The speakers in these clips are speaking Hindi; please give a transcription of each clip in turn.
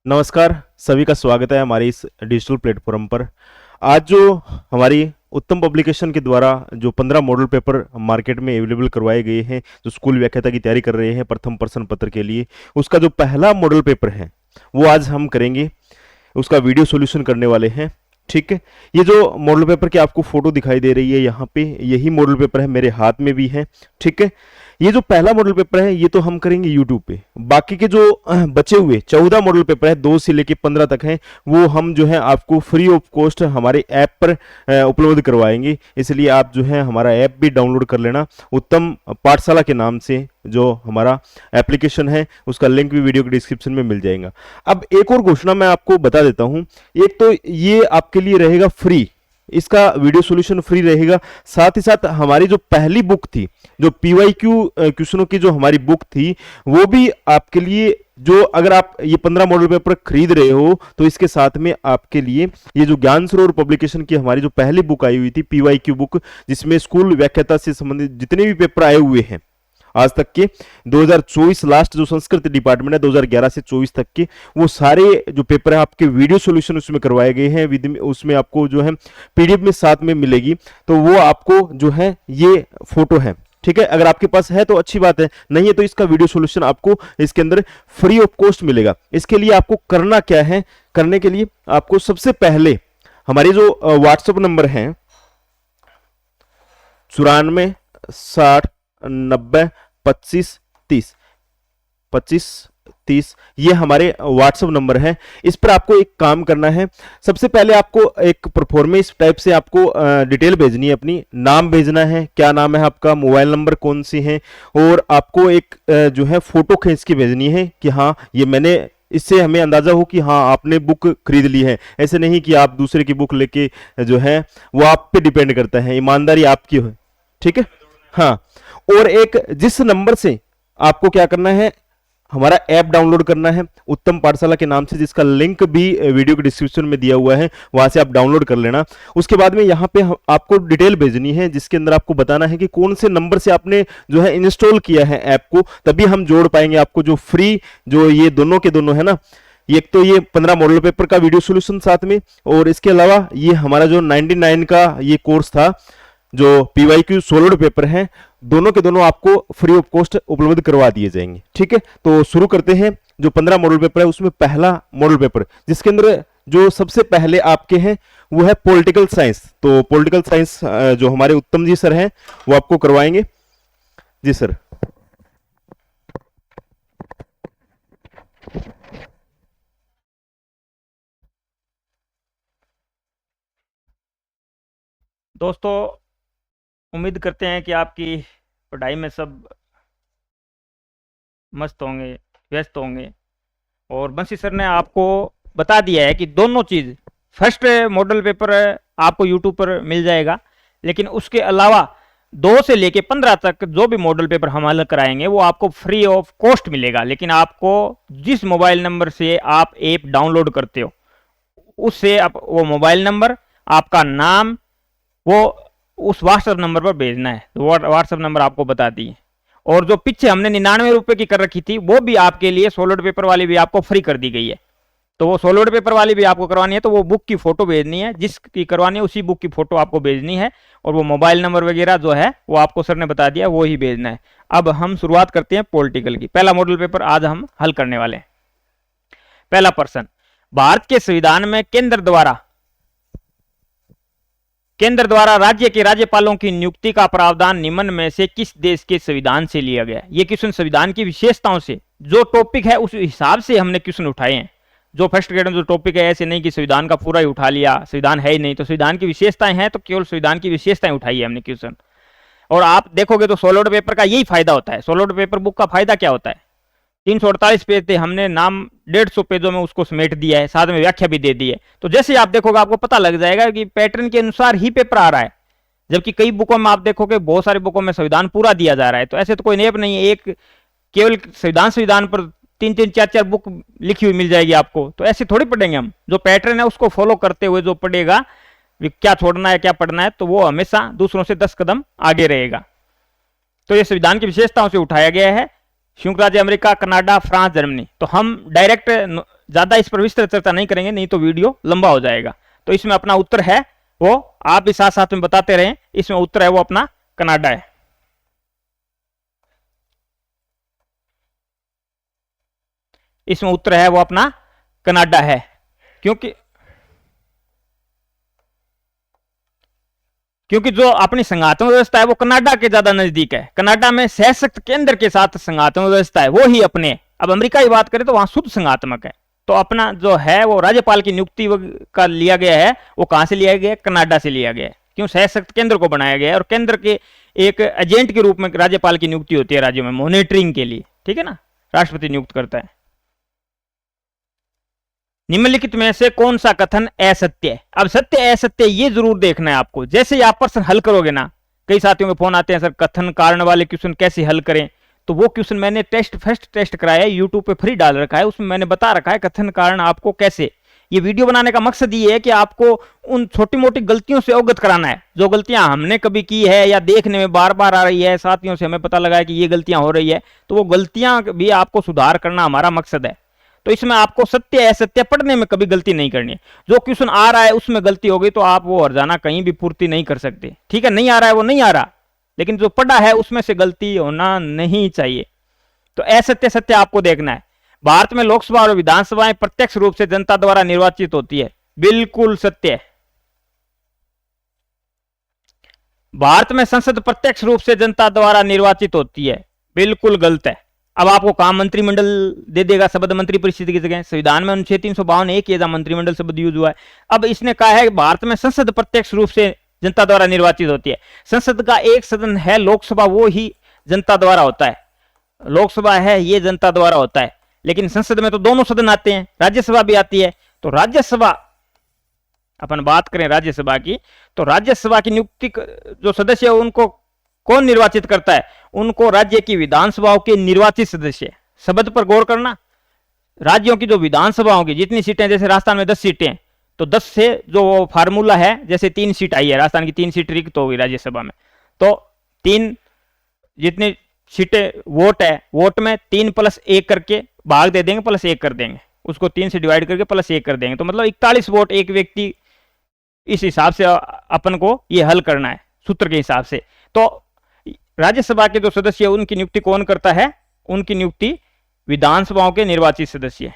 नमस्कार, सभी का स्वागत है हमारी इस डिजिटल प्लेटफॉर्म पर। आज जो हमारी उत्तम पब्लिकेशन के द्वारा जो 15 मॉडल पेपर मार्केट में अवेलेबल करवाए गए हैं, जो स्कूल व्याख्याता की तैयारी कर रहे हैं प्रथम प्रश्न पत्र के लिए, उसका जो पहला मॉडल पेपर है वो आज हम करेंगे। उसका वीडियो सॉल्यूशन करने वाले हैं। ठीक है, ये जो मॉडल पेपर की आपको फोटो दिखाई दे रही है यहाँ पे, यही मॉडल पेपर है, मेरे हाथ में भी है। ठीक है, ये जो पहला मॉडल पेपर है ये तो हम करेंगे यूट्यूब पे। बाकी के जो बचे हुए 14 मॉडल पेपर है, 2 से लेके 15 तक हैं, वो हम जो है आपको फ्री ऑफ कॉस्ट हमारे ऐप पर उपलब्ध करवाएंगे। इसलिए आप जो है हमारा ऐप भी डाउनलोड कर लेना। उत्तम पाठशाला के नाम से जो हमारा एप्लीकेशन है, उसका लिंक भी वीडियो के डिस्क्रिप्शन में मिल जाएगा। अब एक और घोषणा मैं आपको बता देता हूं। एक तो ये आपके लिए रहेगा फ्री, इसका वीडियो सॉल्यूशन फ्री रहेगा। साथ ही साथ हमारी जो पहली बुक थी, जो पीवाईक्यू क्वेश्चनों की जो हमारी बुक थी, वो भी आपके लिए, जो अगर आप ये 15 मॉडल पेपर खरीद रहे हो तो इसके साथ में आपके लिए ये जो ज्ञान सरोवर पब्लिकेशन की हमारी जो पहली बुक आई हुई थी, पीवाईक्यू बुक, जिसमें स्कूल व्याख्याता से संबंधित जितने भी पेपर आए हुए हैं आज तक के, 2024 लास्ट जो संस्कृत डिपार्टमेंट है 2011 से 24 तक के, वो सारे जो पेपर है आपके वीडियो सॉल्यूशन उसमें करवाए गए हैं। उसमें आपको जो है पीडीएफ में साथ में मिलेगी, तो वो आपको जो है ये फोटो है। ठीक है, अगर आपके पास है तो अच्छी बात है, नहीं है तो इसका वीडियो सॉल्यूशन आपको इसके अंदर फ्री ऑफ कॉस्ट मिलेगा। इसके लिए आपको करना क्या है? करने के लिए आपको सबसे पहले हमारे जो व्हाट्सएप नंबर है 9460902530, ये हमारे व्हाट्सएप नंबर है। इस पर आपको एक काम करना है। सबसे पहले आपको एक परफॉर्मेंस टाइप से आपको डिटेल भेजनी है, अपनी नाम भेजना है, क्या नाम है आपका, मोबाइल नंबर कौन सी है, और आपको एक जो है फोटो खींच के भेजनी है कि हाँ ये मैंने, इससे हमें अंदाजा हो कि हाँ आपने बुक खरीद ली है। ऐसे नहीं कि आप दूसरे की बुक लेके जो है, वो आप पे डिपेंड करता है, ईमानदारी आपकी है। ठीक है, हाँ। और एक जिस नंबर से आपको क्या करना है, हमारा ऐप डाउनलोड करना है उत्तम पाठशाला के नाम से, जिसका लिंक भी वीडियो के डिस्क्रिप्शन में दिया हुआ है, वहां से आप डाउनलोड कर लेना। उसके बाद में यहाँ पे आपको डिटेल भेजनी है, जिसके अंदर आपको बताना है कि कौन से नंबर से आपने जो है इंस्टॉल किया है ऐप को, तभी हम जोड़ पाएंगे आपको जो फ्री, जो ये दोनों के दोनों है ना, एक तो ये 15 मॉडल पेपर का वीडियो सोल्यूशन साथ में, और इसके अलावा ये हमारा जो 99 का ये कोर्स था, जो पीवाईक्यू सॉलिड पेपर है, दोनों के दोनों आपको फ्री ऑफ कॉस्ट उपलब्ध करवा दिए जाएंगे। ठीक है, तो शुरू करते हैं। जो 15 मॉडल पेपर है उसमें पहला मॉडल पेपर, जिसके अंदर जो सबसे पहले आपके हैं वो है पॉलिटिकल साइंस। तो पॉलिटिकल साइंस जो हमारे उत्तम जी सर हैं वो आपको करवाएंगे। जी सर। दोस्तों, उम्मीद करते हैं कि आपकी पढ़ाई में सब मस्त होंगे, व्यस्त होंगे। और बंसी सर ने आपको बता दिया है कि दोनों चीज़, फर्स्ट मॉडल पेपर आपको यूट्यूब पर मिल जाएगा, लेकिन उसके अलावा 2 से लेके 15 तक जो भी मॉडल पेपर हम हल कराएंगे वो आपको फ्री ऑफ कॉस्ट मिलेगा। लेकिन आपको जिस मोबाइल नंबर से आप ऐप डाउनलोड करते हो, उससे आप वो मोबाइल नंबर, आपका नाम, वो उस व्हाट्सएप नंबर पर भेजना है। तो व्हाट्सएप नंबर आपको बता दी है। और जो पीछे हमने 99 रुपए की कर रखी थी, वो भी आपके लिए सॉलिड पेपर वाली भी आपको फ्री कर दी गई है। तो वो सॉलिड पेपर वाली भी आपको करवानी है, तो वो बुक की फोटो भेजनी है, जिसकी करवानी है उसी बुक की फोटो आपको भेजनी है, और वो मोबाइल नंबर वगैरह जो है वो आपको सर ने बता दिया, वो ही भेजना है। अब हम शुरुआत करते हैं पॉलिटिकल की। पहला मॉडल पेपर आज हम हल करने वाले हैं। पहला प्रश्न, भारत के संविधान में केंद्र द्वारा राज्य के राज्यपालों की नियुक्ति का प्रावधान निम्न में से किस देश के संविधान से लिया गया? ये क्वेश्चन संविधान की विशेषताओं से, जो टॉपिक है उस हिसाब से हमने क्वेश्चन उठाए हैं। जो फर्स्ट ग्रेड में जो टॉपिक है, ऐसे नहीं कि संविधान का पूरा ही उठा लिया, संविधान है ही नहीं, तो संविधान की विशेषताएं हैं तो केवल संविधान की विशेषताएं उठाई है हमने क्वेश्चन। और आप देखोगे तो सॉलिड पेपर का यही फायदा होता है। सॉलिड पेपर बुक का फायदा क्या होता है? 348 पेज थे, हमने नाम 150 पेजों में उसको समेट दिया है, साथ में व्याख्या भी दे दी है। तो जैसे आप देखोगे आपको पता लग जाएगा कि पैटर्न के अनुसार ही पेपर आ रहा है। जबकि कई बुकों में आप देखोगे, बहुत सारे बुकों में संविधान पूरा दिया जा रहा है। तो ऐसे तो कोई नेप नहीं है, एक केवल संविधान पर 3-3, 4-4 बुक लिखी हुई मिल जाएगी आपको। तो ऐसे थोड़ी पढ़ेंगे हम। जो पैटर्न है उसको फॉलो करते हुए जो पढ़ेगा, क्या छोड़ना है क्या पढ़ना है, तो वो हमेशा दूसरों से 10 कदम आगे रहेगा। तो ये संविधान की विशेषताओं से उठाया गया है। संयुक्त राज्य अमेरिका, कनाडा, फ्रांस, जर्मनी। तो हम डायरेक्ट ज्यादा इस पर विस्तृत चर्चा नहीं करेंगे, नहीं तो वीडियो लंबा हो जाएगा। तो इसमें अपना उत्तर है वो, आप भी साथ साथ में बताते रहें, इसमें उत्तर है वो अपना कनाडा है। इसमें उत्तर है वो अपना कनाडा है, क्योंकि जो अपनी संघात्मक व्यवस्था है वो कनाडा के ज्यादा नजदीक है। कनाडा में सशक्त केंद्र के साथ संघात्मक व्यवस्था है, वो ही अपने। अब अमेरिका की बात करें तो वहां शुद्ध संघात्मक है। तो अपना जो है वो राज्यपाल की नियुक्ति का लिया गया है, वो कहां से लिया गया है? कनाडा से लिया गया है। क्यों? सशक्त केंद्र को बनाया गया है, और केंद्र के एक एजेंट के रूप में राज्यपाल की नियुक्ति होती है राज्यों में मॉनिटरिंग के लिए, ठीक है ना, राष्ट्रपति नियुक्त करता है। निम्नलिखित में से कौन सा कथन असत्य है? अब सत्य असत्य ये जरूर देखना है आपको। जैसे ही आप प्रश्न हल करोगे ना, कई साथियों के फोन आते हैं, सर कथन कारण वाले क्वेश्चन कैसे हल करें? तो वो क्वेश्चन मैंने फर्स्ट टेस्ट कराया है, यूट्यूब पे फ्री डाल रखा है, उसमें मैंने बता रखा है कथन कारण आपको कैसे। ये वीडियो बनाने का मकसद ये है कि आपको उन छोटी मोटी गलतियों से अवगत कराना है, जो गलतियां हमने कभी की है या देखने में बार बार आ रही है, साथियों से हमें पता लगा है कि ये गलतियां हो रही है, तो वो गलतियां भी आपको सुधार करना हमारा मकसद है। तो इसमें आपको सत्य असत्य पढ़ने में कभी गलती नहीं करनी है। जो क्वेश्चन आ रहा है उसमें गलती हो गई तो आप वो हर्जाना कहीं भी पूर्ति नहीं कर सकते, ठीक है? नहीं आ रहा है वो नहीं आ रहा, लेकिन जो पढ़ा है उसमें से गलती होना नहीं चाहिए। तो असत्य सत्य आपको देखना है। भारत में लोकसभा और विधानसभाएं प्रत्यक्ष रूप से जनता द्वारा निर्वाचित होती है, बिल्कुल सत्य है। भारत में संसद प्रत्यक्ष रूप से जनता द्वारा निर्वाचित होती है, बिल्कुल गलत है। अब आपको काम मंत्रिमंडल दे देगा शब्द मंत्री परिषद की जगह। संविधान में अनुच्छेद 352 एक ही मंत्रिमंडल शब्द यूज हुआ है। अब इसने कहा है भारत में संसद प्रत्यक्ष रूप से जनता द्वारा निर्वाचित होती है। संसद का एक सदन है लोकसभा, वो ही जनता द्वारा होता है। लोकसभा है ये जनता द्वारा होता है, लेकिन संसद में तो दोनों सदन आते हैं, राज्यसभा भी आती है। तो राज्यसभा, अपन बात करें राज्यसभा की, तो राज्यसभा की नियुक्ति जो सदस्य है उनको कौन निर्वाचित करता है? उनको राज्य की विधानसभाओं के निर्वाचित सदस्य। शब्द पर गौर करना, राज्यों की जो विधानसभाओं की जितनी सीटें, जैसे राजस्थान में 10 सीटें, तो 10 से जो फार्मूला है, जैसे 3 सीट आई है, राजस्थान की 3 सीट रिक्त हो गई राज्यसभा में, तो 3 जितनी सीटें वोट है, वोट में 3 + 1 करके भाग दे देंगे, +1 कर देंगे, उसको 3 से डिवाइड करके +1 कर देंगे, तो मतलब 41 वोट एक व्यक्ति। इस हिसाब से अपन को ये हल करना है सूत्र के हिसाब से। तो राज्यसभा के जो सदस्य है उनकी नियुक्ति कौन करता है? उनकी नियुक्ति विधानसभाओं के निर्वाचित सदस्य,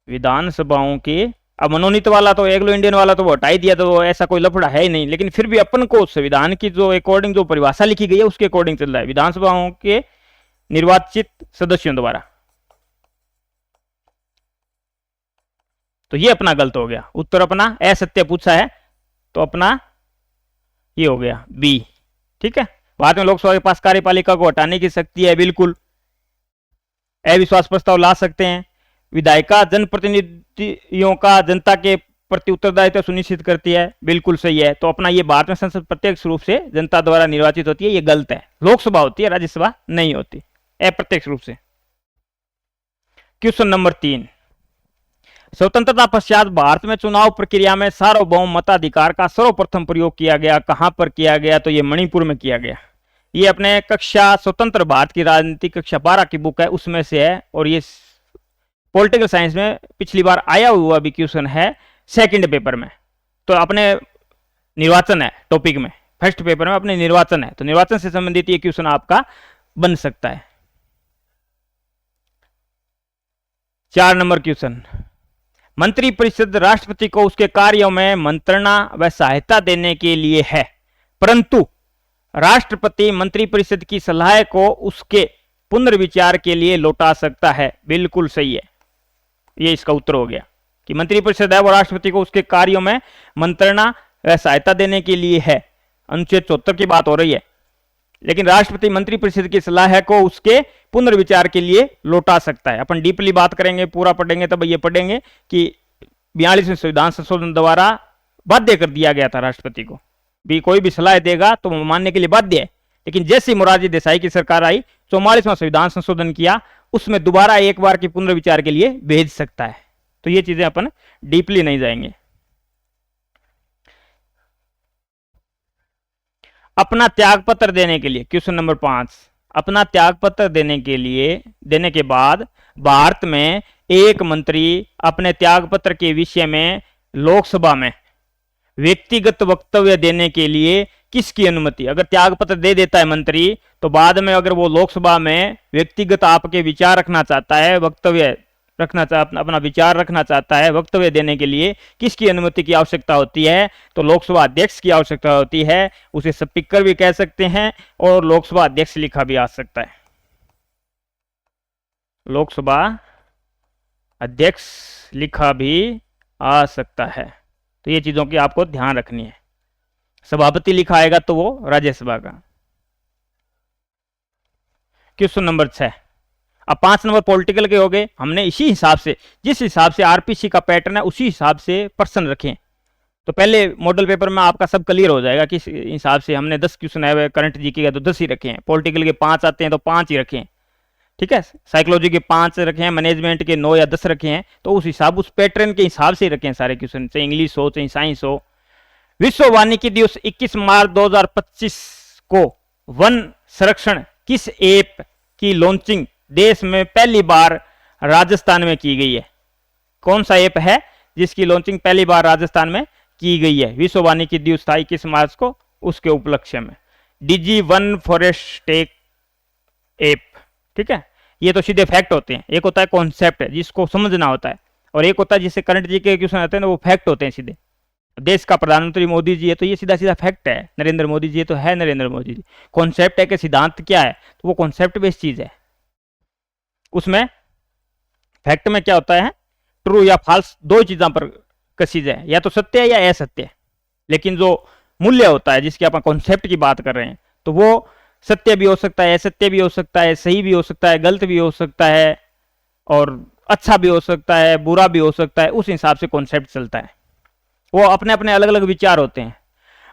विधानसभाओं के। अब मनोनीत वाला तो एंग्लो इंडियन वाला तो वो हटा ही दिया, तो ऐसा कोई लफड़ा है ही नहीं, लेकिन फिर भी अपन को संविधान की जो अकॉर्डिंग जो परिभाषा लिखी गई है उसके अकॉर्डिंग चल रहा है, विधानसभाओं के निर्वाचित सदस्यों द्वारा। तो ये अपना गलत हो गया, उत्तर अपना असत्य पूछा है, तो अपना ये हो गया बी, ठीक है। भारत में लोकसभा के पास कार्यपालिका को हटाने की शक्ति है, बिल्कुल। अविश्वास प्रस्ताव ला सकते हैं। विधायिका जनप्रतिनिधियों का जनता के प्रति उत्तरदायित्व सुनिश्चित करती है, बिल्कुल सही है। तो अपना ये भारत में संसद प्रत्यक्ष रूप से जनता द्वारा निर्वाचित होती है, ये गलत है। लोकसभा होती है, राज्यसभा नहीं होती, अप्रत्यक्ष रूप से। क्वेश्चन नंबर 3, स्वतंत्रता पश्चात भारत में चुनाव प्रक्रिया में सार्वभौम मताधिकार का सर्वप्रथम प्रयोग किया गया, कहां पर किया गया? तो ये मणिपुर में किया गया। ये अपने कक्षा स्वतंत्र भारत की राजनीति कक्षा 12 की बुक है, उसमें से है, और ये पॉलिटिकल साइंस में पिछली बार आया हुआ भी क्वेश्चन है सेकंड पेपर में। तो अपने निर्वाचन है टॉपिक में, फर्स्ट पेपर में अपने निर्वाचन है, तो निर्वाचन से संबंधित ये क्वेश्चन आपका बन सकता है। 4 नंबर क्वेश्चन, मंत्रिपरिषद राष्ट्रपति को उसके कार्यों में मंत्रणा व सहायता देने के लिए है, परंतु राष्ट्रपति मंत्रिपरिषद की सलाह को उसके पुनर्विचार के लिए लौटा सकता है, बिल्कुल सही है। ये इसका उत्तर हो गया कि मंत्रिपरिषद है वो राष्ट्रपति को उसके कार्यों में मंत्रणा व सहायता देने के लिए है। अनुच्छेद 74 की बात हो रही है, लेकिन राष्ट्रपति मंत्रिपरिषद की सलाह को उसके पुनर्विचार के लिए लौटा सकता है। अपन डीपली बात करेंगे, पूरा पढ़ेंगे तब ये पढ़ेंगे कि 42वें संविधान संशोधन द्वारा बाध्य कर दिया गया था राष्ट्रपति को भी, कोई भी सलाह देगा तो मानने के लिए बाध्य है। लेकिन जैसे मोरारजी देसाई की सरकार आई, 44वां संविधान संशोधन किया, उसमें दोबारा एक बार की पुनर्विचार के लिए भेज सकता है। तो ये चीजें अपन डीपली नहीं जाएंगे। अपना त्यागपत्र देने के लिए, क्वेश्चन नंबर 5, अपना त्यागपत्र देने के बाद भारत में एक मंत्री अपने त्यागपत्र के विषय में लोकसभा में व्यक्तिगत वक्तव्य देने के लिए किसकी अनुमति, अगर त्यागपत्र दे देता है मंत्री तो बाद में अगर वो लोकसभा में व्यक्तिगत आपके विचार रखना चाहता है, वक्तव्य रखना अपना विचार रखना चाहता है, वक्तव्य देने के लिए किसकी अनुमति की आवश्यकता होती है, तो लोकसभा अध्यक्ष की आवश्यकता होती है। उसे स्पीकर भी कह सकते हैं और लोकसभा अध्यक्ष लिखा भी आ सकता है, लोकसभा अध्यक्ष लिखा भी आ सकता है। तो ये चीजों की आपको ध्यान रखनी है। सभापति लिखा आएगा तो वो राज्यसभा का। Question number 6। अब 5 नंबर पॉलिटिकल के हो गए। हमने इसी हिसाब से, जिस हिसाब से आरपीसी का पैटर्न है उसी हिसाब से प्रश्न रखें। तो पहले मॉडल पेपर में आपका सब क्लियर हो जाएगा किस हिसाब से। हमने 10 क्वेश्चन आए हुए करंट जीके का तो 10 ही रखे हैं, पॉलिटिकल के 5 आते हैं तो 5 ही रखे हैं, ठीक है। साइकोलॉजी के 5 रखे हैं, मैनेजमेंट के 9 या 10 रखे हैं। तो उस हिसाब, उस पैटर्न के हिसाब से रखे हैं सारे क्वेश्चन, चाहे इंग्लिश हो चाहे साइंस हो। विश्व वानिकी दिवस 21 मार्च 2025 को वन संरक्षण किस ऐप की लॉन्चिंग देश में पहली बार राजस्थान में की गई है? कौन सा ऐप है जिसकी लॉन्चिंग पहली बार राजस्थान में की गई है? विश्व वानिकी दिवस था 21 मार्च को, उसके उपलक्ष्य में डिजी वन फॉरेस्ट टेक ऐप, ठीक है। ये तो सीधे फैक्ट होते हैं। एक होता है कॉन्सेप्ट जिसको समझना होता है, और एक होता है जिससे करंट जी के क्वेश्चन आते हैं ना, वो फैक्ट होते हैं सीधे। देश का प्रधानमंत्री मोदी जी है तो ये सीधा सीधा फैक्ट है। नरेंद्र मोदी जी है तो है नरेंद्र मोदी जी। कॉन्सेप्ट है कि सिद्धांत क्या है, तो वो कॉन्सेप्ट बेस्ड चीज है। उसमें फैक्ट में क्या होता है, ट्रू या फॉल्स दो चीजों पर कसी जाए, या तो सत्य है या असत्य है। लेकिन जो मूल्य होता है जिसके अपन कॉन्सेप्ट की बात कर रहे हैं, तो वो सत्य भी हो सकता है, असत्य भी हो सकता है, सही भी हो सकता है, गलत भी हो सकता है, और अच्छा भी हो सकता है, बुरा भी हो सकता है। उस हिसाब से कॉन्सेप्ट चलता है। वो अपने अपने अलग अलग विचार होते हैं।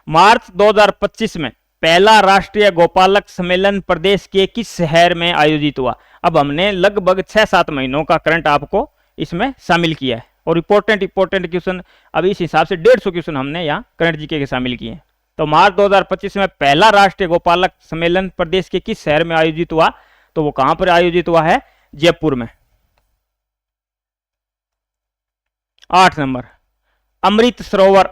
मार्च 2025 में पहला राष्ट्रीय गोपालक सम्मेलन प्रदेश के किस शहर में आयोजित हुआ? अब हमने लगभग 6-7 महीनों का करंट आपको इसमें शामिल किया है, और इंपॉर्टेंट क्वेश्चन अब इस हिसाब से 150 क्वेश्चन हमने यहाँ करंट जीके के शामिल किए हैं। तो मार्च 2025 में पहला राष्ट्रीय गोपालक सम्मेलन प्रदेश के किस शहर में आयोजित हुआ? तो वो कहां पर आयोजित हुआ है? जयपुर में। 8 नंबर, अमृत सरोवर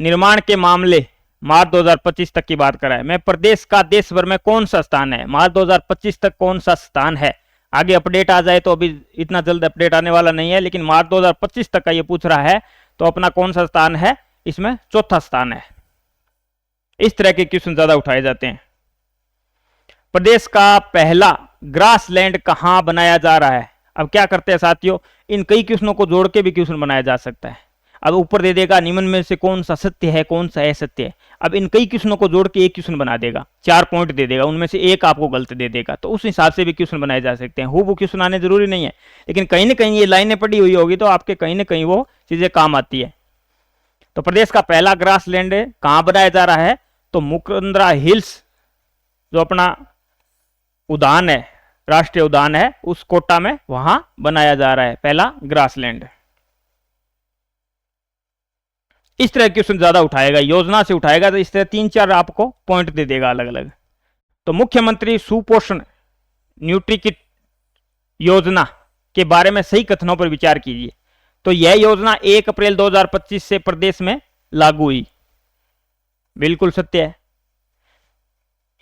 निर्माण के मामले मार्च 2025 तक की बात करा है। मैं प्रदेश का देश भर में कौन सा स्थान है? मार्च 2025 तक कौन सा स्थान है? आगे अपडेट आ जाए तो अभी इतना जल्द अपडेट आने वाला नहीं है, लेकिन मार्च 2025 तक का ये पूछ रहा है तो अपना कौन सा स्थान है? इसमें चौथा स्थान है। इस तरह के क्वेश्चन ज्यादा उठाए जाते हैं। प्रदेश का पहला ग्रासलैंड कहां बनाया जा रहा है? अब क्या करते हैं साथियों, इन कई क्वेश्चनों को जोड़ के भी क्वेश्चन बनाया जा सकता है। अब ऊपर दे देगा निम्न में से कौन सा सत्य है, कौन सा असत्य है। अब इन कई क्वेश्चनों को जोड़ के एक क्वेश्चन बना देगा, 4 पॉइंट दे देगा, उनमें से एक आपको गलत दे देगा। तो उस हिसाब से भी क्वेश्चन बनाए जा सकते हैं। वो क्वेश्चन आने जरूरी नहीं है, लेकिन कहीं ना कहीं ये लाइनें पड़ी हुई होगी तो आपके कहीं ना कहीं वो चीजें काम आती है। तो प्रदेश का पहला ग्रासलैंड कहां बनाया जा रहा है? तो मुकुंदरा हिल्स जो अपना उद्यान है, राष्ट्रीय उद्यान है, उस कोटा में वहां बनाया जा रहा है पहला ग्रासलैंड। इस तरह क्वेश्चन ज्यादा उठाएगा, योजना से उठाएगा तो इस तरह 3-4 आपको पॉइंट दे देगा अलग अलग। तो मुख्यमंत्री सुपोषण न्यूट्रीकिट योजना के बारे में सही कथनों पर विचार कीजिए। तो यह योजना 1 अप्रैल 2025 से प्रदेश में लागू हुई, बिल्कुल सत्य है।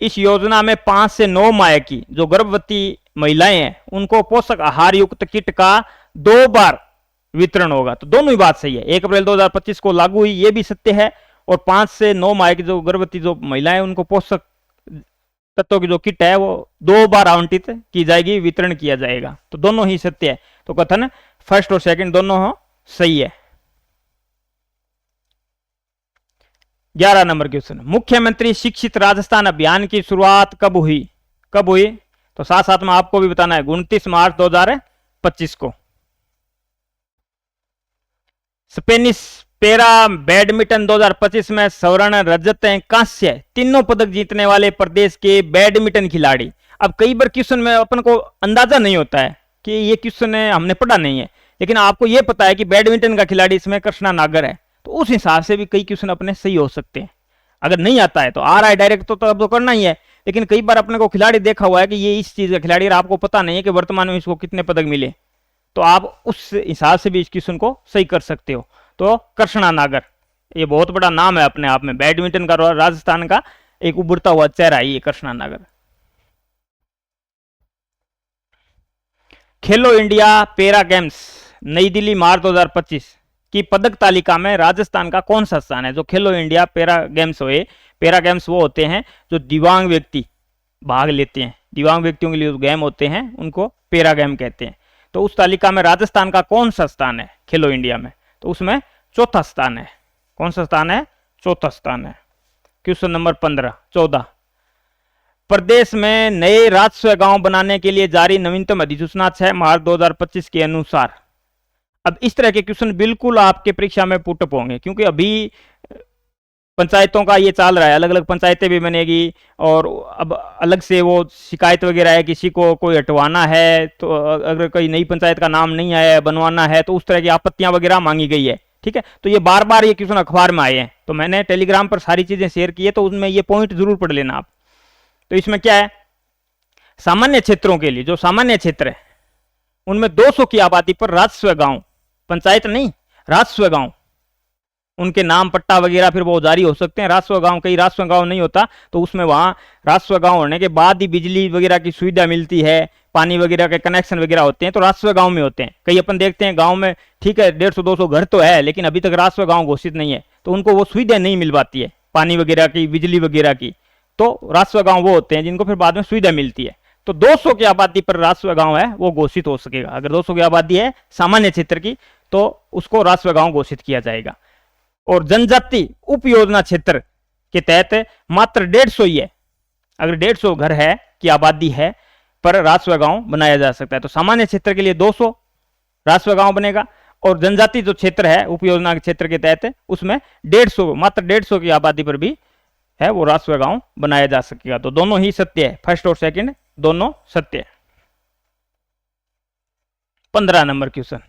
इस योजना में 5 से 9 माह की जो गर्भवती महिलाएं हैं उनको पोषक आहार युक्त किट का 2 बार वितरण होगा। तो दोनों ही बात सही है। 1 अप्रैल 2025 को लागू हुई, ये भी सत्य है, और 5 से 9 माह की जो गर्भवती जो महिलाएं उनको पोषक तत्वों की जो किट है वो 2 बार आवंटित की जाएगी, वितरण किया जाएगा। तो दोनों ही सत्य है। तो कथन फर्स्ट और सेकंड दोनों हो सही है। 11 नंबर क्वेश्चन, मुख्यमंत्री शिक्षित राजस्थान अभियान की शुरुआत कब हुई? कब हुई? तो साथ साथ में आपको भी बताना है, 29 मार्च 2025 को। स्पेनिश पैरा बैडमिंटन 2025 में स्वर्ण, रजत, कांस्य तीनों पदक जीतने वाले प्रदेश के बैडमिंटन खिलाड़ी। अब कई बार क्वेश्चन में अपन को अंदाजा नहीं होता है कि ये क्वेश्चन है, हमने पढ़ा नहीं है, लेकिन आपको ये पता है कि बैडमिंटन का खिलाड़ी इसमें कृष्णा नागर है। तो उस हिसाब से भी कई क्वेश्चन अपने सही हो सकते हैं। अगर नहीं आता है तो आ रहा है डायरेक्ट तो अब तो करना ही है, लेकिन कई बार अपने को खिलाड़ी देखा हुआ है कि ये इस चीज का खिलाड़ी, और आपको पता नहीं है कि वर्तमान में इसको कितने पदक मिले, तो आप उस हिसाब से भी इस क्वेश्चन को सही कर सकते हो। तो कृष्णा नागर, ये बहुत बड़ा नाम है अपने आप में, बैडमिंटन का राजस्थान का एक उभरता हुआ चेहरा है ये कृष्णा नागर। खेलो इंडिया पैरा गेम्स नई दिल्ली मार्च 2025 की पदक तालिका में राजस्थान का कौन सा स्थान है? जो खेलो इंडिया पैरा गेम्स हुए, पैरा गेम्स वो होते हैं जो दिव्यांग व्यक्ति भाग लेते हैं, दिव्यांग व्यक्तियों के लिए जो गेम होते हैं उनको पैरा गेम कहते हैं। तो उस तालिका में राजस्थान का कौन सा स्थान है खेलो इंडिया में? तो उसमें चौथा स्थान है। कौन सा स्थान है? चौथा स्थान है। क्वेश्चन नंबर 14 प्रदेश में नए राजस्व गांव बनाने के लिए जारी नवीनतम अधिसूचना 6 मार्च 2025 के अनुसार। अब इस तरह के क्वेश्चन बिल्कुल आपके परीक्षा में पुटअप होंगे, क्योंकि अभी पंचायतों का ये चल रहा है, अलग अलग पंचायतें भी बनेगी और अब अलग से वो शिकायत वगैरह है, किसी को कोई हटवाना है तो अगर कोई नई पंचायत का नाम नहीं आया है, बनवाना है, तो उस तरह की आपत्तियां वगैरह मांगी गई है। ठीक है, तो ये बार बार ये क्वेश्चन अखबार में आए हैं, तो मैंने टेलीग्राम पर सारी चीजें शेयर की है, तो उसमें ये पॉइंट जरूर पढ़ लेना आप। तो इसमें क्या है, सामान्य क्षेत्रों के लिए, जो सामान्य क्षेत्र है उनमें 200 की आबादी पर राजस्व गांव, पंचायत नहीं राजस्व गांव, उनके नाम पट्टा वगैरह फिर वो जारी हो सकते हैं। राजस्व गांव, कई राजस्व गांव नहीं होता, तो उसमें वहां राजस्व गांव होने के बाद ही बिजली वगैरह की सुविधा मिलती है, पानी वगैरह के कनेक्शन वगैरह होते हैं, तो राजस्व गांव में होते हैं। कई अपन देखते हैं गांव में ठीक है 150-200 घर तो है, लेकिन अभी तक राजस्व गांव घोषित नहीं है, तो उनको वो सुविधा नहीं मिल पाती है पानी वगैरह की, बिजली वगैरह की। तो राजस्व गांव वो होते हैं जिनको फिर बाद में सुविधा मिलती है। तो 200 की आबादी पर राजस्व गांव है वो घोषित हो सकेगा। अगर 200 की आबादी है सामान्य क्षेत्र की तो उसको राजस्व गांव घोषित किया जाएगा। और जनजाति उप योजना क्षेत्र के तहत मात्र 150 ही है, अगर 150 घर है की आबादी है पर राजस्व गांव बनाया जा सकता है। तो सामान्य क्षेत्र के लिए 200 राजस्व गांव बनेगा, और जनजाति जो क्षेत्र है उप योजना के क्षेत्र के तहत उसमें 150, मात्र 150 की आबादी पर भी है वो राजस्व गांव बनाया जा सकेगा। तो दोनों ही सत्य है, फर्स्ट और सेकंड दोनों सत्य है। 15 नंबर क्वेश्चन।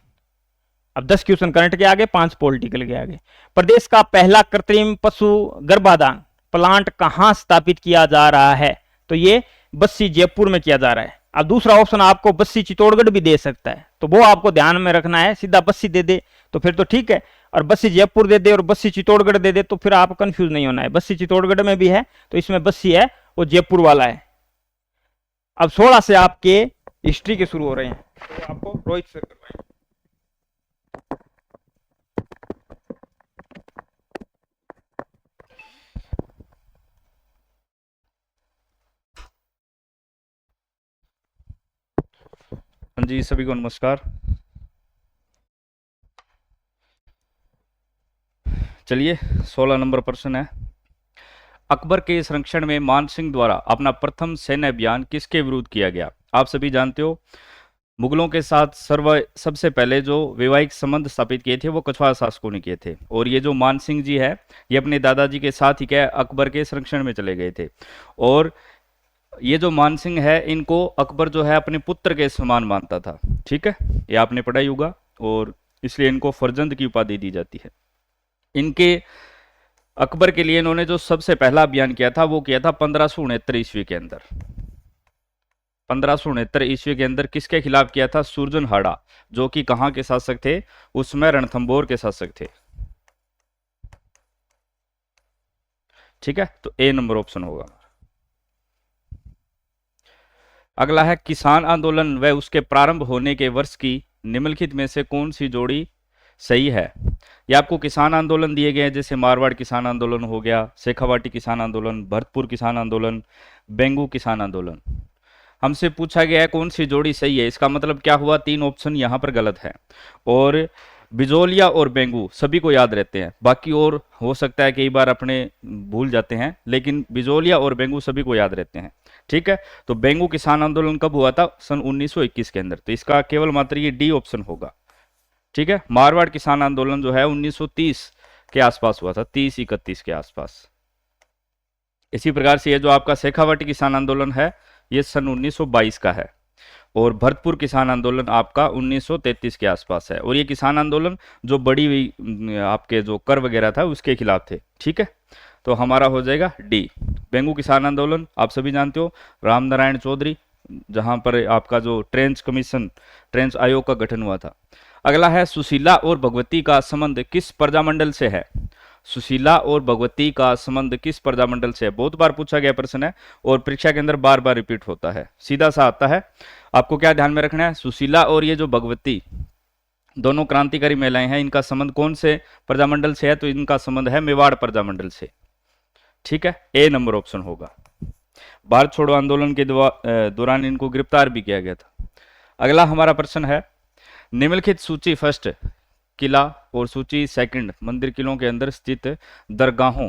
अब 10 क्वेश्चन करंट के आगे, 5 पॉलिटिकल के आगे। प्रदेश का पहला कृत्रिम पशु गर्भाधान प्लांट कहां स्थापित किया जा रहा है? तो ये बस्सी जयपुर में किया जा रहा है। अब दूसरा ऑप्शन आपको बस्सी चित्तौड़गढ़ भी दे सकता है, तो वो आपको ध्यान में रखना है। सीधा बस्सी दे दे तो फिर तो ठीक है, और बस्सी जयपुर दे दे और बस्सी चित्तौड़गढ़ दे दे तो फिर आप कंफ्यूज नहीं होना है। बस्सी चित्तौड़गढ़ में भी है, तो इसमें बस्सी है वो जयपुर वाला है। अब 16 से आपके हिस्ट्री के शुरू हो रहे हैं, तो आपको रोहित से करवाएं। हाँ जी, सभी को नमस्कार। चलिए 16 नंबर प्रश्न है, अकबर के संरक्षण में मान सिंह द्वारा अपना प्रथम सैन्य अभियान किसके विरुद्ध किया गया? आप सभी जानते हो मुगलों के साथ सबसे पहले जो वैवाहिक संबंध स्थापित किए थे वो कछवाहा शासकों ने किए थे, और ये जो मान सिंह जी है ये अपने दादाजी के साथ ही क्या अकबर के संरक्षण में चले गए थे। और ये जो मान सिंह है इनको अकबर जो है अपने पुत्र के समान मानता था। ठीक है, ये आपने पढ़ा ही होगा, और इसलिए इनको फरजंद की उपाधि दी जाती है। इनके अकबर के लिए इन्होंने जो सबसे पहला अभियान किया था वो किया था 1569 ईस्वी के अंदर। 1569 ईस्वी के अंदर किसके खिलाफ किया था? सुरजनहाड़ा, जो कि कहां के शासक थे? उसमें रणथंभौर के शासक थे। ठीक है, तो ए नंबर ऑप्शन होगा। अगला है, किसान आंदोलन व उसके प्रारंभ होने के वर्ष की निम्नलिखित में से कौन सी जोड़ी सही है? ये आपको किसान आंदोलन दिए गए हैं, जैसे मारवाड़ किसान आंदोलन हो गया, शेखावाटी किसान आंदोलन, भरतपुर किसान आंदोलन, बेंगू किसान आंदोलन। हमसे पूछा गया है कौन सी जोड़ी सही है, इसका मतलब क्या हुआ? 3 ऑप्शन यहां पर गलत है। और बिजोलिया और बेंगू सभी को याद रहते हैं, बाकी और हो सकता है कई बार अपने भूल जाते हैं, लेकिन बिजोलिया और बेंगू सभी को याद रहते हैं। ठीक है, तो बेंगू किसान आंदोलन कब हुआ था? सन 1921 के अंदर, तो इसका केवल मात्र ये डी ऑप्शन होगा। ठीक है, मारवाड़ किसान आंदोलन जो है 1930 के आसपास हुआ था, 30-31 के आसपास। इसी प्रकार से ये जो आपका शेखावाटी किसान आंदोलन है ये सन 1922 का है, और भरतपुर किसान आंदोलन आपका 1933 के आसपास है। और ये किसान आंदोलन जो बड़ी हुई आपके जो कर वगैरह था उसके खिलाफ थे। ठीक है, तो हमारा हो जाएगा डी। बेंगू किसान आंदोलन आप सभी जानते हो, रामनारायण चौधरी जहां पर आपका जो ट्रेंच आयोग का गठन हुआ था। अगला है सुशीला और भगवती का संबंध किस प्रजामंडल से है। सुशीला और भगवती का संबंध किस प्रजामंडल से है, बहुत बार पूछा गया प्रश्न है और परीक्षा के अंदर बार बार रिपीट होता है, सीधा सा आता है। आपको क्या ध्यान में रखना है, सुशीला और ये जो भगवती दोनों क्रांतिकारी महिलाएं हैं, इनका संबंध कौन से प्रजामंडल से है, तो इनका संबंध है मेवाड़ प्रजामंडल से। ठीक है, ए नंबर ऑप्शन होगा। भारत छोड़ो आंदोलन के दौरान इनको गिरफ्तार भी किया गया था। अगला हमारा प्रश्न है, निम्नलिखित सूची फर्स्ट किला और सूची सेकंड मंदिर किलों के अंदर स्थित दरगाहों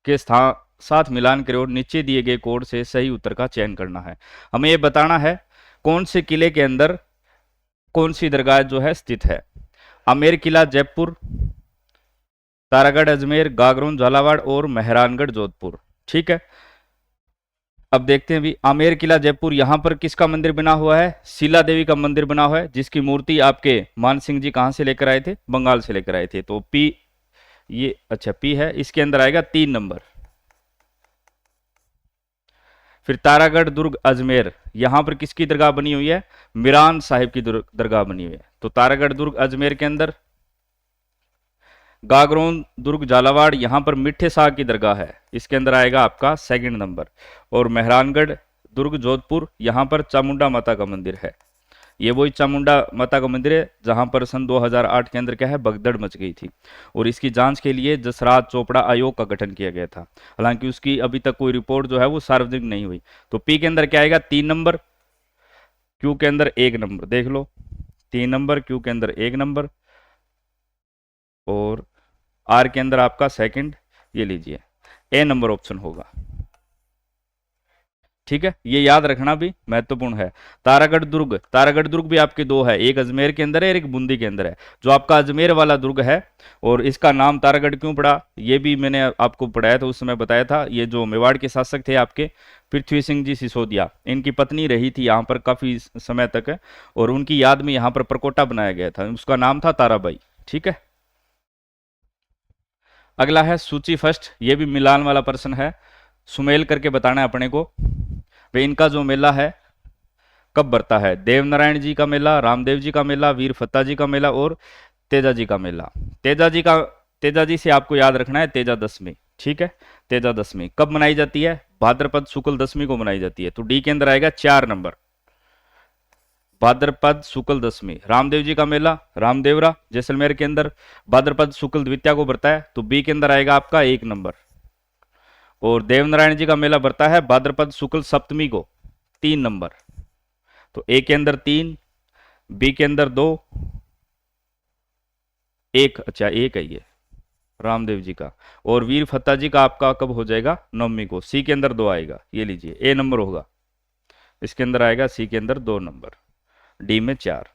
के साथ मिलान करें और नीचे दिए गए कोड से सही उत्तर का चयन करना है। हमें यह बताना है कौन से किले के अंदर कौन सी दरगाह जो है स्थित है। आमेर किला जयपुर, तारागढ़ अजमेर, गागरोन झालावाड़ और मेहरानगढ़ जोधपुर। ठीक है, अब देखते हैं भी आमेर किला जयपुर, यहां पर किसका मंदिर बना हुआ है, शीला देवी का मंदिर बना हुआ है, जिसकी मूर्ति आपके मान सिंह जी कहां से लेकर आए थे, बंगाल से लेकर आए थे। तो पी, ये अच्छा पी है, इसके अंदर आएगा 3 नंबर। फिर तारागढ़ दुर्ग अजमेर, यहां पर किसकी दरगाह बनी हुई है, मीरान साहिब की दरगाह बनी हुई है। तो तारागढ़ दुर्ग अजमेर के अंदर। गागरोन दुर्ग झालावाड़, यहां पर मिठे साहब की दरगाह है, इसके अंदर आएगा आपका 2nd नंबर। और मेहरानगढ़ दुर्ग जोधपुर, यहां पर चामुंडा माता का मंदिर है। ये वही चामुंडा माता का मंदिर है जहां पर सन 2008 के अंदर क्या है, भगदड़ मच गई थी और इसकी जांच के लिए जसराज चोपड़ा आयोग का गठन किया गया था। हालांकि उसकी अभी तक कोई रिपोर्ट जो है वो सार्वजनिक नहीं हुई। तो पी के अंदर क्या आएगा, 3 नंबर, क्यू के अंदर 1 नंबर, देख लो 3 नंबर, क्यू के अंदर 1 नंबर और आर के अंदर आपका 2nd, ये लीजिए ए नंबर ऑप्शन होगा। ठीक है, ये याद रखना भी महत्वपूर्ण है। तारागढ़ दुर्ग भी आपके 2 है, एक अजमेर के अंदर है और एक बूंदी के अंदर है। जो आपका अजमेर वाला दुर्ग है, और इसका नाम तारागढ़ क्यों पड़ा, ये भी मैंने आपको पढ़ाया था, उस समय बताया था। ये जो मेवाड़ के शासक थे आपके पृथ्वी सिंह जी सिसोदिया, इनकी पत्नी रही थी यहाँ पर काफी समय तक, और उनकी याद में यहाँ पर प्रकोटा बनाया गया था, उसका नाम था ताराबाई। ठीक है, अगला है सूची फर्स्ट, ये भी मिलान वाला प्रश्न है, सुमेल करके बताना है अपने को। वे इनका जो मेला है कब बढ़ता है, देवनारायण जी का मेला, रामदेव जी का मेला, वीर फत्ता जी का मेला और तेजा जी का मेला। तेजा जी से आपको याद रखना है तेजा दशमी। ठीक है, तेजा दशमी कब मनाई जाती है, भाद्रपद शुक्ल दशमी को मनाई जाती है। तो डी के अंदर आएगा 4 नंबर, भाद्रपद शुक्ल दशमी। रामदेव जी का मेला रामदेवरा जैसलमेर के अंदर भाद्रपद शुक्ल द्वितीया को बढ़ता है, तो बी के अंदर आएगा आपका 1 नंबर। और देवनारायण जी का मेला बढ़ता है भाद्रपद शुक्ल सप्तमी को, 3 नंबर। तो ए के अंदर 3, बी के अंदर 2, 1, अच्छा 1 है ये रामदेव जी का। और वीर फत्ता जी का आपका कब हो जाएगा, नवमी को, सी के अंदर 2 आएगा, ये लीजिए ए नंबर होगा, इसके अंदर आएगा सी के अंदर 2 नंबर, डी में 4,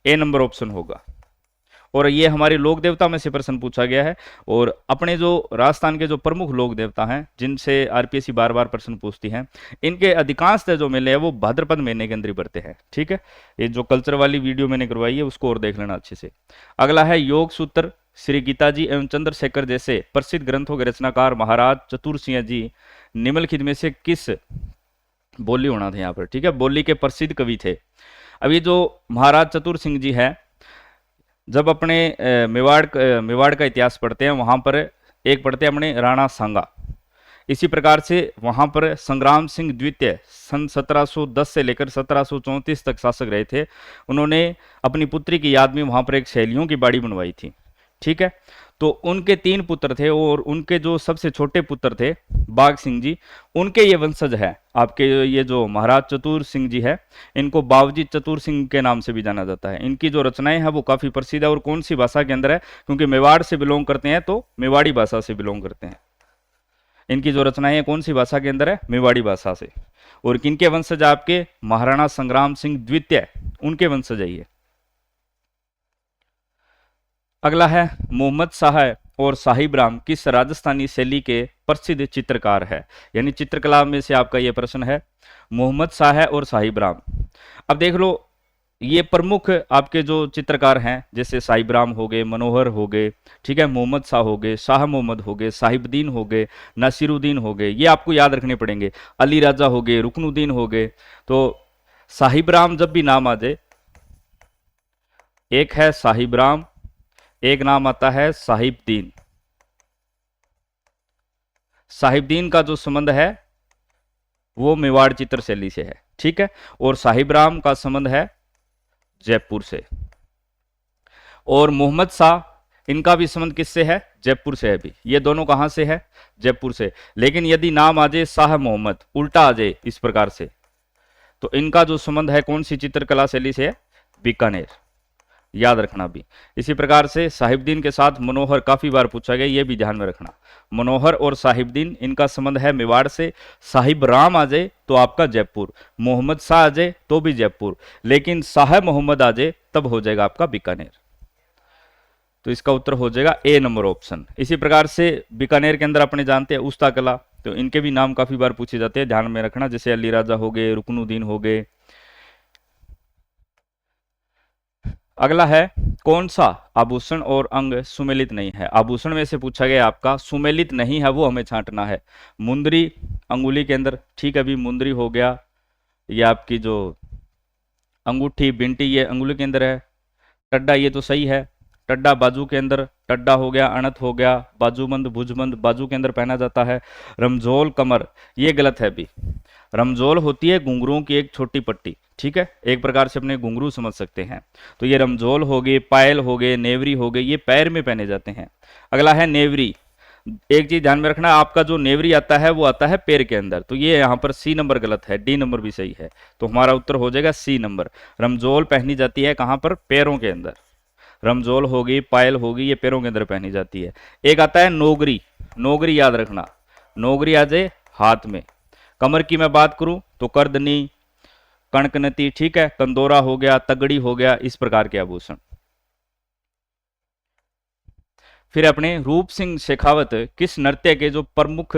ए नंबर ऑप्शन होगा। और ये हमारे लोक देवता में से प्रश्न पूछा गया है, और अपने जो राजस्थान के जो प्रमुख लोक देवता हैं जिनसे आरपीएससी बार बार प्रश्न पूछती है, इनके अधिकांश जो मेले हैं वो भाद्रपद महीने के अंदर ही पड़ते हैं। ठीक है, ये जो कल्चर वाली वीडियो मैंने करवाई है उसको और देख लेना अच्छे से। अगला है योग सूत्र, श्री गीता जी एवं चंद्रशेखर जैसे प्रसिद्ध ग्रंथों के रचनाकार महाराज चतुर सिंह जी निम्नलिखित में से किस, बोली होना था यहाँ पर, ठीक है, बोली के प्रसिद्ध कवि थे। अब ये जो महाराज चतुर सिंह जी है, जब अपने मेवाड़ का इतिहास पढ़ते हैं वहां पर एक पढ़ते हैं अपने राणा सांगा। इसी प्रकार से वहां पर संग्राम सिंह द्वितीय सन 1710 से लेकर 1734 तक शासक रहे थे। उन्होंने अपनी पुत्री की याद में वहां पर एक शैलियों की बाड़ी बनवाई थी। ठीक है, तो उनके 3 पुत्र थे और उनके जो सबसे छोटे पुत्र थे बाघ सिंह जी, उनके ये वंशज है आपके, ये जो महाराज चतुर सिंह जी है, इनको बावजी चतुर सिंह के नाम से भी जाना जाता है। इनकी जो रचनाएं हैं वो काफी प्रसिद्ध है, और कौन सी भाषा के अंदर है, क्योंकि मेवाड़ से बिलोंग करते हैं तो मेवाड़ी भाषा से बिलोंग करते हैं। इनकी जो रचनाएं हैं कौन सी भाषा के अंदर है, मेवाड़ी भाषा से। और किनके वंशज आपके, महाराणा संग्राम सिंह द्वितीय, उनके वंशज है ये। अगला है मोहम्मद शाह और साहिब राम किस राजस्थानी शैली के प्रसिद्ध चित्रकार है, यानी चित्रकला में से आपका यह प्रश्न है, मोहम्मद शाह और साहिब राम। अब देख लो, ये प्रमुख आपके जो चित्रकार हैं, जैसे साहिबराम हो गए, मनोहर हो गए, ठीक है, मोहम्मद शाह हो गए, शाह मोहम्मद हो गए, साहिबुद्दीन हो गए, नासिरुद्दीन हो गए, ये आपको याद रखने पड़ेंगे। अली राजा हो गए, रुकनुद्दीन हो गए। तो साहिबराम जब भी नाम आ जाए, एक है साहिबराम, एक नाम आता है साहिबुद्दीन। साहिबुद्दीन का जो संबंध है वो मेवाड़ चित्र शैली से है, ठीक है, और साहिबराम का संबंध है जयपुर से। और मोहम्मद शाह, इनका भी संबंध किससे है? जयपुर से है भी। ये दोनों कहां से है? जयपुर से। लेकिन यदि नाम आ जाए शाह मोहम्मद, उल्टा आ जाए इस प्रकार से, तो इनका जो संबंध है कौन सी चित्रकला शैली से है? बीकानेर। याद रखना भी। इसी प्रकार से साहिबुद्दीन के साथ मनोहर काफी बार पूछा गया, ये भी ध्यान में रखना। मनोहर और साहिबुद्दीन, इनका संबंध है मेवाड़ से। साहिबराम आ जाए तो आपका जयपुर, मोहम्मद शाह आ जाए तो भी जयपुर, लेकिन शाह मोहम्मद आ जाए तब हो जाएगा आपका बीकानेर। तो इसका उत्तर हो जाएगा ए नंबर ऑप्शन। इसी प्रकार से बीकानेर के अंदर अपने जानते हैं उस्ता कला, तो इनके भी नाम काफी बार पूछे जाते हैं, ध्यान में रखना। जैसे अली राजा हो गए, रुकनुद्दीन हो गए। अगला है, कौन सा आभूषण और अंग सुमेलित नहीं है? आभूषण में से पूछा गया आपका, सुमेलित नहीं है वो हमें छांटना है। मुंदरी अंगुली के अंदर, ठीक है, अभी मुंदरी हो गया। ये आपकी जो अंगूठी बिंटी, ये अंगुली के अंदर है। टड्डा, ये तो सही है। टड्डा बाजू के अंदर, टड्डा हो गया, अणत हो गया। बाजूबंद भुजबंद बाजू के अंदर पहना जाता है। रमजोल कमर, ये गलत है भी। रमजोल होती है घुंघरुओं की एक छोटी पट्टी, ठीक है, एक प्रकार से अपने घुंघरू समझ सकते हैं। तो ये रमजोल हो गए, पायल हो गए, नेवरी हो गए, ये पैर में पहने जाते हैं। अगला है नेवरी। एक चीज ध्यान में रखना, आपका जो नेवरी आता है वो आता है पैर के अंदर, तो ये यहाँ पर सी नंबर गलत है, डी नंबर भी सही है। तो हमारा उत्तर हो जाएगा सी नंबर। रमजोल पहनी जाती है कहाँ पर? पैरों के अंदर। रमजोल होगी, पायल होगी, ये पैरों के अंदर पहनी जाती है। एक आता है नोगरी। नोगरी याद रखना, नोगरी आ जाए हाथ में। कमर की मैं बात करूं तो करदनी, कणकनती, ठीक है, कंदोरा हो गया, तगड़ी हो गया, इस प्रकार के आभूषण। फिर अपने रूप सिंह शेखावत किस नृत्य के जो प्रमुख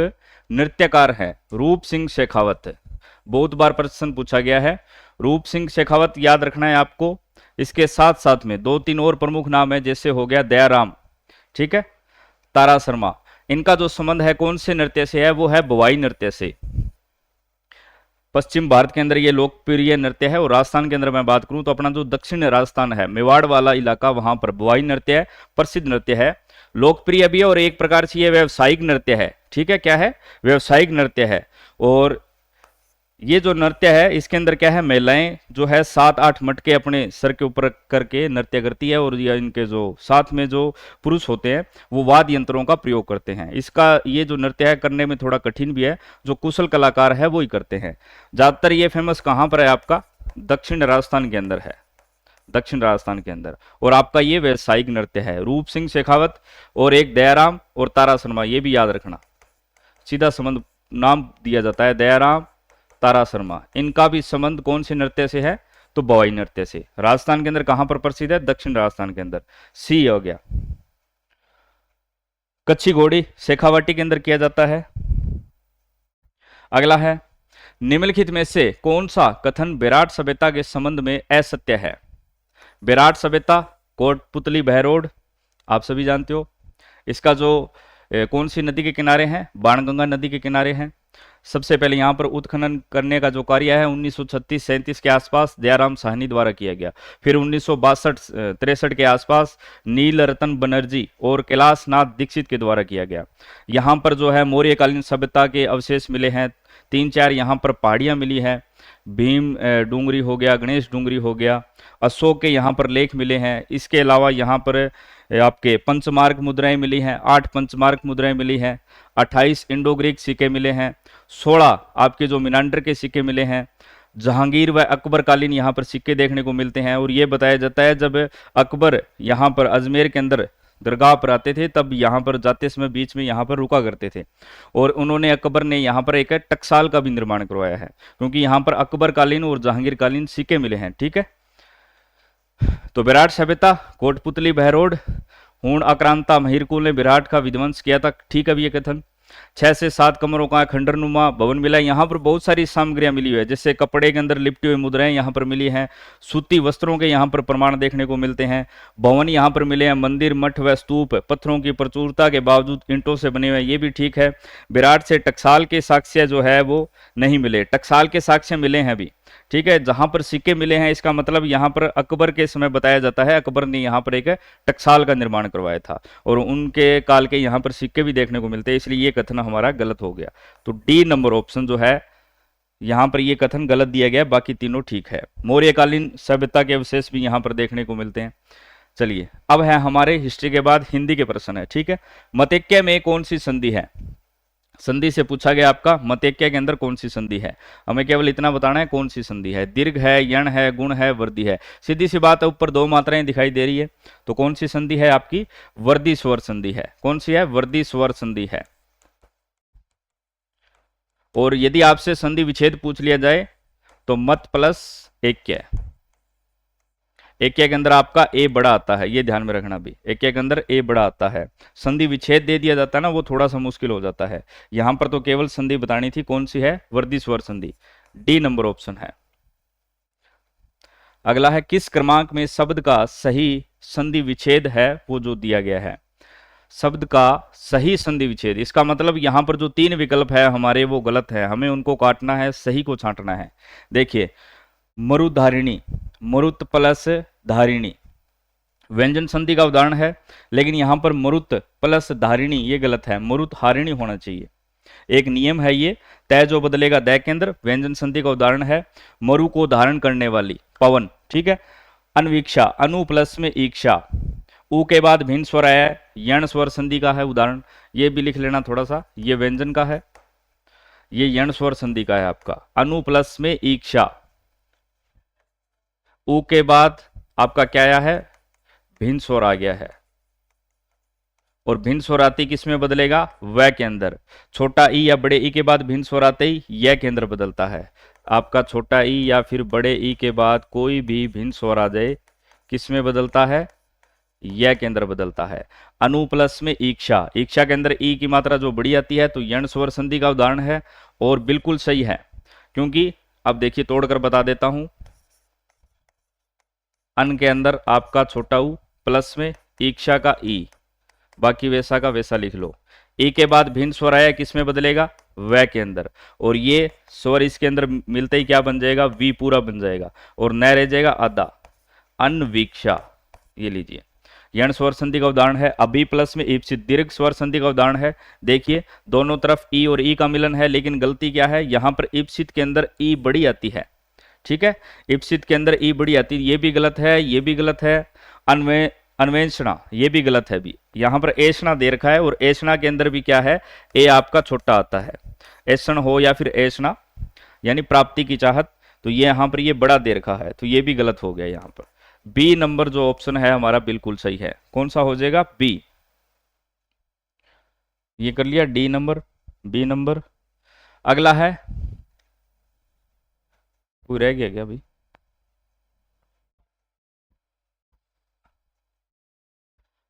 नृत्यकार हैं? रूप सिंह शेखावत, बहुत बार प्रश्न पूछा गया है। रूप सिंह शेखावत याद रखना है आपको। इसके साथ साथ में दो तीन और प्रमुख नाम है, जैसे हो गया दयाराम, ठीक है, तारा शर्मा। इनका जो संबंध है कौन से नृत्य से है? वो है बवाई नृत्य से। पश्चिम भारत के अंदर ये लोकप्रिय नृत्य है। और राजस्थान के अंदर मैं बात करूं तो अपना जो दक्षिण राजस्थान है, मेवाड़ वाला इलाका, वहां पर बवाई नृत्य है, प्रसिद्ध नृत्य है, लोकप्रिय भी है, और एक प्रकार से ये व्यावसायिक नृत्य है, ठीक है। क्या है? व्यावसायिक नृत्य है। और ये जो नृत्य है इसके अंदर क्या है, महिलाएं जो है 7-8 मटके अपने सर के ऊपर करके नृत्य करती है, और ये इनके जो साथ में जो पुरुष होते हैं वो वाद्य यंत्रों का प्रयोग करते हैं। इसका ये जो नृत्य है करने में थोड़ा कठिन भी है, जो कुशल कलाकार है वो ही करते हैं। ज्यादातर ये फेमस कहाँ पर है आपका? दक्षिण राजस्थान के अंदर है, दक्षिण राजस्थान के अंदर। और आपका ये व्यावसायिक नृत्य है। रूप सिंह शेखावत और एक दयाराम और तारा शर्मा, ये भी याद रखना, सीधा संबंध नाम दिया जाता है, दयाराम तारा शर्मा। इनका भी संबंध कौन से नृत्य से है? तो बवाई नृत्य से। राजस्थान के अंदर कहां पर प्रसिद्ध है? दक्षिण राजस्थान के अंदर। सी हो गया। कच्ची घोड़ी शेखावाटी के अंदर किया जाता है। अगला है, निम्नलिखित में से कौन सा कथन विराट सभ्यता के संबंध में असत्य है? विराट सभ्यता कोटपुतली बहरोड, आप सभी जानते हो। इसका जो कौन सी नदी के किनारे हैं? बाणगंगा नदी के किनारे हैं। सबसे पहले यहाँ पर उत्खनन करने का जो कार्य है 1936-37 के आसपास दयाराम साहनी द्वारा किया गया। फिर 1962-63 के आसपास नील रतन बनर्जी और कैलाश नाथ दीक्षित के द्वारा किया गया। यहाँ पर जो है मौर्यकालीन सभ्यता के अवशेष मिले हैं, 3-4 यहाँ पर पहाड़ियाँ मिली हैं। भीम डूंगरी हो गया, गणेश डूंगरी हो गया, अशोक के यहाँ पर लेख मिले हैं। इसके अलावा यहाँ पर आपके पंचमार्क मुद्राएं मिली हैं, 8 पंचमार्क मुद्राएं मिली हैं, 28 इंडो ग्रीक सिक्के मिले हैं, 16 आपके जो मिनांडर के सिक्के मिले हैं। जहांगीर व अकबर कालीन यहाँ पर सिक्के देखने को मिलते हैं। और ये बताया जाता है जब अकबर यहाँ पर अजमेर के अंदर दरगाह पर आते थे तब यहाँ पर जाते समय बीच में यहाँ पर रुका करते थे। और उन्होंने, अकबर ने यहाँ पर एक टकसाल का भी निर्माण करवाया है, क्योंकि यहाँ पर अकबर कालीन और जहांगीर कालीन सिक्के मिले हैं, ठीक है। तो विराट सभ्यता, कोटपुतली बहरोड, हूण आक्रांता महिरकुल ने विराट का विध्वंस किया था, ठीक है भी ये कथन। 6 से 7 कमरों का खंडरनुमा भवन मिला है। यहाँ पर बहुत सारी सामग्रियां मिली हुई है, जैसे कपड़े के अंदर लिपटी हुई मुद्राएं यहाँ पर मिली हैं, सूती वस्त्रों के यहाँ पर प्रमाण देखने को मिलते हैं, भवन यहाँ पर मिले हैं, मंदिर मठ व स्तूप पत्थरों की प्रचुरता के बावजूद ईंटों से बने हुए हैं, ये भी ठीक है। विराट से टकसाल के साक्ष्य जो है वो नहीं मिले, टकसाल के साक्ष्य मिले हैं अभी, ठीक है। जहां पर सिक्के मिले हैं इसका मतलब यहां पर अकबर के समय बताया जाता है, अकबर ने यहां पर एक टकसाल का निर्माण करवाया था और उनके काल के यहां पर सिक्के भी देखने को मिलते हैं, इसलिए ये कथन हमारा गलत हो गया। तो डी नंबर ऑप्शन जो है यहां पर ये कथन गलत दिया गया, बाकी तीनों ठीक है। मौर्यकालीन सभ्यता के अवशेष भी यहां पर देखने को मिलते हैं। चलिए अब है हमारे हिस्ट्री के बाद हिंदी के प्रश्न है, ठीक है। मतैक्य में कौन सी संधि है? संधि से पूछा गया आपका मतैक्य के अंदर कौन सी संधि है, हमें केवल इतना बताना है कौन सी संधि है। दीर्घ है, यण है, गुण है, वर्दी है। सीधी सी बात है, ऊपर 2 मात्राएं दिखाई दे रही है, तो कौन सी संधि है आपकी? वर्दी स्वर संधि है। कौन सी है? वर्दी स्वर संधि है। और यदि आपसे संधि विच्छेद पूछ लिया जाए तो मत प्लस ऐक्य, ऐक्य के अंदर आपका ए बड़ा आता है, ये ध्यान में रखना भी, ऐक्य के अंदर ए बड़ा आता है। संधि विच्छेद दे दिया जाता है ना, वो थोड़ा सा मुश्किल हो जाता है। यहां पर तो केवल संधि बतानी थी, कौन सी है? वर्दी स्वर संधि। डी नंबर ऑप्शन है। अगला है किस क्रमांक में शब्द का सही संधि विच्छेद है वो जो दिया गया है। शब्द का सही संधि विच्छेद, इसका मतलब यहां पर जो 3 विकल्प है हमारे वो गलत है, हमें उनको काटना है, सही को छांटना है। देखिए मरुधारिणी, मरुत प्लस धारिणी व्यंजन संधि का उदाहरण है, लेकिन यहां पर मरुत प्लस धारिणी ये गलत है, मरुत हारिणी होना चाहिए। एक नियम है ये, तय जो बदलेगा दै के अंदर। व्यंजन संधि का उदाहरण है मरु को धारण करने वाली पवन, ठीक है। अनवीक्षा, अनु प्लस में ईक्षा, ऊ के बाद भिन्न स्वर आया है, यण स्वर संधि का है उदाहरण, ये भी लिख लेना थोड़ा सा, ये व्यंजन का है, ये यण स्वर संधि का है आपका। अनु प्लस में ईक्षा, ऊ के बाद आपका क्या आया है? भिन्न स्वर आ गया है, और भिन्न स्वर आती किस में बदलेगा? व के अंदर। छोटा ई या बड़े ई के बाद भिन्न स्वर आते ही य के अंदर बदलता है। आपका छोटा ई या फिर बड़े ई के बाद कोई भी भिन्न स्वर आ जाए किस में बदलता है? य के अंदर बदलता है। अनु प्लस में ईक्षा, ईक्षा के अंदर ई की मात्रा जो बड़ी आती है तो यण स्वर संधि का उदाहरण है, और बिल्कुल सही है, क्योंकि अब देखिए तोड़कर बता देता हूं। अन के अंदर आपका छोटा ऊ प्लस में ईक्षा का ई, बाकी वैसा का वैसा लिख लो। ई के बाद भिन्न स्वर आया किस में बदलेगा? व के अंदर, और ये स्वर इसके अंदर मिलते ही क्या बन जाएगा? वी पूरा बन जाएगा, और न रह जाएगा आधा। अनवीक्षा, ये लीजिए यण स्वर संधि का उदाहरण है। अभी प्लस में ईप्सित दीर्घ स्वर संधि का उदाहरण है। देखिए दोनों तरफ ई और ई का मिलन है, लेकिन गलती क्या है? यहां पर ईप्सित के अंदर ई बड़ी आती है, ठीक है। ईप्सित के अंदर ई बड़ी आती है, ये भी गलत है, ये भी गलत है। अन्वेषणा, ये भी गलत है भी, यहां पर ऐषणा दे रखा है, और ऐषणा के अंदर भी क्या है? ए आपका छोटा आता है। ऐषण हो या फिर ऐषणा यानी प्राप्ति की चाहत, तो ये यहां पर ये बड़ा दे रखा है, तो ये भी गलत हो गया यहां पर। बी नंबर जो ऑप्शन है हमारा बिल्कुल सही है। कौन सा हो जाएगा? बी। ये कर लिया डी नंबर, बी नंबर। अगला है, कोई रह गया क्या भाई?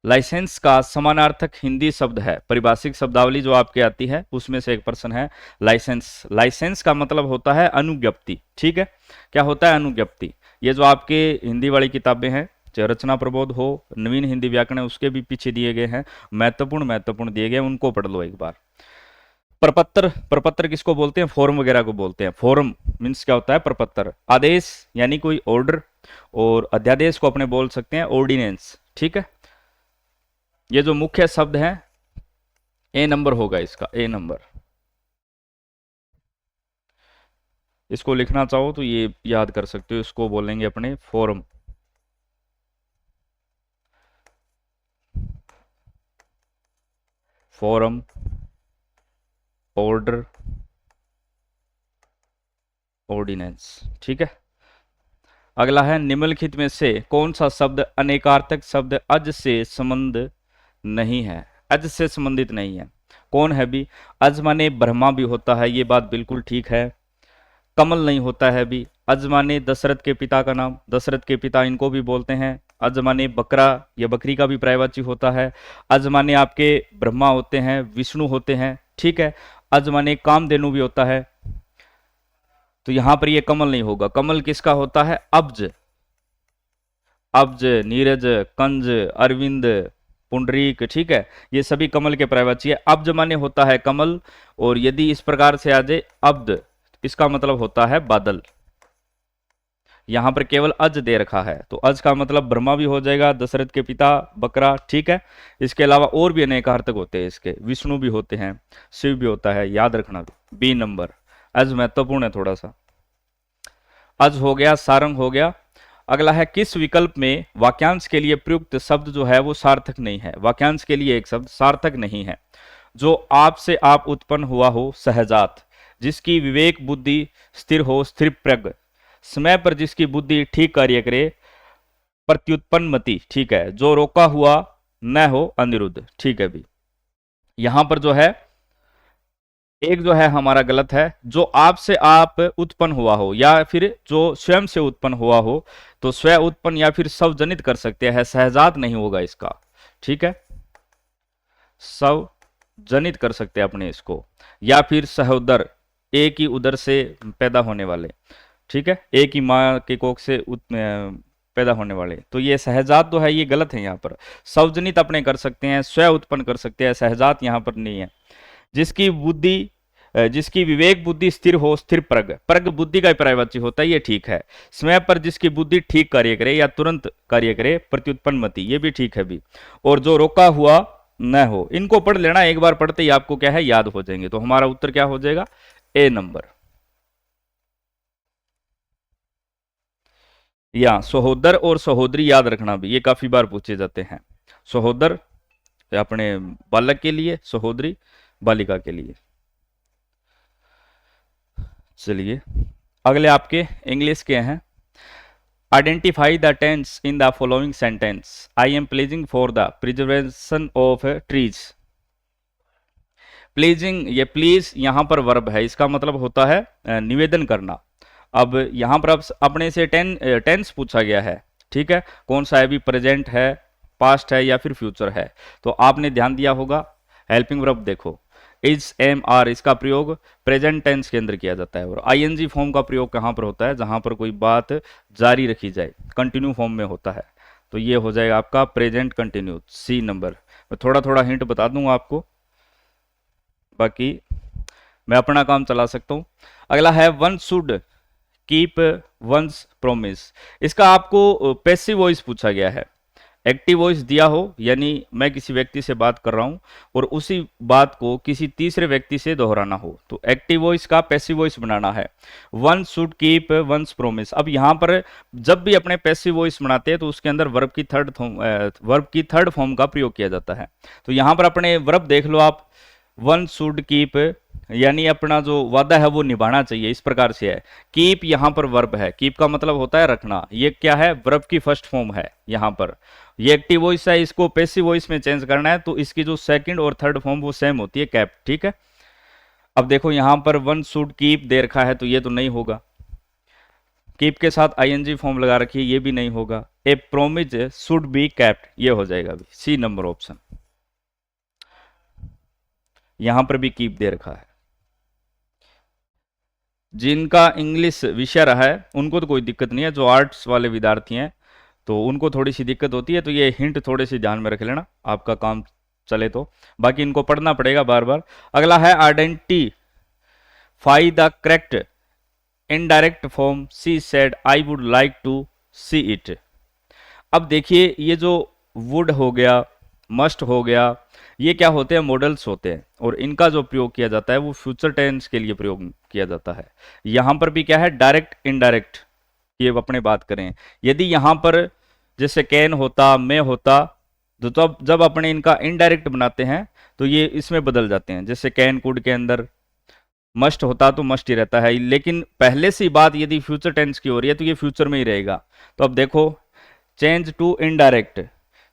लाइसेंस का समानार्थक हिंदी शब्द है, परिभाषिक शब्दावली जो आपके आती है उसमें से एक प्रश्न है लाइसेंस। लाइसेंस का मतलब होता है अनुज्ञप्ति, ठीक है। क्या होता है? अनुज्ञप्ति। ये जो आपके हिंदी वाली किताबें हैं, चाहे रचना प्रबोध हो, नवीन हिंदी व्याकरण, उसके भी पीछे दिए गए हैं, महत्वपूर्ण दिए गए, उनको पढ़ लो एक बार। प्रपत्र, प्रपत्र किसको बोलते हैं? फॉर्म वगैरह को बोलते हैं। फॉर्म मीन्स क्या होता है? प्रपत्र। आदेश यानी कोई ऑर्डर, और अध्यादेश को अपने बोल सकते हैं ऑर्डिनेंस, ठीक है। ये जो मुख्य शब्द है ए नंबर होगा इसका, ए नंबर। इसको लिखना चाहो तो ये याद कर सकते हो, इसको बोलेंगे अपने फॉर्म। फॉर्म, ऑर्डर, ऑर्डिनेंस, ठीक है। अगला है निम्नलिखित में से कौन सा शब्द अनेकार्थक शब्द अज से संबंध नहीं है? अज से संबंधित नहीं है। कौन है भी? अज माने ब्रह्मा भी होता है, ये बात बिल्कुल ठीक है। कमल नहीं होता है भी। अज माने दशरथ के पिता का नाम, दशरथ के पिता इनको भी बोलते हैं। अज माने बकरा या बकरी का भी पर्यायवाची होता है। अज माने आपके ब्रह्मा होते हैं, विष्णु होते हैं, ठीक है। अज माने कामधेनु भी होता है, तो यहां पर ये कमल नहीं होगा। कमल किसका होता है? अब्ज, अब्ज, नीरज, कंज, अरविंद, पुंडरीक, ठीक है, ये सभी कमल के पर्यायवाची है। अब्ज माने होता है कमल, और यदि इस प्रकार से आ जाए अब्द, इसका मतलब होता है बादल। यहां पर केवल अज दे रखा है, तो अज का मतलब ब्रह्मा भी हो जाएगा, दशरथ के पिता, बकरा, ठीक है। इसके अलावा और भी अनेक अर्थक होते हैं इसके, विष्णु भी होते हैं, शिव भी होता है, याद रखना। बी नंबर, अज महत्वपूर्ण है थोड़ा सा। अज हो गया, सारंग हो गया। अगला है किस विकल्प में वाक्यांश के लिए प्रयुक्त शब्द जो है वो सार्थक नहीं है? वाक्यांश के लिए एक शब्द सार्थक नहीं है। जो आप से आप उत्पन्न हुआ हो, सहजात, जिसकी विवेक बुद्धि स्थिर हो, स्थिर प्रज्ञ, समय पर जिसकी बुद्धि ठीक कार्य करे, प्रत्युत्पन्नमति, ठीक है, जो रोका हुआ न हो, अनिरुद्ध, ठीक है भी। यहां पर जो है एक जो है हमारा गलत है, जो आपसे आप उत्पन्न हुआ हो या फिर जो स्वयं से उत्पन्न हुआ हो, तो स्व उत्पन्न या फिर स्वजनित कर सकते हैं, सहजात नहीं होगा इसका, ठीक है, स्वजनित कर सकते हैं अपने इसको, या फिर सहोदर, एक ही उदर से पैदा होने वाले, ठीक है, एक ही माँ के कोख से पैदा होने वाले, तो ये सहजात जो है ये गलत है। यहाँ पर स्वजनित अपने कर सकते हैं, स्व उत्पन्न कर सकते हैं, सहजात यहाँ पर नहीं है। जिसकी बुद्धि, जिसकी विवेक बुद्धि स्थिर हो, स्थिर प्रज्ञ, प्रज्ञ बुद्धि का पर्यायवाची होता है, ये ठीक है। समय पर जिसकी बुद्धि ठीक कार्य करे या तुरंत कार्य करे, प्रत्युत्पन्नमति, ये भी ठीक है भी। और जो रोका हुआ न हो, इनको पढ़ लेना, एक बार पढ़ते ही आपको क्या है याद हो जाएंगे। तो हमारा उत्तर क्या हो जाएगा? ए नंबर। या सहोदर और सहोदरी याद रखना भी, ये काफी बार पूछे जाते हैं। सहोदर अपने बालक के लिए, सहोदरी बालिका के लिए। चलिए अगले आपके इंग्लिश के हैं। Identify the tense in the following sentence. I am pleasing for the preservation of trees. Pleasing, ये प्लीज यहां पर वर्ब है, इसका मतलब होता है निवेदन करना। अब यहां पर अपने से टेंस पूछा गया है, ठीक है, कौन सा है भी, प्रेजेंट है, पास्ट है या फिर फ्यूचर है। तो आपने ध्यान दिया होगा हेल्पिंग वर्ब देखो, इज, एम, आर, इसका प्रयोग प्रेजेंट टेंस के अंदर किया जाता है। और आईएनजी फॉर्म का प्रयोग कहां पर होता है? जहां पर कोई बात जारी रखी जाए, कंटिन्यू फॉर्म में होता है, तो ये हो जाएगा आपका प्रेजेंट कंटिन्यू, सी नंबर। मैं थोड़ा थोड़ा हिंट बता दूंगा आपको, बाकी मैं अपना काम चला सकता हूं। अगला है one should keep once promise. इसका आपको पैसिव वॉइस पूछा गया है। एक्टिव वॉइस दिया हो, यानी मैं किसी व्यक्ति से बात कर रहा हूं और उसी बात को किसी तीसरे व्यक्ति से दोहराना हो, तो एक्टिव वॉइस का पैसिव वॉइस बनाना है। One should keep once promise. अब यहां पर जब भी अपने पैसिव वॉइस बनाते हैं तो उसके अंदर वर्ब की थर्ड फॉर्म का प्रयोग किया जाता है। तो यहां पर अपने वर्ब देख लो आप, वन शुड कीप, यानी अपना जो वादा है वो निभाना चाहिए, इस प्रकार से है। कीप यहां पर वर्ब है, कीप का मतलब होता है रखना, ये क्या है? वर्ब की फर्स्ट फॉर्म है। यहां पर ये एक्टिव वॉइस है, इसको पैसिव वॉइस में चेंज करना है, तो इसकी जो सेकंड और थर्ड फॉर्म वो सेम होती है, कैप, ठीक है। अब देखो यहां पर वन शुड कीप दे रखा है, तो ये तो नहीं होगा। कीप के साथ आईएनजी फॉर्म लगा रखी है, ये भी नहीं होगा। ए प्रोमिस शुड बी कैप्ट, ये हो जाएगा भी, सी नंबर ऑप्शन। यहां पर भी कीप दे रखा है। जिनका इंग्लिश विषय रहा है उनको तो कोई दिक्कत नहीं है, जो आर्ट्स वाले विद्यार्थी हैं तो उनको थोड़ी सी दिक्कत होती है, तो ये हिंट थोड़े से ध्यान में रख लेना, आपका काम चले तो, बाकी इनको पढ़ना पड़ेगा बार बार। अगला है identify the correct indirect form, she said I would like to see it. अब देखिए ये जो वुड हो गया, मस्ट हो गया, ये क्या होते हैं? मॉडल्स होते हैं, और इनका जो प्रयोग किया जाता है वो फ्यूचर टेंस के लिए प्रयोग किया जाता है। यहां पर भी क्या है? डायरेक्ट इनडायरेक्ट, ये अपने बात करें। यदि यहां पर जैसे कैन होता, मे होता, तो जब अपने इनका इनडायरेक्ट बनाते हैं तो ये इसमें बदल जाते हैं। जैसे कैन कुड के अंदर मस्ट होता तो मस्ट ही रहता है, लेकिन पहले से बात यदि फ्यूचर टेंस की हो रही है तो ये फ्यूचर में ही रहेगा। तो अब देखो, change to indirect,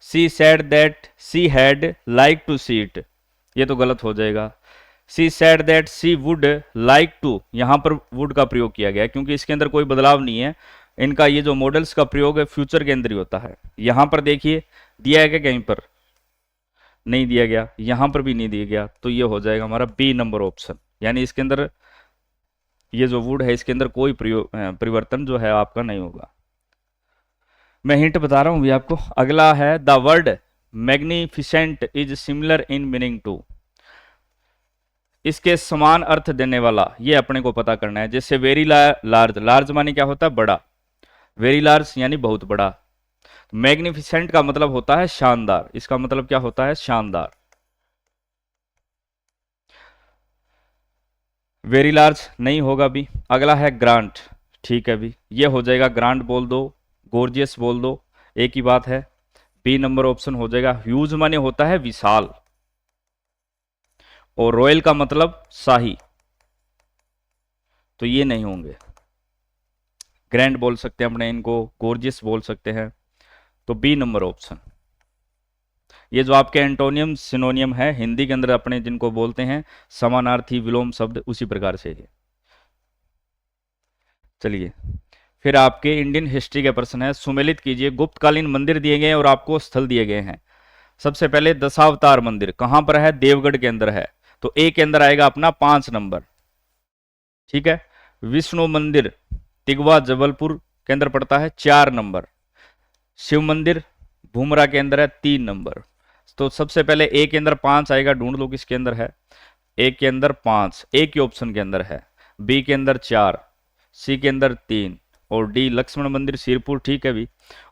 she said that she had like to see it, ये तो गलत हो जाएगा। She said that she would like to, यहां पर वुड का प्रयोग किया गया है क्योंकि इसके अंदर कोई बदलाव नहीं है। इनका ये जो मॉडल्स का प्रयोग है फ्यूचर के अंदर ही होता है। यहां पर देखिए दिया है क्या? कहीं पर नहीं दिया गया, यहाँ पर भी नहीं दिया गया, तो ये हो जाएगा हमारा बी नंबर ऑप्शन। यानी इसके अंदर ये जो वुड है इसके अंदर कोई परिवर्तन जो है आपका नहीं होगा। मैं हिंट बता रहा हूं भी आपको। अगला है the word magnificent is similar in meaning to. इसके समान अर्थ देने वाला ये अपने को पता करना है। जैसे वेरी लार्ज, लार्ज माने क्या होता है? बड़ा। वेरी लार्ज यानी बहुत बड़ा। मैग्निफिसेंट का मतलब होता है शानदार। इसका मतलब क्या होता है? शानदार। वेरी लार्ज नहीं होगा भी। अगला है ग्रांट। ठीक है भी, ये हो जाएगा ग्रांट बोल दो, गोर्जियस बोल दो, एक ही बात है। बी नंबर ऑप्शन हो जाएगा। ह्यूज माने होता है विशाल, और रॉयल का मतलब शाही, तो ये नहीं होंगे। ग्रैंड बोल सकते हैं अपने इनको, गोर्जियस बोल सकते हैं, तो बी नंबर ऑप्शन। ये जो आपके एंटोनियम सिनोनियम है हिंदी के अंदर अपने जिनको बोलते हैं समानार्थी विलोम शब्द, उसी प्रकार से ये। चलिए फिर आपके इंडियन हिस्ट्री के प्रश्न है। सुमेलित कीजिए। गुप्तकालीन मंदिर दिए गए हैं और आपको स्थल दिए गए हैं। सबसे पहले दशावतार मंदिर कहां पर है? देवगढ़ के अंदर है, तो ए के अंदर आएगा अपना 5 नंबर। ठीक है। विष्णु मंदिर तिगवा जबलपुर के अंदर पड़ता है, 4 नंबर। शिव मंदिर भूमरा के अंदर है, 3 नंबर। तो सबसे पहले ए के अंदर 5 आएगा, ढूंढ लो किसके अंदर है। ए के अंदर 5 ए के ऑप्शन के अंदर है, बी के अंदर 4, सी के अंदर 3, और डी लक्ष्मण मंदिर सिरपुर। ठीक है भी।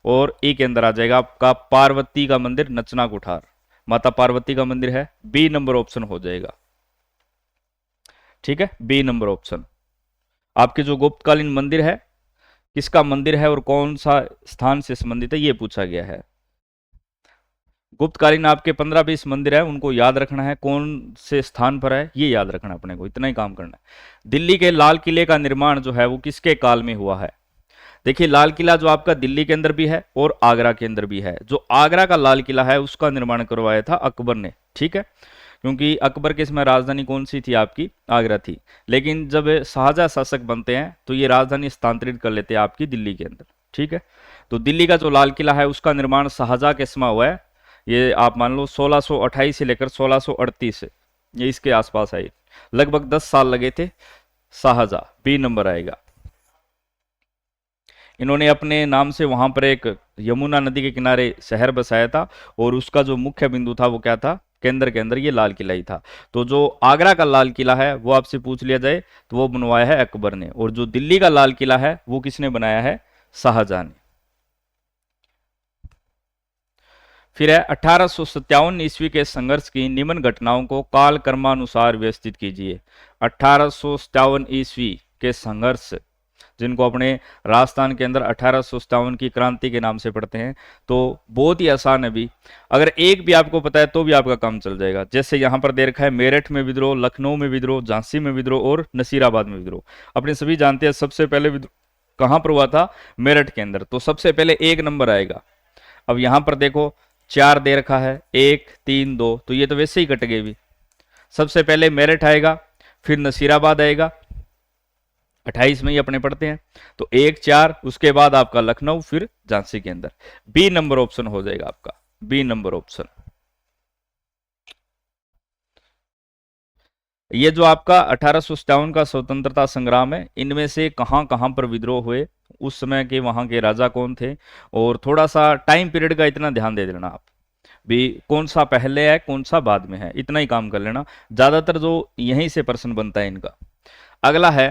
और ई के अंदर आ जाएगा आपका पार्वती का मंदिर नचना कुठार, माता पार्वती का मंदिर है, बी नंबर ऑप्शन हो जाएगा। ठीक है, बी नंबर ऑप्शन। आपके जो गुप्तकालीन मंदिर है किसका मंदिर है और कौन सा स्थान से संबंधित है, ये पूछा गया है। गुप्तकालीन आपके 15-20 मंदिर है, उनको याद रखना है, कौन से स्थान पर है ये याद रखना अपने को, इतना ही काम करना है। दिल्ली के लाल किले का निर्माण जो है वो किसके काल में हुआ है? देखिए लाल किला जो आपका दिल्ली के अंदर भी है और आगरा के अंदर भी है। जो आगरा का लाल किला है उसका निर्माण करवाया था अकबर ने। ठीक है, क्योंकि अकबर के इसमें राजधानी कौन सी थी आपकी? आगरा थी। लेकिन जब शाहजहां शासक बनते हैं तो ये राजधानी स्थानांतरित कर लेते हैं आपकी दिल्ली के अंदर। ठीक है, तो दिल्ली का जो लाल किला है उसका निर्माण शाहजहां के समय हुआ है। ये आप मान लो 1628 से लेकर 1638, ये इसके आसपास है। लगभग 10 साल लगे थे शाहजहां, बी नंबर आएगा। इन्होंने अपने नाम से वहां पर एक यमुना नदी के किनारे शहर बसाया था, और उसका जो मुख्य बिंदु था वो क्या था? केंद्र के अंदर ये लाल किला ही था। तो जो आगरा का लाल किला है वो आपसे पूछ लिया जाए तो वो बनवाया है अकबर ने, और जो दिल्ली का लाल किला है वो किसने बनाया है? शाहजहां ने। फिर है 1857 ईस्वी के संघर्ष की निम्न घटनाओं को काल क्रमानुसार व्यवस्थित कीजिए। 1857 ईस्वी के संघर्ष, जिनको अपने राजस्थान के अंदर 1857 की क्रांति के नाम से पढ़ते हैं, तो बहुत ही आसान है भी। अगर एक भी आपको पता है तो भी आपका काम चल जाएगा। जैसे यहाँ पर दे रखा है मेरठ में विद्रोह, लखनऊ में विद्रोह, झांसी में विद्रोह और नसीराबाद में विद्रोह। अपने सभी जानते हैं सबसे पहले विद्रोह कहाँ पर हुआ था? मेरठ के अंदर। तो सबसे पहले 1 नंबर आएगा। अब यहाँ पर देखो 4 दे रखा है, 1 3 2, तो ये तो वैसे ही कट गए भी। सबसे पहले मेरठ आएगा, फिर नसीराबाद आएगा, 28 में ही अपने पढ़ते हैं, तो 1 4, उसके बाद आपका लखनऊ, फिर झांसी के अंदर। बी नंबर ऑप्शन हो जाएगा आपका, बी नंबर ऑप्शन। ये जो आपका 1857 का स्वतंत्रता संग्राम है, इनमें से कहां कहां पर विद्रोह हुए, उस समय के वहां के राजा कौन थे, और थोड़ा सा टाइम पीरियड का इतना ध्यान दे देना आप भी, कौन सा पहले है कौन सा बाद में है, इतना ही काम कर लेना। ज्यादातर जो यहीं से प्रश्न बनता है इनका। अगला है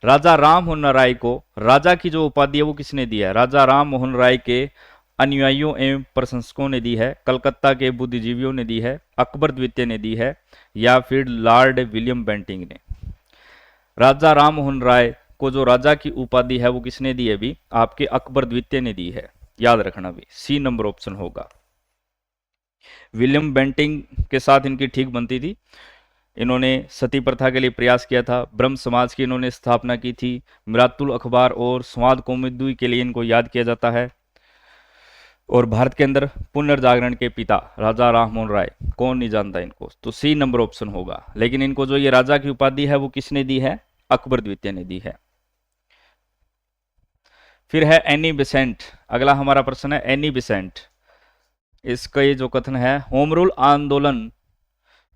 राजा राम मोहन राय को राजा की जो उपाधि है वो किसने दी है? राजा राम मोहन राय के अनुयायियों एवं प्रशंसकों ने दी है, कलकत्ता के बुद्धिजीवियों ने दी है, अकबर द्वितीय ने दी है, या फिर लॉर्ड विलियम बेंटिंग ने? राजा राम मोहन राय को जो राजा की उपाधि है वो किसने दी है भी? आपके अकबर द्वितीय ने दी है, याद रखना भी, सी नंबर ऑप्शन होगा। विलियम बेंटिंग के साथ इनकी ठीक बनती थी। इन्होंने सती प्रथा के लिए प्रयास किया था, ब्रह्म समाज की इन्होंने स्थापना की थी, मिरातुल अखबार और संवाद कौमुदी के लिए इनको याद किया जाता है, और भारत के अंदर पुनर्जागरण के पिता राजा राम मोहन राय, कौन नहीं जानता इनको, तो सी नंबर ऑप्शन होगा। लेकिन इनको जो ये राजा की उपाधि है वो किसने दी है? अकबर द्वितीय ने दी है। फिर है एनी बेसेंट। अगला हमारा प्रश्न है एनी बेसेंट। इसका ये जो कथन है, होम रूल आंदोलन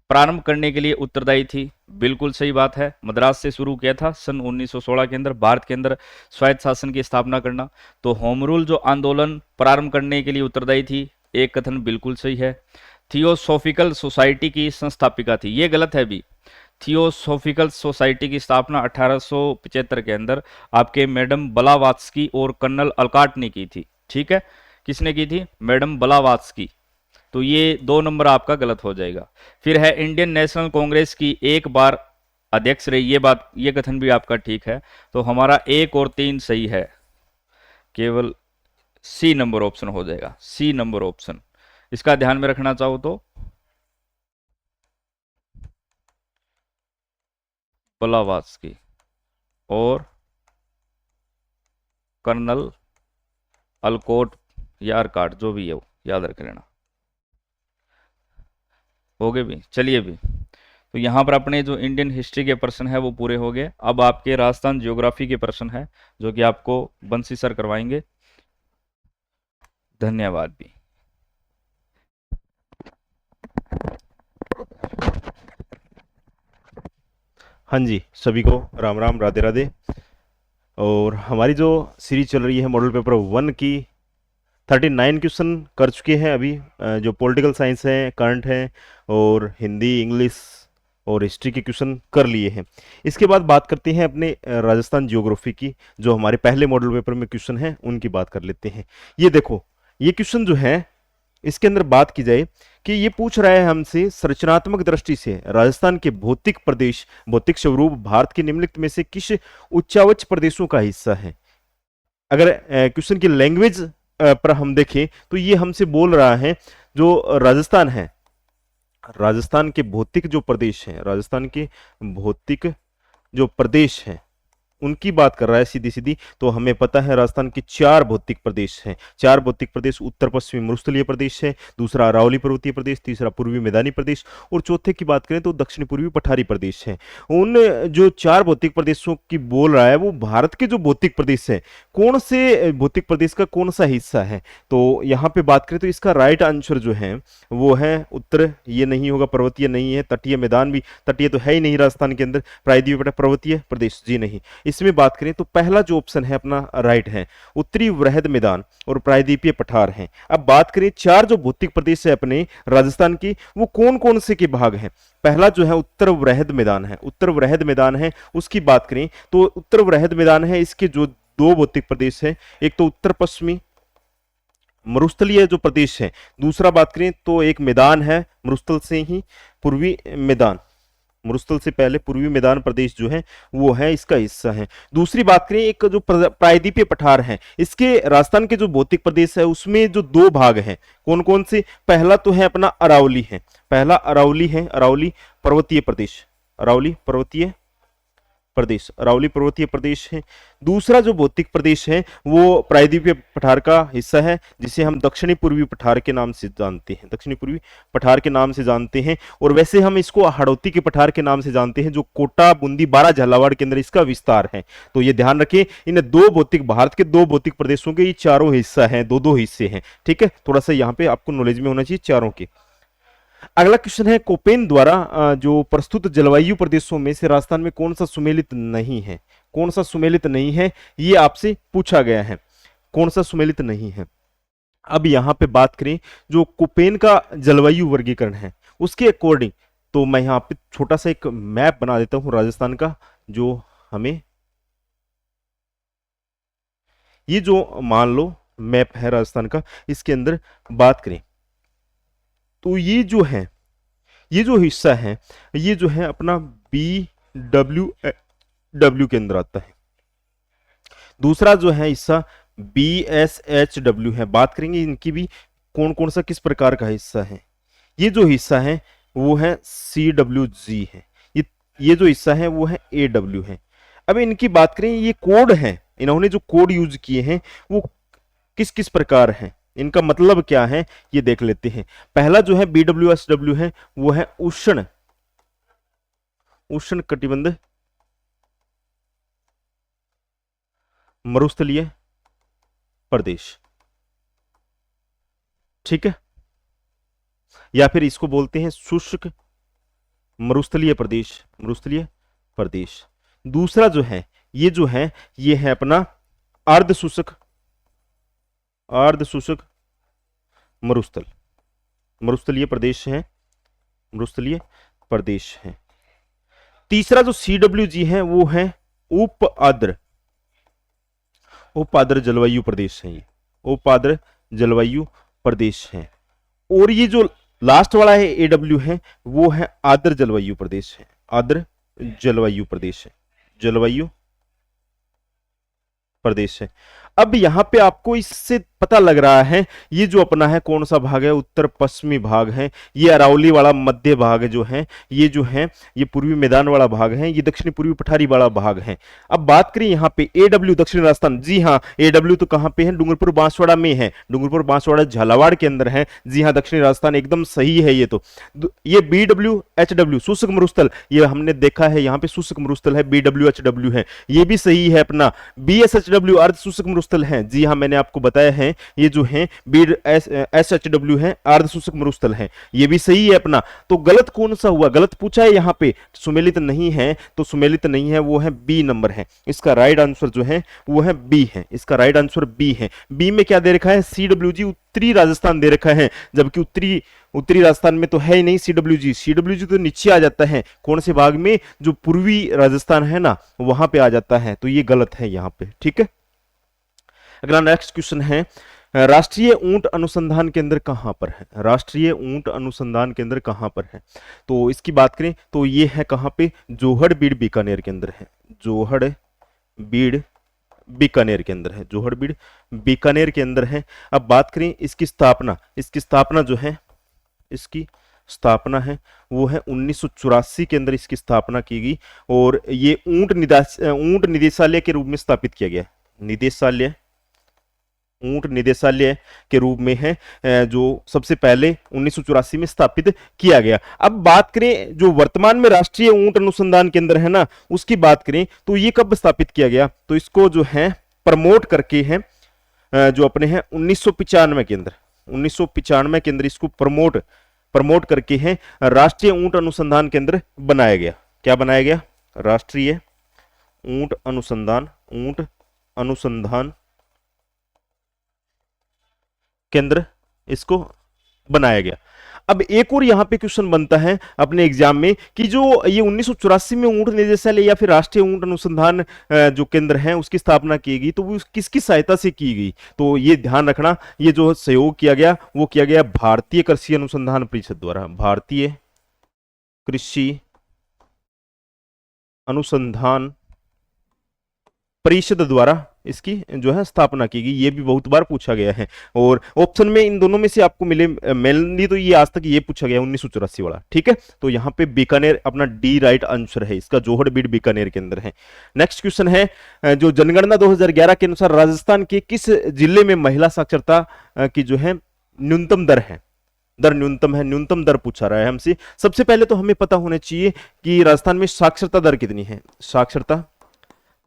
प्रारंभ करने के लिए उत्तरदायी थी। बिल्कुल सही बात है। मद्रास से शुरू किया था सन 1916 के अंदर भारत के अंदर स्वायत्त शासन की स्थापना करना। तो होम रूल जो आंदोलन प्रारंभ करने के लिए उत्तरदायी थी, एक कथन बिल्कुल सही है। थियोसॉफिकल सोसाइटी की संस्थापिका थी, ये गलत है भी। थियोसॉफिकल सोसाइटी की स्थापना 1875 के अंदर आपके मैडम ब्लावात्स्की और कर्नल अलकाट ने की थी। ठीक है, किसने की थी? Madam Blavatsky. तो ये 2 नंबर आपका गलत हो जाएगा। फिर है इंडियन नेशनल कांग्रेस की एक बार अध्यक्ष रही, ये बात, ये कथन भी आपका ठीक है। तो हमारा 1 और 3 सही है, केवल सी नंबर ऑप्शन हो जाएगा, सी नंबर ऑप्शन। इसका ध्यान में रखना चाहो तो ब्लावात्स्की और कर्नल अलकोट या अरकाट, जो भी है वो याद रख लेना। हो गए भी, चलिए भी। तो यहाँ पर अपने जो इंडियन हिस्ट्री के प्रश्न है वो पूरे हो गए। अब आपके राजस्थान ज्योग्राफी के प्रश्न है जो कि आपको बंसी सर करवाएंगे। धन्यवाद भी। हाँ जी, सभी को राम राम, राधे राधे। और हमारी जो सीरीज चल रही है मॉडल पेपर 1 की 39 क्वेश्चन कर चुके हैं अभी, जो पॉलिटिकल साइंस है, करंट है और हिंदी, इंग्लिश और हिस्ट्री के क्वेश्चन कर लिए हैं। इसके बाद बात करते हैं अपने राजस्थान ज्योग्राफी की, जो हमारे पहले मॉडल पेपर में क्वेश्चन हैं उनकी बात कर लेते हैं। ये देखो, ये क्वेश्चन जो है इसके अंदर बात की जाए कि ये पूछ रहा है हमसे, संरचनात्मक दृष्टि से राजस्थान के भौतिक प्रदेश, भौतिक स्वरूप भारत के निम्नलिखित में से किस उच्चावच प्रदेशों का हिस्सा है। अगर क्वेश्चन की लैंग्वेज पर हम देखें तो ये हमसे बोल रहा है जो राजस्थान है, राजस्थान के भौतिक जो प्रदेश हैं, राजस्थान के भौतिक जो प्रदेश हैं उनकी बात कर रहा है सीधी सीधी। तो हमें पता है राजस्थान के 4 भौतिक प्रदेश हैं। 4 भौतिक प्रदेश, उत्तर पश्चिमी मरुस्थलीय प्रदेश है, दूसरा अरावली पर्वतीय प्रदेश, तीसरा पूर्वी मैदानी प्रदेश और चौथे की बात करें तो दक्षिण पूर्वी पठारी प्रदेश है। उन जो 4 भौतिक प्रदेशों की बोल रहा है वो भारत के जो भौतिक प्रदेश है, कौन से भौतिक प्रदेश का कौन सा हिस्सा है। तो यहाँ पे बात करें तो इसका राइट आंसर जो है वो है उत्तर, ये नहीं होगा, पर्वतीय नहीं है, तटीय मैदान भी, तटीय तो है ही नहीं राजस्थान के अंदर, प्रायद्वीपीय पर्वतीय प्रदेश जी नहीं। इसमें बात करें तो पहला जो ऑप्शन है अपना राइट है, उत्तरी वृहद मैदान और प्रायद्वीपीय पठार है। अब बात करें 4 जो भौतिक प्रदेश है अपने राजस्थान की, वो कौन कौन से के भाग हैं। पहला जो है उत्तर वृहद मैदान है, उत्तर वृहद मैदान है, उसकी बात करें तो उत्तर वृहद मैदान है, इसके जो 2 भौतिक प्रदेश है, एक तो उत्तर पश्चिमी मरुस्थलीय जो प्रदेश है, दूसरा बात करें तो एक मैदान है मरुस्थल से ही पूर्वी मैदान, मरुस्थल से पहले पूर्वी मैदान प्रदेश जो है वो है इसका हिस्सा है। दूसरी बात करें एक जो प्रायद्वीपीय पठार है, इसके राजस्थान के जो भौतिक प्रदेश है उसमें जो 2 भाग हैं, कौन कौन से। पहला तो है अपना अरावली है, पहला अरावली है, अरावली पर्वतीय प्रदेश, अरावली पर्वतीय प्रदेश, अरावली पर्वतीय प्रदेश है। दूसरा जो भौतिक प्रदेश है वो प्रायद्वीपीय पठार का हिस्सा है, जिसे हम दक्षिणी पूर्वी पठार के नाम से जानते हैं, दक्षिणी पूर्वी पठार के नाम से जानते हैं। और वैसे हम इसको हाड़ौती के पठार के नाम से जानते हैं, जो कोटा, बूंदी, बारा, झालावाड़ के अंदर इसका विस्तार है। तो ये ध्यान रखें, इन 2 भौतिक, भारत के 2 भौतिक प्रदेशों के ये चारों हिस्सा हैं, 2-2 हिस्से हैं। ठीक है, थोड़ा सा यहाँ पे आपको नॉलेज में होना चाहिए चारों के। अगला क्वेश्चन है, कोपेन द्वारा जो प्रस्तुत जलवायु प्रदेशों में से राजस्थान में कौन सा सुमेलित नहीं है, कौन सा सुमेलित नहीं है, ये आपसे पूछा गया है, कौन सा सुमेलित नहीं है। अब यहां पे बात करें जो कोपेन का जलवायु वर्गीकरण है उसके अकॉर्डिंग, तो मैं यहां पे छोटा सा एक मैप बना देता हूं राजस्थान का, जो हमें ये जो मान लो मैप है राजस्थान का, इसके अंदर बात करें तो ये जो है, ये जो हिस्सा है, ये जो है अपना BW के अंदर आता है। दूसरा जो है हिस्सा BSHW है। बात करेंगे इनकी भी, कौन कौन सा किस प्रकार का हिस्सा है। ये जो हिस्सा है वो है CWG है, ये जो हिस्सा है वो है AW है। अब इनकी बात करें, ये कोड है, इन्होंने जो कोड यूज किए हैं वो किस किस प्रकार हैं, इनका मतलब क्या है ये देख लेते हैं। पहला जो है BWSW है वो है उष्ण कटिबंध मरुस्थलीय प्रदेश। ठीक है, या फिर इसको बोलते हैं शुष्क मरुस्थलीय प्रदेश, मरुस्थलीय प्रदेश। दूसरा जो है ये जो है ये है अपना अर्ध शुष्क, अर्ध शुष्क मरुस्थल, मरुस्थलीय प्रदेश है, मरुस्थलीय प्रदेश है। तीसरा जो CWG है वो है उप आर्द्र, उप आर्द्र जलवायु प्रदेश है, ये उप आर्द्र जलवायु प्रदेश है। और ये जो लास्ट वाला है AW है वो है आर्द्र जलवायु प्रदेश है, आर्द्र जलवायु प्रदेश है, जलवायु प्रदेश है। अब यहां पे आपको इससे पता लग रहा है ये जो अपना है कौन सा भाग है, उत्तर पश्चिमी भाग है, ये अरावली वाला मध्य भाग जो है, ये जो है ये पूर्वी मैदान वाला भाग है, ये दक्षिणी पूर्वी पठारी वाला भाग है। अब बात करें यहाँ पे AW दक्षिणी राजस्थान, जी हाँ AW तो कहाँ पे है, डूंगरपुर बांसवाड़ा में है, डूंगरपुर बांसवाड़ा झालावाड़ के अंदर है, जी हाँ दक्षिणी राजस्थान एकदम सही है। ये तो ये BW HW शुष्क मरुस्थल, ये हमने देखा है यहाँ पे शुष्क मरुस्थल है, BW HW है, ये भी सही है अपना। BSHW अर्ध शुष्क मरुस्थल है, जी हाँ मैंने आपको बताया है, ये जो है SHW है अर्ध शुष्क मरुस्थल है, ये भी सही है अपना। तो गलत कौन सा हुआ, गलत पूछा है यहाँ पे, सुमेलित नहीं है, तो सुमेलित नहीं है वो है B नंबर है, इसका राइट आंसर जो है वो है B है, इसका राइट आंसर B है। B में क्या दे रखा है, CWG उत्तरी राजस्थान दे रखा है, जबकि उत्तरी राजस्थान में तो है ही नहीं CWG, CWG तो नीचे आ जाता है कौन से भाग में, जो पूर्वी राजस्थान है ना वहां पे आ जाता है, तो ये गलत है यहाँ पे, ठीक है। अगला नेक्स्ट क्वेश्चन है, राष्ट्रीय ऊंट अनुसंधान केंद्र कहां पर है, राष्ट्रीय ऊंट अनुसंधान केंद्र कहां पर है। तो इसकी बात करें तो ये है कहां पे, जोहड़बीड़ बीकानेर के अंदर है, जोहड़बीड़ बीकानेर के अंदर है, जोहड़बीड़ बीकानेर के अंदर है। अब बात करें इसकी स्थापना, इसकी स्थापना जो है, इसकी स्थापना है वो है 1984 के अंदर इसकी स्थापना की गई, और ये ऊंट निदेशालय के रूप में स्थापित किया गया, निदेशालय, ऊंट निदेशालय के रूप में है, जो सबसे पहले 1984 में स्थापित किया गया। अब बात करें जो वर्तमान में राष्ट्रीय ऊंट अनुसंधान केंद्र है ना, उसकी बात करें तो ये कब स्थापित किया गया, तो इसको जो है प्रमोट करके है, जो अपने हैं 1995 के अंदर, 1995 के अंदर इसको प्रमोट करके है राष्ट्रीय ऊंट अनुसंधान केंद्र बनाया गया। क्या बनाया गया, राष्ट्रीय ऊंट अनुसंधान केंद्र इसको बनाया गया। अब एक और यहां पे क्वेश्चन बनता है अपने एग्जाम में कि जो ये 1984 में ऊंट निदेशालय या फिर राष्ट्रीय ऊंट अनुसंधान जो केंद्र है उसकी स्थापना की गई, तो वो किसकी सहायता से की गई, तो ये ध्यान रखना, ये जो सहयोग किया गया वो किया गया भारतीय कृषि अनुसंधान परिषद द्वारा, भारतीय कृषि अनुसंधान परिषद द्वारा इसकी जो है स्थापना की गई। ये भी बहुत बार पूछा गया है, और ऑप्शन में इन दोनों में से आपको मिले मेनली तो ये आज तक ये पूछा गया 1984 वाला, ठीक है। तो यहाँ पे बीकानेर अपना डी राइट आंसर है, इसका जोहड़बीड़ बीकानेर के अंदर है। नेक्स्ट क्वेश्चन है, जो जनगणना 2011 के अनुसार राजस्थान के किस जिले में महिला साक्षरता की जो है न्यूनतम दर है, दर न्यूनतम है, न्यूनतम दर पूछा रहा है हमसे। सबसे पहले तो हमें पता होना चाहिए कि राजस्थान में साक्षरता दर कितनी है, साक्षरता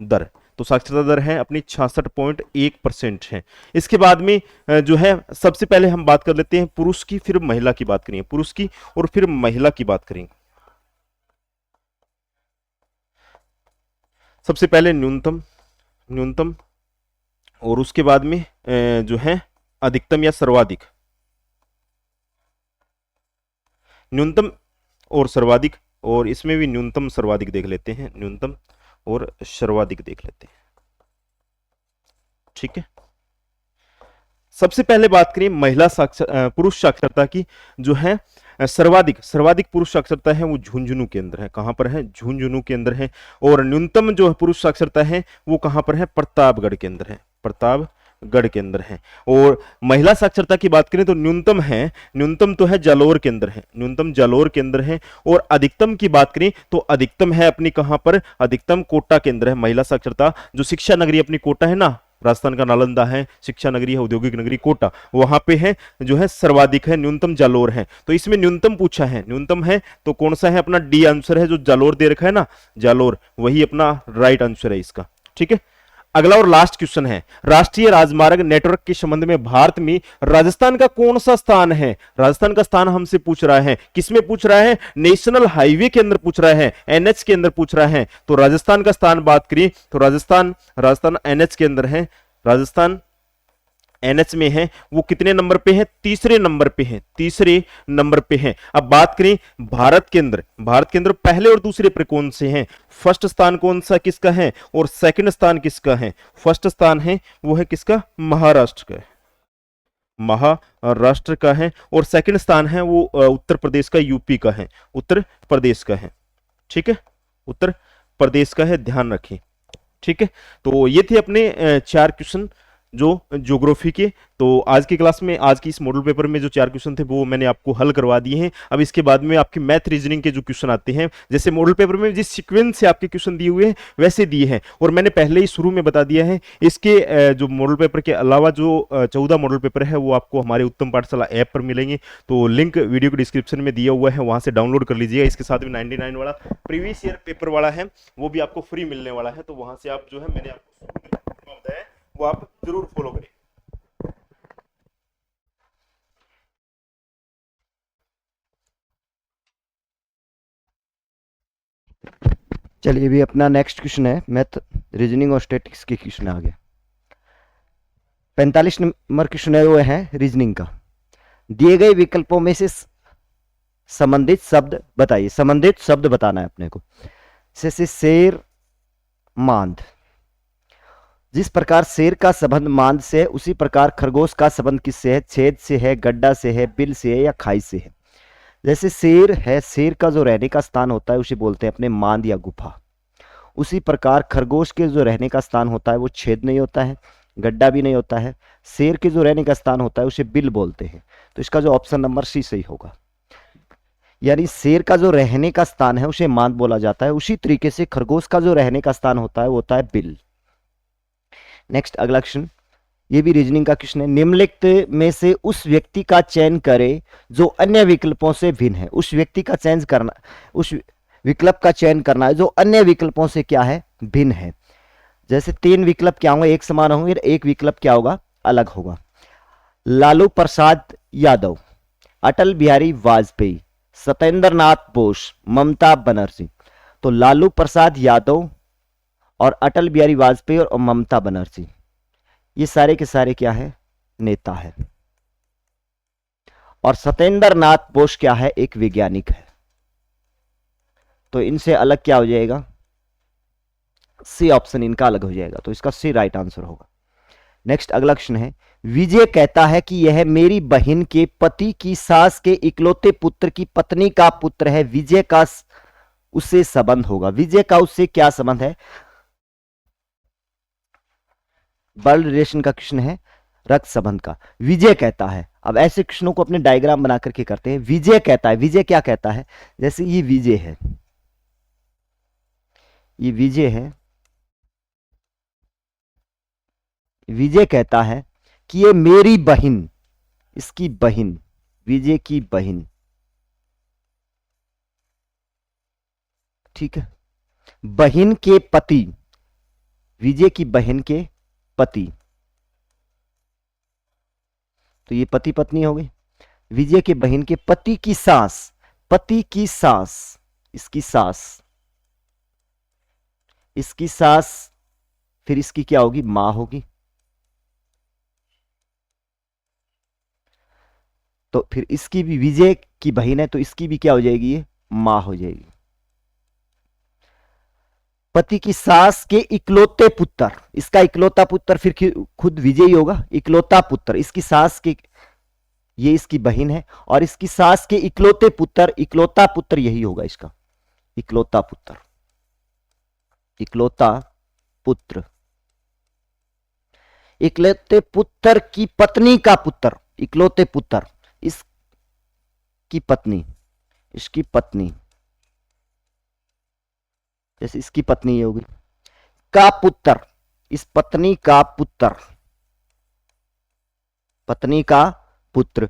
दर, तो साक्षरता दर है अपनी 66.1% है। इसके बाद में जो है सबसे पहले हम बात कर लेते हैं पुरुष की, फिर महिला की बात करेंगे, पुरुष की और फिर महिला की बात करेंगे। सबसे पहले न्यूनतम और उसके बाद में जो है अधिकतम या सर्वाधिक, न्यूनतम और सर्वाधिक, और इसमें भी न्यूनतम सर्वाधिक देख लेते हैं, न्यूनतम और सर्वाधिक देख लेते हैं, ठीक है। सबसे पहले बात करें महिला पुरुष साक्षरता की, जो है सर्वाधिक पुरुष साक्षरता है वो झुंझुनू के अंदर है। कहां पर है, झुंझुनू के अंदर है। और न्यूनतम जो पुरुष साक्षरता है वो कहां पर है, प्रतापगढ़ के अंदर है, प्रतापगढ़ के अंदर है। और महिला साक्षरता की बात करें तो न्यूनतम तो है जालोर के अंदर है, न्यूनतम जालोर के अंदर है। और अधिकतम की बात करें तो अधिकतम है अपनी कहां पर, अधिकतम कोटा के अंदर है महिला साक्षरता। जो शिक्षा नगरी अपनी कोटा है ना, राजस्थान का नालंदा है, शिक्षा नगरी है, औद्योगिक नगरी कोटा, वहां पे है जो है सर्वाधिक है, न्यूनतम जालोर है। तो इसमें न्यूनतम पूछा है, न्यूनतम है तो कौन सा है, अपना डी आंसर है, जो जालोर दे रखा है ना, जालोर, वही अपना राइट आंसर है इसका, ठीक है। अगला और लास्ट क्वेश्चन है, राष्ट्रीय राजमार्ग नेटवर्क के संबंध में भारत में राजस्थान का कौन सा स्थान है? राजस्थान का स्थान हमसे पूछ रहा है, किसमें पूछ रहा है? नेशनल हाईवे के अंदर पूछ रहा है, एनएच के अंदर पूछ रहा है। तो राजस्थान का स्थान बात करें तो राजस्थान एनएच के अंदर है, राजस्थान एनएच में है। वो कितने नंबर पे है? तीसरे नंबर पे है, तीसरे नंबर पे है। अब बात करें भारत के अंदर पहले और दूसरे पर कौन से हैं? फर्स्ट स्थान कौन सा किसका है और सेकंड स्थान किसका है? फर्स्ट स्थान है वो है किसका? महाराष्ट्र का है, महाराष्ट्र का है। और सेकंड स्थान है वो उत्तर प्रदेश का, यूपी का है, उत्तर प्रदेश का है। ठीक है, उत्तर प्रदेश का है, ध्यान रखें। ठीक है, तो ये थे अपने 4 क्वेश्चन जो ज्योग्राफी के। तो आज की क्लास में, आज की इस मॉडल पेपर में जो 4 क्वेश्चन थे वो मैंने आपको हल करवा दिए हैं। अब इसके बाद में आपके मैथ रीजनिंग के जो क्वेश्चन आते हैं, जैसे मॉडल पेपर में जिस सीक्वेंस से आपके क्वेश्चन दिए हुए हैं वैसे दिए हैं, और मैंने पहले ही शुरू में बता दिया है। इसके जो मॉडल पेपर के अलावा जो 14 मॉडल पेपर है वो आपको हमारे उत्तम पाठशाला ऐप पर मिलेंगे। तो लिंक वीडियो के डिस्क्रिप्शन में दिया हुआ है, वहां से डाउनलोड कर लीजिएगा। इसके साथ में 99 वाला प्रीवियस ईयर पेपर वाला है, वो भी आपको फ्री मिलने वाला है। तो वहां से आप जो है, मैंने आपको बताया, वो आप जरूर फॉलो करें। चलिए, भी अपना नेक्स्ट क्वेश्चन है मैथ रीजनिंग और स्टैटिक्स के क्वेश्चन आ गया। 45 नंबर क्वेश्चन है, वो है रीजनिंग का। दिए गए विकल्पों में से संबंधित शब्द बताइए। संबंधित शब्द बताना है अपने को। जैसे शेर, मांद। जिस प्रकार शेर का संबंध मांद से है, उसी प्रकार खरगोश का संबंध किससे है? छेद से है, गड्ढा से है, बिल से है या खाई से है। जैसे शेर है, शेर का जो रहने का स्थान होता है उसे बोलते हैं अपने मांद या गुफा। उसी प्रकार खरगोश के जो रहने का स्थान होता है वो छेद नहीं होता है, गड्ढा भी नहीं होता है। शेर के जो रहने का स्थान होता है उसे बिल बोलते हैं। तो इसका जो ऑप्शन नंबर सी सही होगा। यानी शेर का जो रहने का स्थान है उसे मांद बोला जाता है, उसी तरीके से खरगोश का जो रहने का स्थान होता है वो होता है बिल। नेक्स्ट अगला क्वेश्चन, ये भी रीजनिंग का क्वेश्चन है। निम्नलिखित में से उस व्यक्ति का चयन करें जो अन्य विकल्पों से भिन्न है। उस व्यक्ति का चयन करना, उस विकल्प का चयन करना है जो अन्य विकल्पों से क्या है? भिन्न है। जैसे 3 विकल्प क्या होंगे? एक समान होंगे, एक विकल्प क्या होगा? अलग होगा। लालू प्रसाद यादव, अटल बिहारी वाजपेयी, सत्येंद्र नाथ बोस, ममता बनर्जी। तो लालू प्रसाद यादव और अटल बिहारी वाजपेयी और ममता बनर्जी, ये सारे के सारे क्या है? नेता है। और सत्येंद्र नाथ बोस क्या है? एक वैज्ञानिक है। तो इनसे अलग क्या हो जाएगा? सी ऑप्शन इनका अलग हो जाएगा। तो इसका सी राइट आंसर होगा। नेक्स्ट अगला क्वेश्चन है। विजय कहता है कि यह मेरी बहन के पति की सास के इकलौते पुत्र की पत्नी का पुत्र है। विजय का उससे संबंध होगा। विजय का उससे क्या संबंध है? ब्लड रिलेशन का क्वेश्चन है, रक्त संबंध का। विजय कहता है। अब ऐसे क्वेश्चनों को अपने डायग्राम बना करके करते हैं। विजय कहता है, विजय क्या कहता है? जैसे ये विजय है, ये विजय है। विजय कहता है कि ये मेरी बहन, इसकी बहन, विजय की बहन, ठीक है, बहन के पति, विजय की बहन के पति, तो ये पति पत्नी हो गई। विजय के बहन के पति की सास, पति की सास, इसकी सास, इसकी सास, फिर इसकी क्या होगी? मां होगी। तो फिर इसकी भी, विजय की बहन है तो इसकी भी क्या हो जाएगी? ये मां हो जाएगी। पति की सास के इकलौते पुत्र, इसका इकलौता पुत्र फिर खुद विजय ही होगा। इकलौता पुत्र, इसकी सास के, ये इसकी बहन है, और इसकी सास के इकलौते पुत्र, इकलौता पुत्र यही होगा इसका, इकलौता पुत्र, इकलौता पुत्र। इकलौते पुत्र की पत्नी का पुत्र, इकलौते पुत्र, इसकी पत्नी, इसकी पत्नी, जैसे इसकी पत्नी ये होगी, का पुत्र, इस पत्नी का पुत्र, पत्नी का पुत्र।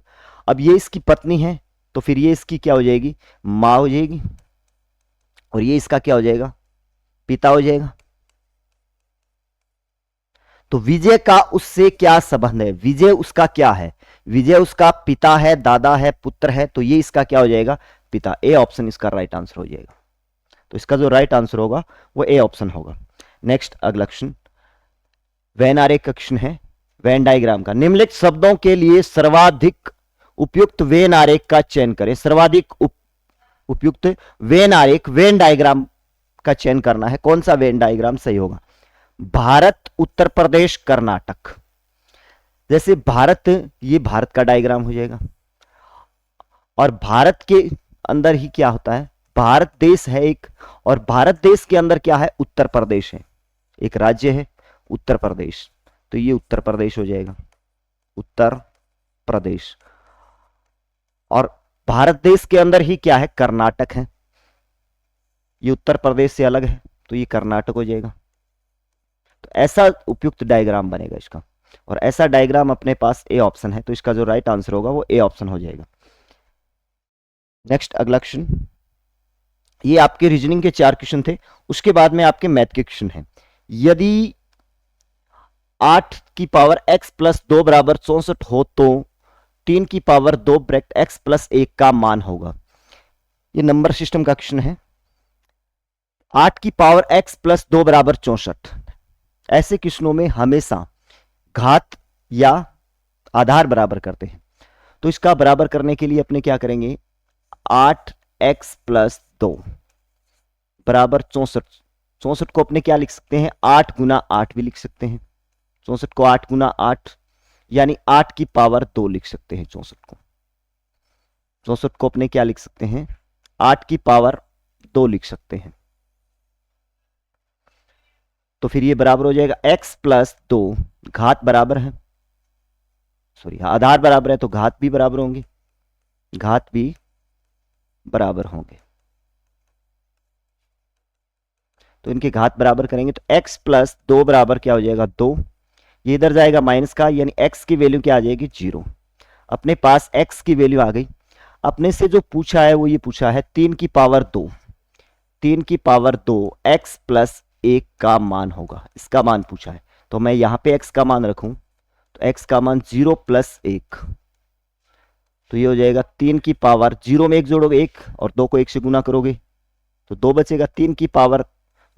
अब ये इसकी पत्नी है तो फिर ये इसकी क्या हो जाएगी? मां हो जाएगी। और ये इसका क्या हो जाएगा? पिता हो जाएगा। तो विजय का उससे क्या संबंध है, विजय उसका क्या है, विजय उसका पिता है, दादा है, पुत्र है, तो ये इसका क्या हो जाएगा, पिता। ए ऑप्शन इसका राइट आंसर हो जाएगा। तो इसका जो राइट आंसर होगा वो ए ऑप्शन होगा। नेक्स्ट अगला क्वेश्चन वेन आरेख का क्वेश्चन है, वेन डायग्राम का। निम्नलिखित शब्दों के लिए सर्वाधिक उपयुक्त वेन आरेख का चयन करें। सर्वाधिक उपयुक्त वेन आरेख, वेन डायग्राम का चयन करना है। कौन सा वेन डायग्राम सही होगा, भारत, उत्तर प्रदेश, कर्नाटक। जैसे भारत, ये भारत का डायग्राम हो जाएगा, और भारत के अंदर ही क्या होता है, भारत देश है एक, और भारत देश के अंदर क्या है, उत्तर प्रदेश है, एक राज्य है उत्तर प्रदेश, तो ये उत्तर प्रदेश हो जाएगा, उत्तर प्रदेश। और भारत देश के अंदर ही क्या है, कर्नाटक है, ये उत्तर प्रदेश से अलग है, तो ये कर्नाटक हो जाएगा। तो ऐसा उपयुक्त डायग्राम बनेगा इसका, और ऐसा डायग्राम अपने पास ए ऑप्शन है, तो इसका जो राइट आंसर होगा वो ए ऑप्शन हो जाएगा। नेक्स्ट अगला क्वेश्चन, ये आपके रीजनिंग के 4 क्वेश्चन थे, उसके बाद में आपके मैथ के क्वेश्चन हैं। यदि 8 की पावर x प्लस 2 बराबर 64 हो तो 3 की पावर 2 ब्रैकेट x प्लस 1 का मान होगा। ये नंबर सिस्टम का क्वेश्चन है। 8 की पावर x प्लस 2 बराबर 64, ऐसे क्वेश्चनों में हमेशा घात या आधार बराबर करते हैं। तो इसका बराबर करने के लिए अपने क्या करेंगे, 8x प्लस 2 बराबर 64। 64 को अपने क्या लिख सकते हैं, 8 गुना 8 भी लिख सकते हैं। 64 को 8 गुना 8 यानी 8 की पावर 2 लिख सकते हैं। 64 को अपने क्या लिख सकते हैं, 8 की पावर 2 लिख सकते हैं। तो फिर ये बराबर हो जाएगा x प्लस 2, घात बराबर है, सॉरी आधार बराबर है तो घात भी बराबर होंगे, घात भी बराबर होंगे। तो इनके घात बराबर करेंगे तो x प्लस 2 बराबर क्या हो जाएगा, 2। ये इधर जाएगा माइनस का, यानी x की वैल्यू क्या आ जाएगी, 0। अपने पास x की वैल्यू आ गई। अपने से जो पूछा है वो ये पूछा है 3 की पावर 2, 3 की पावर 2 x प्लस 1 का मान होगा, इसका मान पूछा है। तो मैं यहां पे x का मान रखूं तो x का मान 0 प्लस 1, तो ये हो जाएगा 3 की पावर 0 में 1 जोड़ोगे 1 और 2 को 1 से गुना करोगे तो 2 बचेगा, 3 की पावर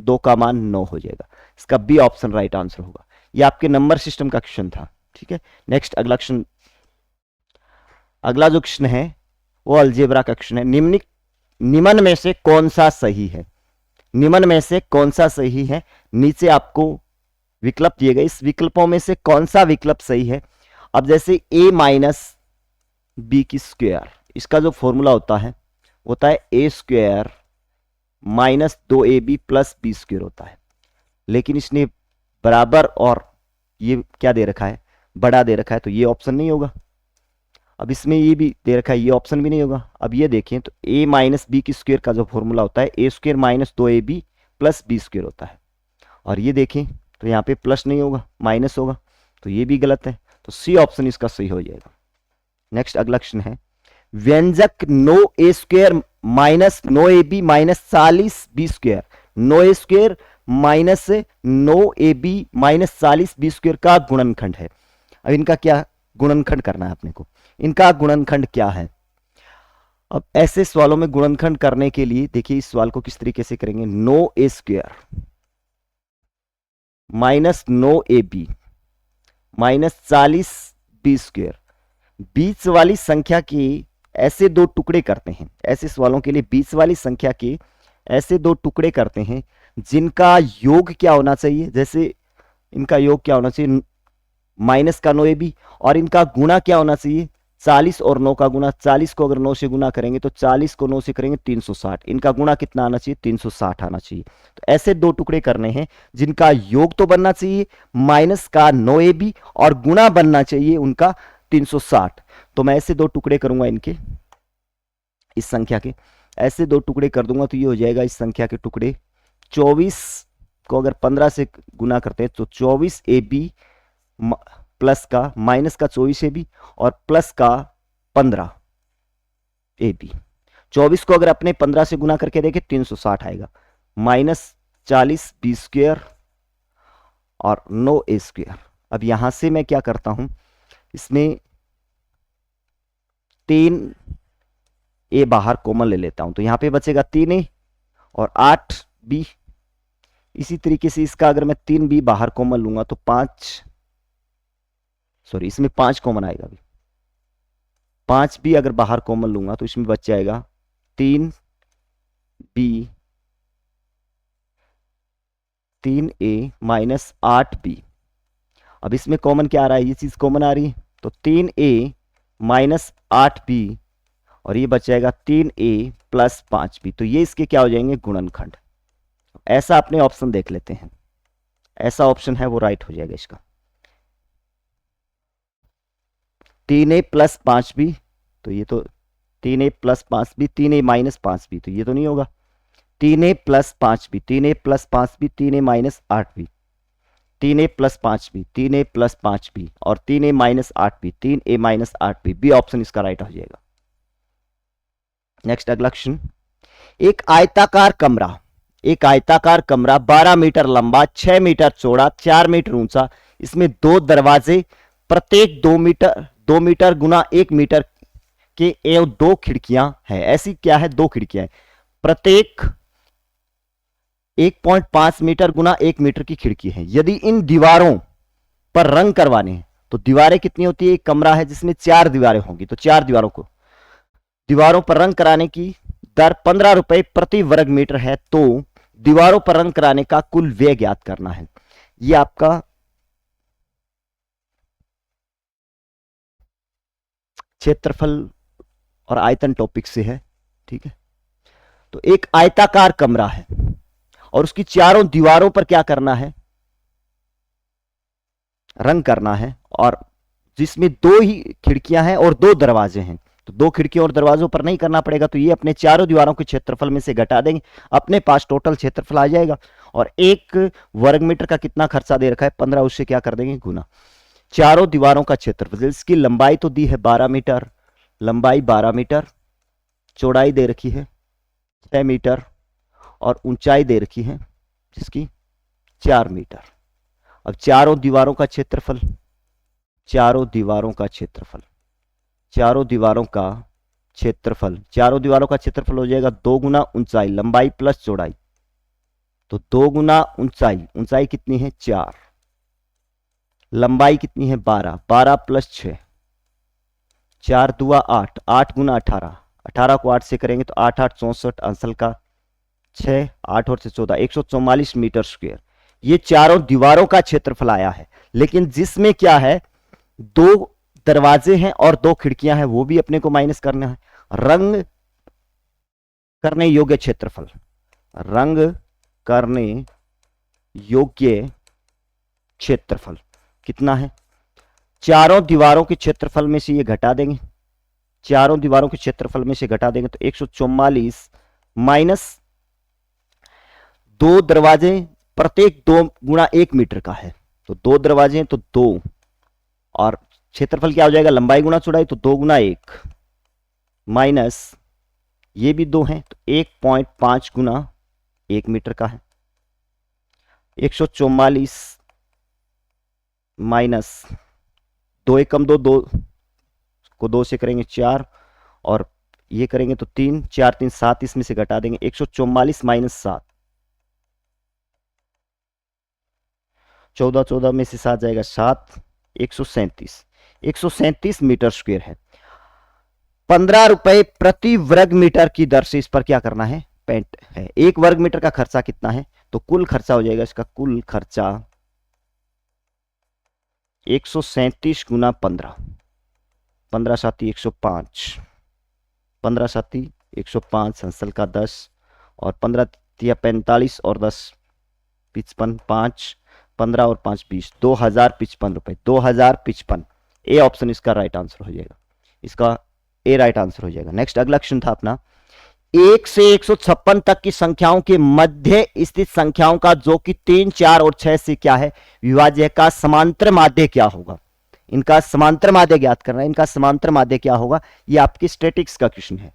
2 का मान 9 हो जाएगा। इसका बी ऑप्शन राइट आंसर होगा। ये आपके नंबर सिस्टम का क्वेश्चन था, ठीक है। नेक्स्ट अगला क्वेश्चन, अगला जो क्वेश्चन है वो अलजेब्रा का क्वेश्चन है। निम्न में से कौन सा सही है, निम्न में से कौन सा सही है। नीचे आपको विकल्प दिए गए, इस विकल्पों में से कौन सा विकल्प सही है। अब जैसे a माइनस बी की स्क्वायर, इसका जो फॉर्मूला होता है a square minus 2ab plus B square होता है, लेकिन इसने बराबर और ये क्या दे रखा है, बड़ा दे रखा है, तो ये ऑप्शन नहीं होगा। अब इसमें ये भी दे रखा है, ये ऑप्शन भी नहीं होगा। अब ये देखें तो a माइनस बी की स्क्वायर का जो फॉर्मूला होता है a square minus 2ab plus B square होता है, और ये देखें तो यहाँ पे प्लस नहीं होगा, माइनस होगा, तो ये भी गलत है। तो सी ऑप्शन इसका सही हो जाएगा। नेक्स्ट अगला क्वेश्चन है, व्यंजक 9a square minus 9ab minus 40 B square, 9a square minus 9ab minus 40 B square का गुणनखंड है। अब इनका क्या गुणनखंड करना है अपने को, इनका गुणनखंड क्या है। अब ऐसे सवालों में गुणनखंड करने के लिए देखिए इस सवाल को किस तरीके से करेंगे, 9a square minus 9ab minus 40 B square, बीच वाली संख्या के ऐसे दो टुकड़े करते हैं। ऐसे सवालों के लिए बीच वाली संख्या के ऐसे दो टुकड़े करते हैं जिनका योग क्या होना चाहिए, जैसे इनका योग क्या होना चाहिए, माइनस का 9ab, और इनका गुणा क्या होना चाहिए, 40 और 9 का गुणा। 40 को अगर 9 से गुणा करेंगे तो 40 को 9 से करेंगे 360, इनका गुणा कितना आना चाहिए, 360 आना चाहिए। तो ऐसे दो टुकड़े करने हैं जिनका योग तो बनना चाहिए माइनस का 9ab और गुणा बनना चाहिए उनका 360। तो मैं ऐसे दो टुकड़े करूंगा इनके, इस संख्या के ऐसे दो टुकड़े कर दूंगा तो ये हो जाएगा इस संख्या के टुकड़े। 24 को अगर 15 से गुना करते हैं तो 24ab प्लस का माइनस का 24ab और प्लस का 15ab। 24 को अगर अपने 15 से गुना करके देखें 360 आएगा, माइनस 40 बी स्क्वायर और 9a²। अब यहां से मैं क्या करता हूं, इसमें 3a बाहर कॉमन ले लेता हूं, तो यहां पे बचेगा 3a और 8b। इसी तरीके से इसका अगर मैं 3b बाहर कॉमन लूंगा तो 5, सॉरी इसमें 5 कॉमन आएगा अभी, 5b अगर बाहर कॉमन लूंगा तो इसमें बच जाएगा 3b 3a माइनस 8b। अब इसमें कॉमन क्या आ रहा है, ये चीज कॉमन आ रही है, तो 3a माइनस 8b और ये बच जाएगा 3a प्लस 5b। तो ये इसके क्या हो जाएंगे, गुणनखंड। ऐसा अपने ऑप्शन देख लेते हैं, ऐसा ऑप्शन है वो राइट हो जाएगा इसका। 3a प्लस 5b, तो ये तो 3a plus 5b, 3a minus 5b, तो ये तो नहीं होगा। 3a plus 5b, 3a plus 5b, 3a minus 8b, 3a plus 5b, 3a plus 5b और 3a minus 8b, 3a minus 8b, B option इसका राइट हो जाएगा। नेक्स्ट अगला क्वेश्चन, एक आयताकार कमरा 12 मीटर लंबा, 6 मीटर चौड़ा, 4 मीटर ऊंचा, इसमें 2 दरवाजे प्रत्येक 2 मीटर गुना 1 मीटर के एवं 2 खिड़कियां हैं। ऐसी क्या है, 2 खिड़कियां हैं, प्रत्येक 1.5 मीटर गुना 1 मीटर की खिड़की है। यदि इन दीवारों पर रंग करवाने हैं तो दीवारें कितनी होती है, एक कमरा है जिसमें 4 दीवारें होंगी, तो 4 दीवारों पर रंग कराने की दर 15 रुपए प्रति वर्ग मीटर है, तो दीवारों पर रंग कराने का कुल व्यय ज्ञात करना है। यह आपका क्षेत्रफल और आयतन टॉपिक से है, ठीक है। तो एक आयताकार कमरा है और उसकी चारों दीवारों पर क्या करना है, रंग करना है, और जिसमें 2 ही खिड़कियां हैं और 2 दरवाजे हैं, तो 2 खिड़कियों और दरवाजों पर नहीं करना पड़ेगा, तो ये अपने चारों दीवारों के क्षेत्रफल में से घटा देंगे, अपने पास टोटल क्षेत्रफल आ जाएगा। और 1 वर्ग मीटर का कितना खर्चा दे रखा है, 15, उससे क्या कर देंगे, गुना। चारों दीवारों का क्षेत्रफल, इसकी लंबाई तो दी है 12 मीटर, लंबाई 12 मीटर, चौड़ाई दे रखी है 6 मीटर और ऊंचाई दे रखी है जिसकी 4 मीटर। अब चारों दीवारों का क्षेत्रफल हो जाएगा 2 गुना ऊंचाई, लंबाई प्लस चौड़ाई, तो 2 गुना ऊंचाई कितनी है, 4, लंबाई कितनी है 12, 12 प्लस 6, 4 दुआ 8, 8 गुना 18, 18 को 8 से करेंगे तो 8 8 64, अंसल का 6, 8 और से 14, 144 मीटर स्क्वायर। ये चारों दीवारों का क्षेत्रफल आया है, लेकिन जिसमें क्या है, 2 दरवाजे हैं और 2 खिड़कियां हैं, वो भी अपने को माइनस करना है। रंग करने योग्य क्षेत्रफल कितना है, चारों दीवारों के क्षेत्रफल में से ये घटा देंगे, चारों दीवारों के क्षेत्रफल में से घटा देंगे तो 144 माइनस 2 दरवाजे प्रत्येक 2 गुना 1 मीटर का है, तो 2 दरवाजे हैं तो 2, और क्षेत्रफल क्या हो जाएगा, लंबाई गुना चौड़ाई, तो 2 गुना 1 माइनस ये भी 2 हैं तो 1.5 गुना 1 मीटर का है। 144 माइनस 2 एकम 2, 2 को 2 से करेंगे 4 और ये करेंगे तो 3, 4 3 7, इसमें से घटा देंगे 144 माइनस 7, 14 14 में से 7 जाएगा 7, 137 मीटर स्क्वायर है। 15 रुपए प्रति वर्ग मीटर की दर से इस पर क्या करना है, पेंट है। 1 वर्ग मीटर का खर्चा कितना है, तो कुल खर्चा हो जाएगा, इसका कुल खर्चा 137 गुना 15, 15 साथी 105, 15 साथी 105, हंसल का 10 और 15 तिया 45 और 10 55, 5 15 और 5 20, 2055 रुपए, 2055। ए ऑप्शन इसका राइट आंसर हो जाएगा, इसका ए राइट आंसर हो जाएगा। नेक्स्ट अगला क्वेश्चन था अपना, 1 से 156 तक की संख्याओं के मध्य स्थित संख्याओं का जो कि 3 4 और 6 से क्या है विभाज्य का समांतर माध्य क्या होगा। इनका समांतर माध्य ज्ञात करना है, इनका समांतर माध्य क्या होगा, ये आपकी स्टैटिक्स का क्वेश्चन है।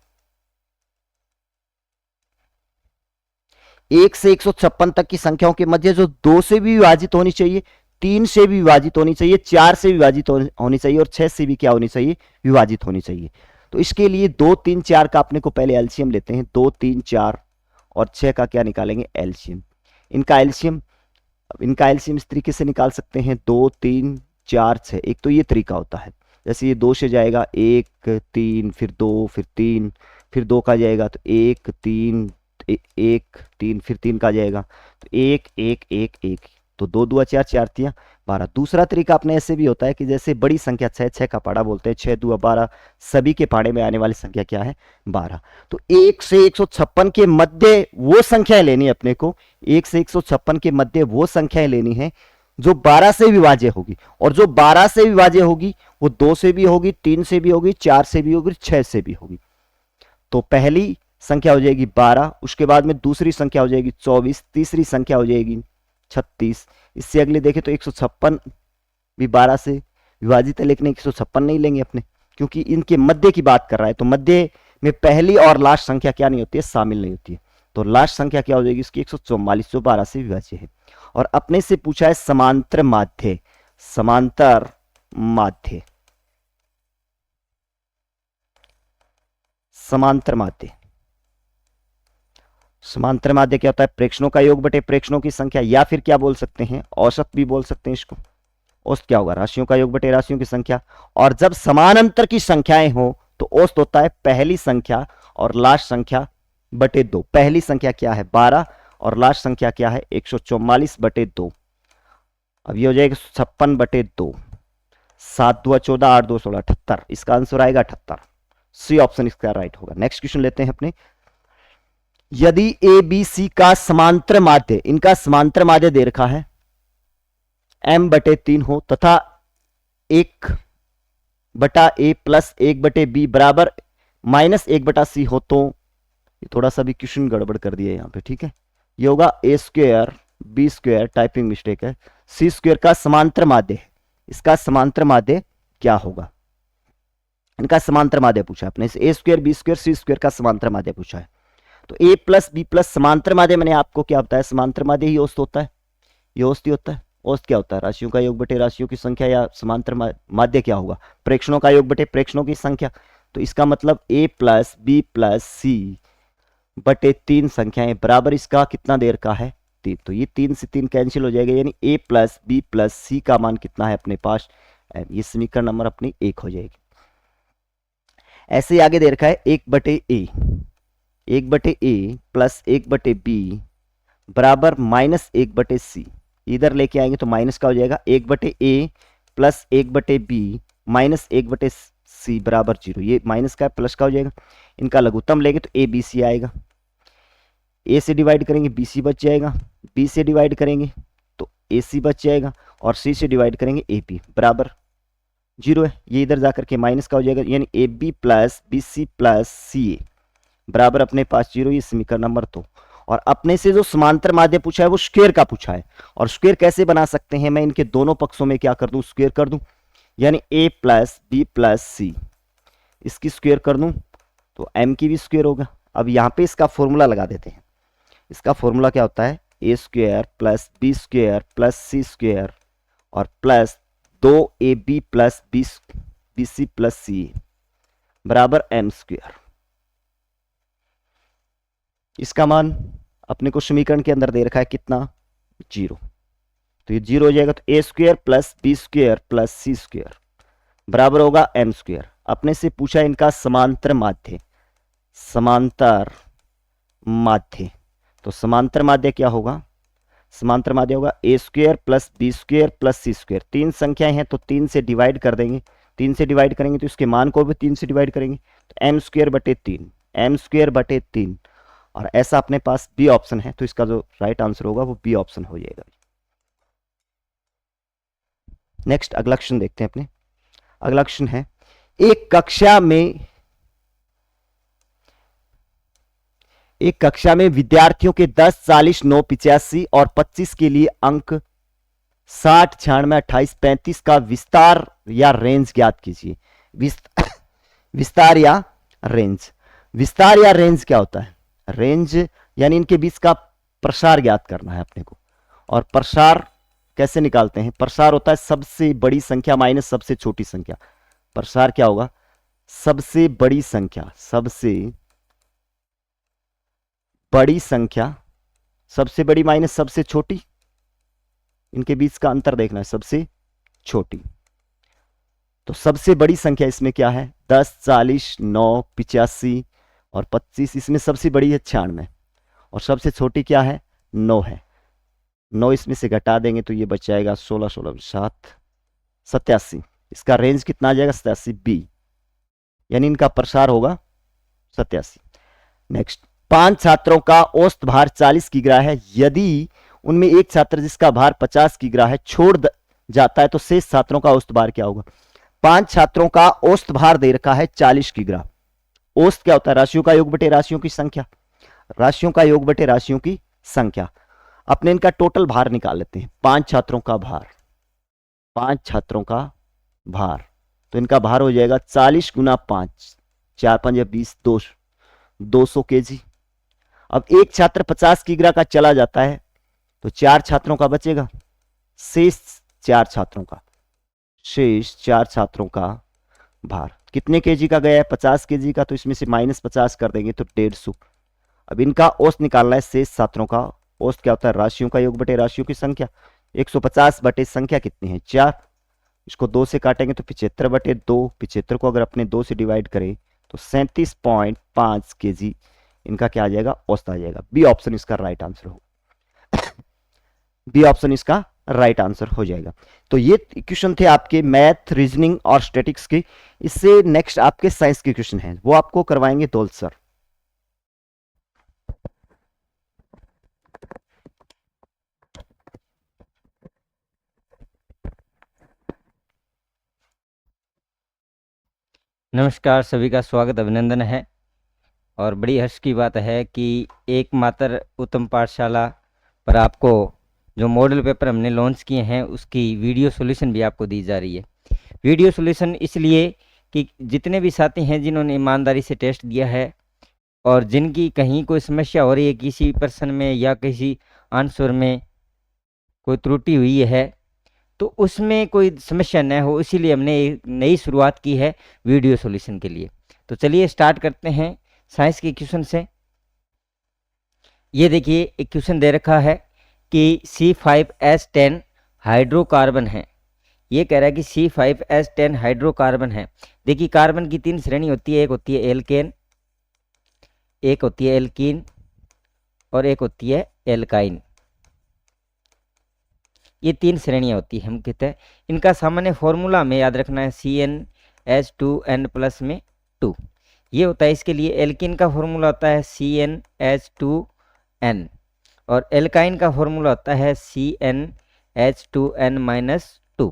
1 से 156 तक की संख्याओं के मध्य जो 2 से भी विभाजित होनी चाहिए, 3 से भी विभाजित होनी चाहिए, 4 से विभाजित होनी चाहिए और 6 से भी क्या होनी चाहिए, विभाजित होनी चाहिए। तो इसके लिए 2 3 4 का अपने को पहले एलसीएम लेते हैं। 2 3 4 और 6 का क्या निकालेंगे, एलसीएम। इनका एलसीएम इस तरीके से निकाल सकते हैं, 2 3 4 6। एक तो ये तरीका होता है, जैसे ये 2 से जाएगा 1 3 फिर 2 फिर 3 फिर 2 का जाएगा तो 1 3 1 3 फिर 3 का जाएगा तो 1 1 1 1 तो 2 2 4 4 3 12। दूसरा तरीका अपने ऐसे भी होता है कि जैसे बड़ी संख्या 6, 6 का पाड़ा बोलते हैं, 6 2 12, सभी के पाड़े में आने वाली संख्या क्या है, 12। तो 1 से 156 के मध्य वो संख्याएं लेनी है अपने को, 1 से 156 के मध्य वो संख्याएं लेनी है जो 12 से विभाज्य होगी, और जो 12 से विभाज्य होगी वो 2 से भी होगी, 3 से भी होगी, 4 से भी होगी, 6 से भी होगी। तो पहली संख्या हो जाएगी 12, उसके बाद में दूसरी संख्या हो जाएगी 24, तीसरी संख्या हो जाएगी 36। इससे अगले देखें तो 156 भी 12 से विभाजित है, लेकिन 156 नहीं लेंगे अपने, क्योंकि इनके मध्य की बात कर रहा है। तो मध्य में पहली और लास्ट संख्या क्या नहीं होती है, शामिल नहीं होती है। तो लास्ट संख्या क्या हो जाएगी इसकी, 144, जो 12 से विभाज्य है। और अपने से पूछा है समांतर माध्य, समांतर माध्य, समांतर माध्य। समांतर माध्य क्या होता है, प्रेक्षणों का योग बटे प्रेक्षणों की संख्या, या फिर क्या बोल सकते हैं, औसत भी बोल सकते हैं इसको। औसत क्या होगा, राशियों का योग बटे राशियों की संख्या। और जब समान अंतर की संख्याएं हो तो औसत होता है पहली संख्या और लास्ट संख्या बटे 2। पहली संख्या क्या है 12 और लास्ट संख्या क्या है 144 बटे 2। अब ये हो जाएगा 56 बटे 2, 7 2 14, 8 2 16, 78। इसका आंसर आएगा 78। सी ऑप्शन इसका राइट होगा। नेक्स्ट क्वेश्चन लेते हैं अपने। यदि ए बी सी का समांतर माध्य, इनका समांतर माध्य दे रखा है m बटे 3 हो तथा 1 बटा ए प्लस 1 बटे बी बराबर -1 बटा सी हो, तो ये थोड़ा सा भी क्वेश्चन गड़बड़ कर दिया यहां पे, ठीक है। ये होगा a square b square, typing mistake है, सी स्क्वायर का समांतर माध्य है। इसका समांतर माध्य क्या होगा, इनका समांतर माध्य पूछा है अपने से। ए स्क्वायर बी स्क्वायर सी स्क्वायर का समांतर माध्य पूछा है। तो ए प्लस बी प्लस समांतर माध्य, मैंने आपको क्या बताया, समांतर माध्य ही औसत होता है, ये औसत ही होता है। औसत क्या होता है, राशियों का योग बटे राशियों की संख्या, या समांतर माध्य क्या होगा, प्रेक्षणों का योग बटे प्रेक्षणों की संख्या। तो इसका मतलब ए प्लस बी प्लस सी बटे 3 संख्याएं बराबर इसका कितना देर का है 3। तो ये 3 से 3 कैंसिल हो जाएगा, यानी ए प्लस बी प्लस सी का मान कितना है अपने पास, ये समीकरण नंबर अपनी 1 हो जाएगी। ऐसे ही आगे दे रखा है 1 बटे ए प्लस 1 बटे बी बराबर -1 बटे सी। इधर लेके आएंगे तो माइनस का हो जाएगा, 1 बटे ए प्लस 1 बटे बी -1 बटे सी बराबर 0। ये माइनस का प्लस का हो जाएगा। इनका लघुत्तम लेंगे तो ए बी सी आएगा, ए से डिवाइड करेंगे बी सी बच जाएगा, बी से डिवाइड करेंगे तो ए सी बच जाएगा, और सी से डिवाइड करेंगे ए बी बराबर 0 है। ये इधर जाकर के माइनस का हो जाएगा, यानी a b plus b c plus c a बराबर अपने पास 0। ये समीकरण नंबर 2। और अपने से जो समांतर माध्य पूछा है वो स्क्वायर का पूछा है, और स्क्वायर कैसे बना सकते हैं, मैं इनके दोनों पक्षों में क्या कर दूं, स्क्वायर कर दूं, यानी ए प्लस बी प्लस सी, इसकी स्क्वायर कर दूं तो m की भी स्क्वायर होगा। अब यहाँ पे इसका फॉर्मूला लगा देते हैं। इसका फॉर्मूला क्या होता है, a square plus B square plus c square और plus 2ab plus b c plus c बराबर m स्क्वायर। इसका मान अपने को समीकरण के अंदर दे रखा है कितना, 0। तो ये 0 हो जाएगा, तो a square plus B square plus c square बराबर होगा m स्क्वायर। अपने से पूछा इनका समांतर माध्य, समांतर माध्य। तो समांतर माध्य क्या होगा, समांतर माध्य होगा a square plus B square plus c square. 3 संख्याएं हैं तो 3 से डिवाइड कर देंगे, 3 से डिवाइड करेंगे तो इसके मान को भी 3 से डिवाइड करेंगे, तो m स्क्वायर बटे 3, m स्क्वायर बटे 3। और ऐसा अपने पास बी ऑप्शन है, तो इसका जो राइट आंसर होगा वो बी ऑप्शन हो जाएगा। नेक्स्ट अगला क्वेश्चन देखते हैं अपने। अगला क्वेश्चन है, एक कक्षा में विद्यार्थियों के 10 40 9 85 और 25 के लिए अंक 60 96 28 35 का विस्तार या रेंज ज्ञात कीजिए। विस्तार या रेंज, विस्तार या रेंज क्या होता है, रेंज यानी इनके बीच का प्रसार ज्ञात करना है अपने को। और प्रसार कैसे निकालते हैं? प्रसार होता है सबसे बड़ी संख्या माइनस सबसे छोटी संख्या। प्रसार क्या होगा? सबसे बड़ी संख्या, सबसे बड़ी संख्या, सबसे बड़ी माइनस सबसे छोटी, इनके बीच का अंतर देखना है, सबसे छोटी। तो सबसे बड़ी संख्या इसमें क्या है? 10, 40, 9, 85 और 25। इसमें सबसे बड़ी है 96 और सबसे छोटी क्या है? 9 है। 9 इसमें से घटा देंगे तो ये बच जाएगा 16, 16, 7, 87। इसका रेंज कितना आ जाएगा? 87 बी, यानी इनका प्रसार होगा 87। नेक्स्ट, 5 छात्रों का औसत भार 40 किग्रा है। यदि उनमें एक छात्र जिसका भार 50 किग्रा है छोड़ जाता है तो शेष छात्रों का औसत भार क्या होगा? 5 छात्रों का औसत भार दे रखा है 40 किग्रा। औसत क्या होता है? राशियों का योग बटे राशियों की संख्या। राशियों का योग बटे राशियों की संख्या। अपने इनका टोटल भार निकाल लेते हैं। 5 छात्रों का भार, 5 छात्रों का भार, तो इनका भार हो जाएगा 40 गुना 5, 4, 5, 20, 200 केजी। अब एक छात्र 50 किग्रा का चला जाता है तो 4 छात्रों का बचेगा, शेष 4 छात्रों का, शेष 4 छात्रों का भार कितने केजी का गया है? 50 केजी का। तो इसमें से माइनस 50 कर देंगे तो 150। अब इनका औसत निकालना है शेष छात्रों का। औसत क्या होता है? राशियों का योग बटे राशियों की संख्या। 150 बटे संख्या कितनी है? 4। इसको 2 से काटेंगे तो 75 बटे 2। 75 को अगर अपने 2 से डिवाइड करें तो 37.5 केजी इनका क्या आ जाएगा? औसत आ जाएगा। बी ऑप्शन इसका राइट आंसर हो बी ऑप्शन इसका राइट आंसर हो जाएगा। तो ये क्वेश्चन थे आपके मैथ, रीजनिंग और स्टैटिक्स के। इससे नेक्स्ट आपके साइंस के क्वेश्चन हैं, वो आपको करवाएंगे दौलत सर। नमस्कार, सभी का स्वागत अभिनंदन है। और बड़ी हर्ष की बात है कि एकमात्र उत्तम पाठशाला पर आपको जो मॉडल पेपर हमने लॉन्च किए हैं उसकी वीडियो सॉल्यूशन भी आपको दी जा रही है। वीडियो सॉल्यूशन इसलिए कि जितने भी साथी हैं जिन्होंने ईमानदारी से टेस्ट दिया है और जिनकी कहीं कोई समस्या हो रही है, किसी प्रश्न में या किसी आंसर में कोई त्रुटि हुई है, तो उसमें कोई समस्या न हो, इसीलिए हमने एक नई शुरुआत की है वीडियो सॉल्यूशन के लिए। तो चलिए स्टार्ट करते हैं साइंस के क्वेश्चन से। ये देखिए एक क्वेश्चन दे रखा है कि C5H10 हाइड्रोकार्बन है। ये कह रहा है कि C5H10 हाइड्रोकार्बन है। देखिए कार्बन की 3 श्रेणी होती है, एक होती है एल्केन, एक होती है एल्कीन और एक होती है एल्काइन। ये 3 श्रेणियाँ होती है। हम कहते हैं इनका सामान्य फॉर्मूला हमें याद रखना है CnH2n प्लस में 2। ये होता है इसके लिए। एल्कीन का फॉर्मूला होता है CnH2n और एल्काइन का फॉर्मूला होता है CnH2n माइनस 2।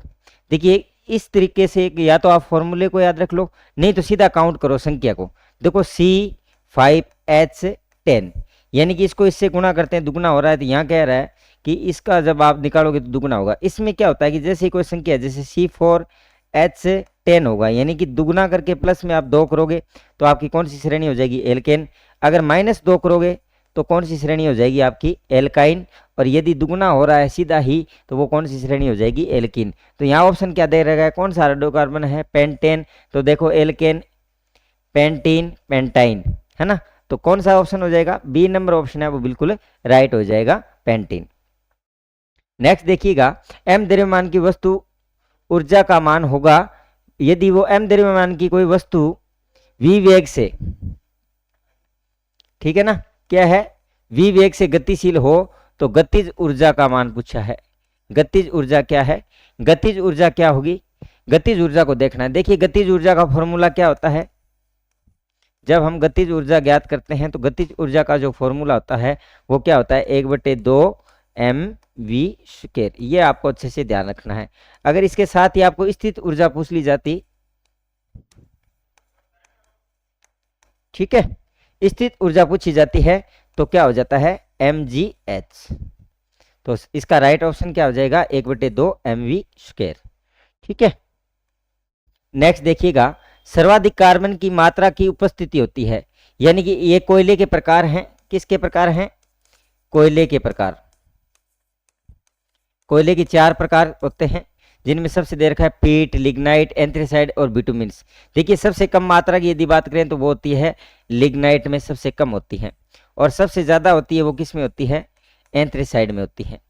देखिए इस तरीके से या तो आप फॉर्मूले को याद रख लो, नहीं तो सीधा काउंट करो संख्या को। देखो C5H10 यानी कि इसको इससे गुणा करते हैं, दुगुना हो रहा है, तो यहाँ कह रहा है कि इसका जब आप निकालोगे तो दुगुना होगा। इसमें क्या होता है कि जैसे कोई संख्या जैसे C4H10 होगा, यानी कि दुगुना करके प्लस में आप 2 करोगे तो आपकी कौन सी श्रेणी हो जाएगी? एल्केन। अगर माइनस 2 करोगे तो कौन सी श्रेणी हो जाएगी? आपकी एल्काइन। और यदि दुगुना हो रहा है सीधा ही तो वो कौन सी श्रेणी हो जाएगी? एल्कीन। तो यहाँ ऑप्शन क्या दे रखा है? कौन सा हाइड्रोकार्बन है? पेंटेन। तो देखो एल्केन, पेंटीन, पेंटाइन, है ना। तो कौन सा ऑप्शन हो जाएगा? बी नंबर ऑप्शन है वो बिल्कुल राइट हो जाएगा, पेंटीन। नेक्स्ट देखिएगा, m द्रव्यमान की वस्तु ऊर्जा का मान होगा यदि वो m द्रव्यमान की कोई वस्तु v वेग से, ठीक है ना, क्या है? v वेग से गतिशील हो तो गतिज ऊर्जा का मान पूछा है। गतिज ऊर्जा क्या है? गतिज ऊर्जा क्या होगी? गतिज ऊर्जा को देखना है। देखिए गतिज ऊर्जा का फॉर्मूला क्या होता है? जब हम गतिज ऊर्जा ज्ञात करते हैं तो गतिज ऊर्जा का जो फॉर्मूला होता है वो क्या होता है? 1/2 mv²। ये आपको अच्छे से ध्यान रखना है। अगर इसके साथ ही आपको स्थित ऊर्जा पूछ ली जाती, ठीक है, स्थित ऊर्जा पूछी जाती है तो क्या हो जाता है? mgh। तो इसका राइट ऑप्शन क्या हो जाएगा? 1/2 mv²। ठीक है। नेक्स्ट देखिएगा, सर्वाधिक कार्बन की मात्रा की उपस्थिति होती है, यानी कि ये कोयले के प्रकार हैं। किसके प्रकार हैं? कोयले के प्रकार। कोयले के 4 प्रकार होते हैं, जिनमें सबसे दे रखा है पीट, लिग्नाइट, एंथ्रेसाइड और बिटुमिन्स। देखिए सबसे कम मात्रा की यदि बात करें तो वो होती है लिग्नाइट में, सबसे कम होती है, और सबसे ज्यादा होती है वो किस में होती है, एंथ्रेसाइड में होती है।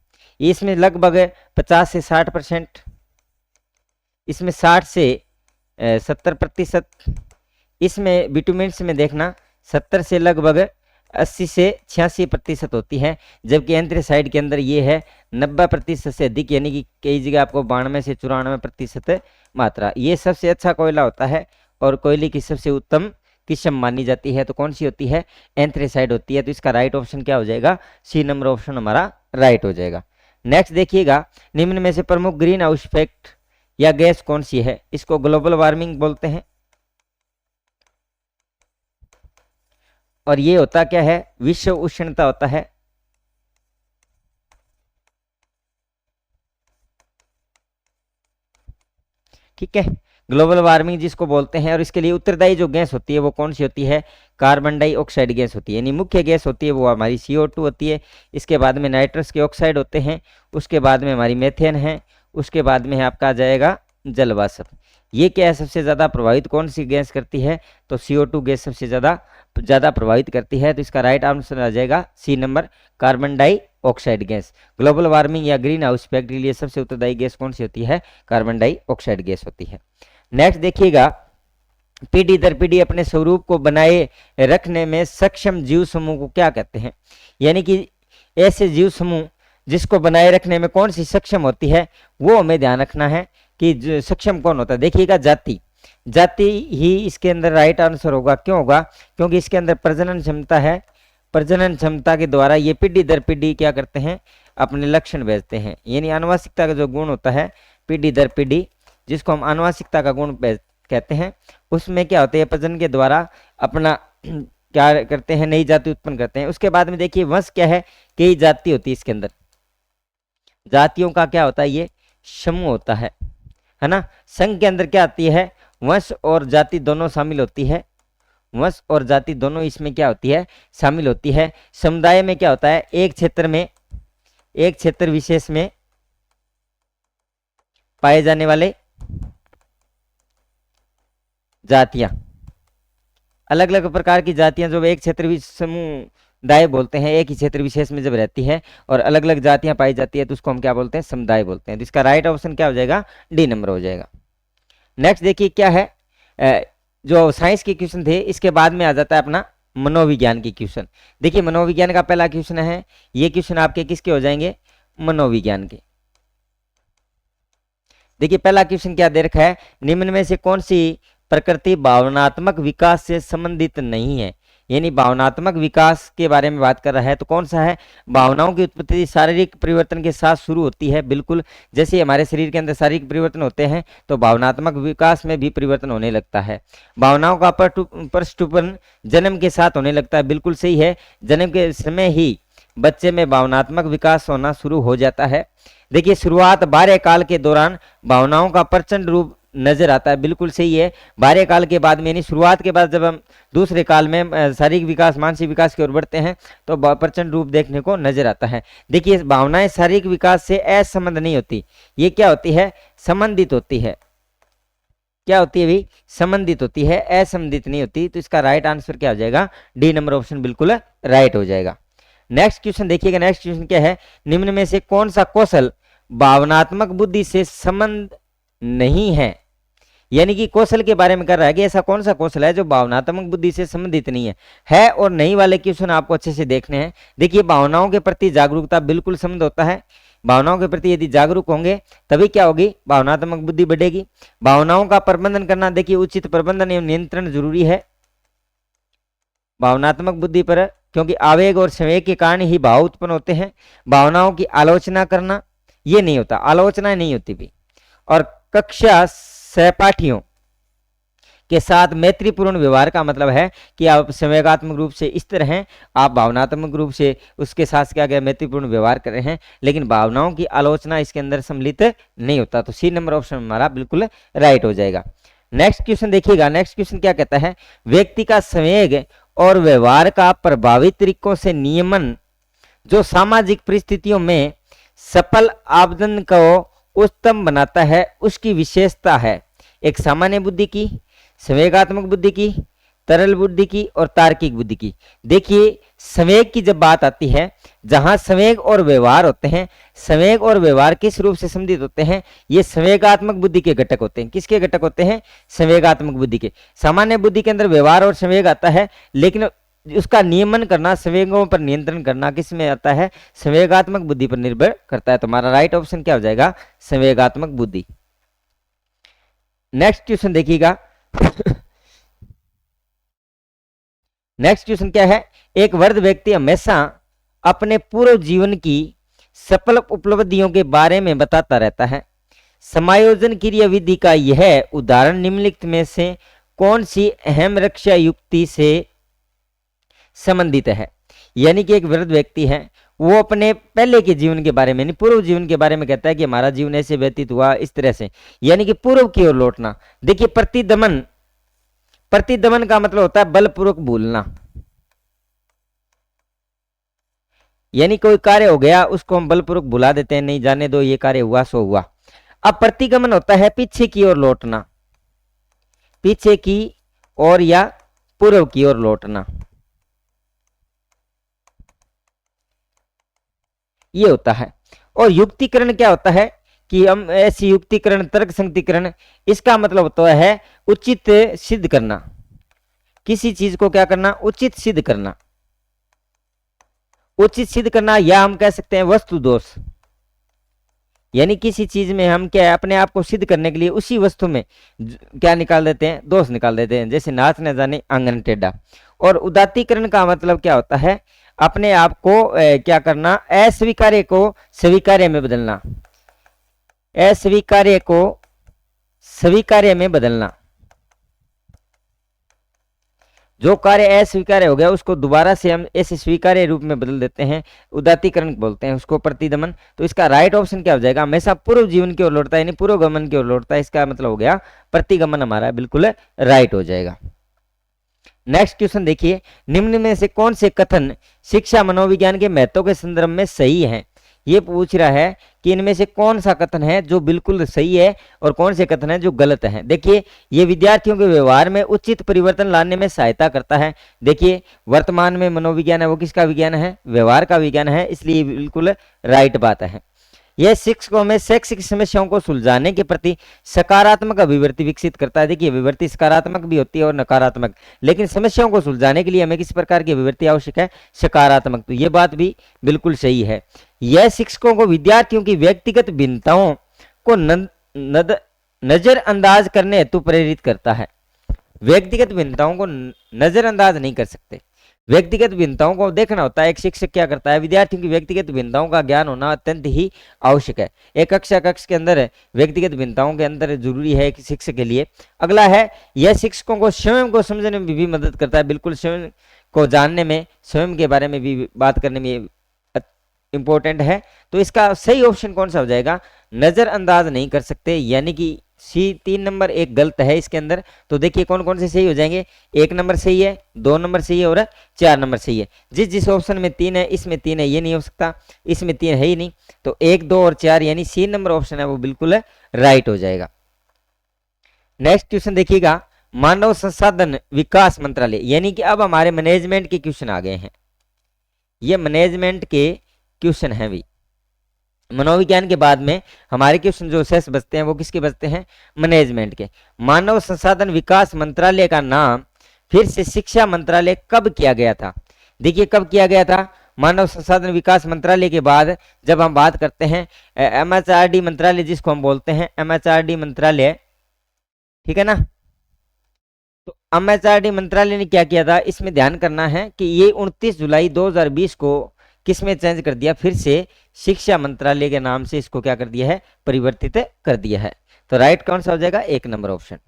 इसमें लगभग 50 से 60%, इसमें 60 से 70%, इसमें बिटुमिन्स में देखना 70 से लगभग 80 से 86% होती है, जबकि एंथ्रेसाइड के अंदर ये है 90% से अधिक, यानी कि कई जगह आपको 92 से 94% मात्रा। ये सबसे अच्छा कोयला होता है और कोयले की सबसे उत्तम किस्म मानी जाती है, तो कौन सी होती है, एंथ्रेसाइड होती है। तो इसका राइट ऑप्शन क्या हो जाएगा, सी नंबर ऑप्शन हमारा राइट हो जाएगा। नेक्स्ट देखिएगा, निम्न में से प्रमुख ग्रीन हाउस इफेक्ट या गैस कौन सी है। इसको ग्लोबल वार्मिंग बोलते हैं, और ये होता क्या है, विश्व उष्णता होता है। ठीक है, ग्लोबल वार्मिंग जिसको बोलते हैं, और इसके लिए उत्तरदायी जो गैस होती है वो कौन सी होती है, कार्बन डाइऑक्साइड गैस होती है। यानी मुख्य गैस होती है वो हमारी CO2 होती है, इसके बाद में नाइट्रस के ऑक्साइड होते हैं, उसके बाद में हमारी मेथेन है, उसके बाद में आपका आ जाएगा जल वाष्प। ये क्या है, सबसे ज़्यादा प्रभावित कौन सी गैस करती है, तो CO2 गैस सबसे ज़्यादा प्रभावित करती है। तो इसका राइट आंसर आ जाएगा C number, carbon dioxide gas. Global warming या ग्रीन हाउस इफेक्ट के लिए सबसे उत्तरदायी गैस कौन सी होती है, कार्बन डाइऑक्साइड गैस होती है। नेक्स्ट देखिएगा, पीढ़ी दर पीढ़ी अपने स्वरूप को बनाए रखने में सक्षम जीव समूह को क्या कहते हैं। यानी कि ऐसे जीव समूह जिसको बनाए रखने में कौन सी सक्षम होती है, वो हमें ध्यान रखना है कि सक्षम कौन होता है। देखिएगा, जाति ही इसके अंदर राइट आंसर होगा। क्यों होगा, क्योंकि इसके अंदर प्रजनन क्षमता है, प्रजनन क्षमता के द्वारा ये पीढ़ी दर पीढ़ी क्या करते हैं, अपने लक्षण भेजते हैं। यानी आनुवांशिकता का जो गुण होता है पीढ़ी दर पीढ़ी, जिसको हम आनुवांशिकता का गुण कहते हैं, उसमें क्या होता है, प्रजनन के द्वारा अपना क्या करते हैं, नई जाति उत्पन्न करते हैं। उसके बाद में देखिए वंश क्या है, कई जाति होती है इसके अंदर, जातियों का क्या होता है, ये समूह होता है ना। संघ के अंदर क्या आती है, वंश और जाति दोनों शामिल होती है, वंश और जाति दोनों इसमें क्या होती है, शामिल होती है। समुदाय में क्या होता है, एक क्षेत्र विशेष में पाए जाने वाले जातियां, अलग अलग प्रकार की जातियां जो एक क्षेत्र समुदाय बोलते हैं, एक ही क्षेत्र विशेष में जब रहती है और अलग अलग जातियां पाई जाती है तो उसको हम क्या बोलते हैं, समुदाय बोलते हैं। तो इसका राइट ऑप्शन क्या हो जाएगा, डी नंबर हो जाएगा। नेक्स्ट देखिए क्या है, जो साइंस के क्वेश्चन थे इसके बाद में आ जाता है अपना मनोविज्ञान की क्वेश्चन। देखिए मनोविज्ञान का पहला क्वेश्चन है, ये क्वेश्चन आपके किसके हो जाएंगे, मनोविज्ञान के। देखिए पहला क्वेश्चन क्या दे रखा है, निम्न में से कौन सी प्रकृति भावनात्मक विकास से संबंधित नहीं है। यानी भावनात्मक विकास के बारे में बात कर रहा है, तो कौन सा है, भावनाओं की उत्पत्ति शारीरिक परिवर्तन के साथ शुरू होती है। बिल्कुल, जैसे हमारे शरीर के अंदर शारीरिक परिवर्तन होते हैं तो भावनात्मक विकास में भी परिवर्तन होने लगता है। भावनाओं का प्रस्फुटन जन्म के साथ होने लगता है, बिल्कुल सही है, जन्म के समय ही बच्चे में भावनात्मक विकास होना शुरू हो जाता है। देखिए शुरुआत बाल्यकाल के दौरान भावनाओं का प्रचंड रूप नजर आता है, बिल्कुल सही है। बाल्यकाल के बाद में, यानी शुरुआत के बाद जब हम दूसरे काल में शारीरिक विकास मानसिक विकास की ओर बढ़ते हैं तो प्रचंड रूप देखने को नजर आता है। देखिए भावनाएं शारीरिक विकास से असंबद्ध नहीं होती, ये क्या होती है, संबंधित होती है। क्या होती है भाई, संबंधित होती है, असंबंधित नहीं होती। तो इसका राइट आंसर क्या हो जाएगा, डी नंबर ऑप्शन बिल्कुल राइट हो जाएगा। नेक्स्ट क्वेश्चन देखिएगा, नेक्स्ट क्वेश्चन क्या है, निम्न में से कौन सा कौशल भावनात्मक बुद्धि से संबंध नहीं है। यानी कि कौशल के बारे में कर रहा है कि ऐसा कौन सा कौशल है जो भावनात्मक बुद्धि से संबंधित नहीं है और नहीं वाले क्वेश्चन आपको अच्छे से देखने हैं। देखिए भावनाओं के प्रति जागरूकता बिल्कुल संबंध होता है, भावनाओं के प्रति यदि जागरूक होंगे तभी क्या होगी, भावनात्मक बुद्धि बढ़ेगी। भावनाओं का प्रबंधन करना, देखिए उचित प्रबंधन एवं नियंत्रण जरूरी है भावनात्मक बुद्धि पर, क्योंकि आवेग और संवेग के कारण ही भाव उत्पन्न होते हैं। भावनाओं की आलोचना करना ये नहीं होता, आलोचना नहीं होती भी। और कक्षा सहपाठियों के साथ मैत्रीपूर्ण व्यवहार का मतलब है कि आप संवेगात्मक रूप से स्थिर हैं, आप भावनात्मक रूप से उसके साथ क्या क्या मैत्रीपूर्ण व्यवहार कर रहे हैं, लेकिन भावनाओं की आलोचना इसके अंदर सम्मिलित नहीं होता। तो सी नंबर ऑप्शन हमारा बिल्कुल राइट हो जाएगा। नेक्स्ट क्वेश्चन देखिएगा, नेक्स्ट क्वेश्चन क्या कहता है, व्यक्ति का संवेग और व्यवहार का प्रभावित तरीकों से नियमन जो सामाजिक परिस्थितियों में सफल आवेदन को उत्तम बनाता है उसकी विशेषता है एक सामान्य बुद्धि की, संवेगात्मक बुद्धि की, तरल बुद्धि की और तार्किक बुद्धि की। देखिए संवेग की जब बात आती है, जहां संवेग और व्यवहार होते हैं, संवेग और व्यवहार किस रूप से संबंधित होते हैं, ये संवेगात्मक बुद्धि के घटक होते हैं। किसके घटक होते हैं? संवेगात्मक बुद्धि के। सामान्य बुद्धि के अंदर व्यवहार और संवेग आता है, लेकिन उसका नियमन करना, संवेगों पर नियंत्रण करना किस में आता है? संवेगात्मक बुद्धि पर निर्भर करता है। तो हमारा राइट ऑप्शन क्या हो जाएगा? संवेगात्मक बुद्धि। नेक्स्ट क्वेश्चन देखिएगा। नेक्स्ट क्वेश्चन क्या है? एक वृद्ध व्यक्ति हमेशा अपने पूर्व जीवन की सफल उपलब्धियों के बारे में बताता रहता है। समायोजन क्रिया विधि का यह उदाहरण निम्नलिखित में से कौन सी अहम रक्षा युक्ति से संबंधित है? यानी कि एक वृद्ध व्यक्ति है, वो अपने पहले के जीवन के बारे में, यानी पूर्व जीवन के बारे में कहता है कि हमारा जीवन ऐसे व्यतीत हुआ इस तरह से, यानी कि पूर्व की ओर लौटना। देखिए प्रतिदमन, प्रतिदमन का मतलब होता है बलपूर्वक भूलना, यानी कोई कार्य हो गया उसको हम बलपूर्वक भुला देते हैं, नहीं जाने दो ये कार्य हुआ सो हुआ। अब प्रतिगमन होता है पीछे की ओर लौटना, पीछे की ओर या पूर्व की ओर लौटना, ये होता है। और युक्तिकरण क्या होता है कि हम ऐसी युक्तिकरण, तर्क संगतिकरण, इसका मतलब होता है उचित सिद्ध करना, किसी चीज को क्या करना? उचित सिद्ध करना, उचित सिद्ध करना, या हम कह सकते हैं वस्तु दोष, यानी किसी चीज में हम क्या है अपने आप को सिद्ध करने के लिए उसी वस्तु में क्या निकाल देते हैं? दोष निकाल देते हैं, जैसे नाच न जाने आंगन टेढ़ा। और उदात्तीकरण का मतलब क्या होता है? अपने आप को क्या करना? अस्वीकार्य को स्वीकार्य में बदलना, अस्वीकार्य को स्वीकार्य में बदलना। जो कार्य अस्वीकार्य हो गया उसको दोबारा से हम ऐसे स्वीकार्य रूप में बदल देते हैं, उदात्तीकरण बोलते हैं उसको, प्रतिदमन। तो इसका राइट ऑप्शन क्या हो जाएगा? हमेशा पूर्व जीवन की ओर लौटता है, यानी पूर्व गमन की ओर लौटता है, इसका मतलब हो गया प्रतिगमन, हमारा बिल्कुल राइट हो जाएगा। नेक्स्ट क्वेश्चन देखिए, निम्न में से कौन से कथन शिक्षा मनोविज्ञान के महत्व के संदर्भ में सही है? ये पूछ रहा है कि इनमें से कौन सा कथन है जो बिल्कुल सही है और कौन से कथन है जो गलत है। देखिए ये विद्यार्थियों के व्यवहार में उचित परिवर्तन लाने में सहायता करता है। देखिए वर्तमान में मनोविज्ञान है वो किसका विज्ञान है? व्यवहार का विज्ञान है, इसलिए बिल्कुल राइट बात है। यह शिक्षकों में शैक्षिक समस्याओं को सुलझाने के प्रति सकारात्मक अभिवृत्ति विकसित करता है। देखिए अभिवृत्ति सकारात्मक भी होती है और नकारात्मक, लेकिन समस्याओं को सुलझाने के लिए हमें किस प्रकार की अभिवृत्ति आवश्यक है? सकारात्मक। तो ये बात भी बिल्कुल सही है। यह शिक्षकों को विद्यार्थियों की व्यक्तिगत भिन्नताओं को नजरअंदाज करने हेतु प्रेरित करता है। व्यक्तिगत भिन्नताओं को नजरअंदाज नहीं कर सकते, व्यक्तिगत भिन्नताओं को देखना होता है। एक शिक्षक क्या करता है? विद्यार्थियों की व्यक्तिगत भिन्नताओं का ज्ञान होना अत्यंत ही आवश्यक है। एक कक्षा के अंदर व्यक्तिगत भिन्नताओं के अंदर जरूरी है एक शिक्षक के लिए। अगला है, यह शिक्षकों को स्वयं को समझने में भी मदद करता है। बिल्कुल स्वयं को जानने में, स्वयं के बारे में भी बात करने में इंपॉर्टेंट है। तो इसका सही ऑप्शन कौन सा हो जाएगा? नजरअंदाज नहीं कर सकते, यानी कि सी 3 नंबर एक गलत है इसके अंदर। तो देखिए कौन कौन से सही हो जाएंगे? 1 नंबर सही है, 2 नंबर सही है और 4 नंबर सही है। जिस ऑप्शन में 3 है इसमें 3 है, ये नहीं हो सकता, इसमें 3 है ही नहीं। तो 1, 2 और 4 यानी सी नंबर ऑप्शन है वो बिल्कुल राइट हो जाएगा। नेक्स्ट क्वेश्चन देखिएगा, मानव संसाधन विकास मंत्रालय, यानी कि अब हमारे मैनेजमेंट के क्वेश्चन आ गए हैं। ये मैनेजमेंट के क्वेश्चन है भी। मनोविज्ञान के बाद में हमारे क्वेश्चन जो शेष बचते हैं वो किसके बचते हैं? मैनेजमेंट के। मानव संसाधन विकास मंत्रालय का नाम फिर से शिक्षा मंत्रालय कब किया गया था? देखिए कब किया गया था? मानव संसाधन विकास मंत्रालय के बाद जब हम बात करते हैं MHRD मंत्रालय, जिसको हम बोलते हैं MHRD मंत्रालय, ठीक है ना। तो MHRD मंत्रालय ने क्या किया था? इसमें ध्यान करना है कि ये 29 जुलाई 2020 को किसमें चेंज कर दिया? फिर से शिक्षा मंत्रालय के नाम से इसको क्या कर दिया है? परिवर्तित कर दिया है। तो राइट कौन सा हो जाएगा? 1 नंबर ऑप्शन।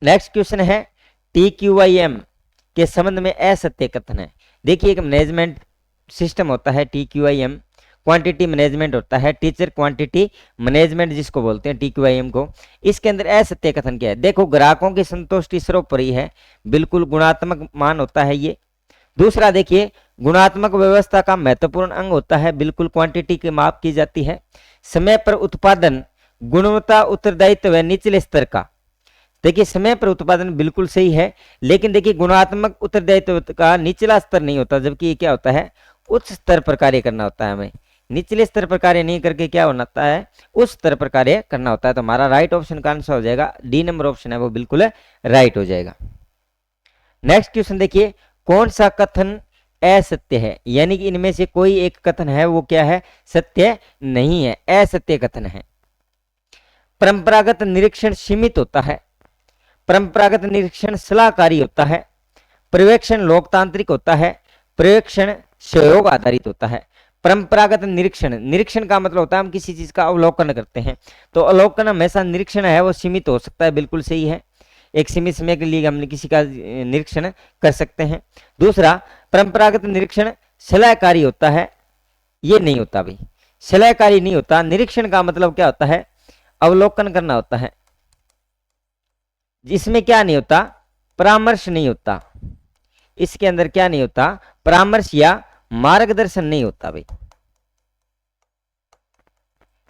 नेक्स्ट क्वेश्चन है, TQIM के संबंध में असत्य कथन है। देखिए एक मैनेजमेंट सिस्टम होता है TQIM, क्वांटिटी मैनेजमेंट होता है, टीचर क्वांटिटी मैनेजमेंट जिसको बोलते हैं TQIM को। इसके अंदर असत्य कथन क्या है? देखो ग्राहकों की संतुष्टि सर्वोपरि है, बिल्कुल गुणात्मक मान होता है ये। दूसरा देखिए, गुणात्मक व्यवस्था का महत्वपूर्ण अंग होता है, बिल्कुल क्वांटिटी की माप की जाती है। समय पर उत्पादन, गुणवत्ता, उत्तरदायित्व व निचले स्तर का। देखिए समय पर उत्पादन बिल्कुल सही है, लेकिन देखिए गुणात्मक उत्तरदायित्व का निचला स्तर नहीं होता, जबकि ये क्या होता है, उच्च स्तर पर कार्य करना होता है। हमें निचले स्तर पर कार्य नहीं करके क्या होता है, उच्च स्तर पर कार्य करना होता है। तो हमारा राइट ऑप्शन का आंसर हो जाएगा डी नंबर ऑप्शन है वो बिल्कुल राइट हो जाएगा। नेक्स्ट क्वेश्चन देखिए, कौन सा कथन असत्य है, यानी कि इनमें से कोई एक कथन है वो क्या है, सत्य नहीं है, असत्य कथन है। परंपरागत निरीक्षण सीमित होता है, परंपरागत निरीक्षण सलाहकारी होता है, पर्यवेक्षण लोकतांत्रिक होता है, पर्यवेक्षण सहयोग आधारित होता है। परंपरागत निरीक्षण, निरीक्षण का मतलब होता है हम किसी चीज का अवलोकन करते हैं, तो अवलोकन हमेशा निरीक्षण है वो सीमित हो सकता है, बिल्कुल सही है, एक सीमित समय के लिए हमने किसी का निरीक्षण कर सकते हैं। दूसरा, परंपरागत निरीक्षण सलाहकारी होता है, ये नहीं होता भाई, सलाहकारी नहीं होता। निरीक्षण का मतलब क्या होता है, अवलोकन करना होता है, जिसमें क्या नहीं होता, परामर्श नहीं होता, इसके अंदर क्या नहीं होता, परामर्श या मार्गदर्शन नहीं होता भाई।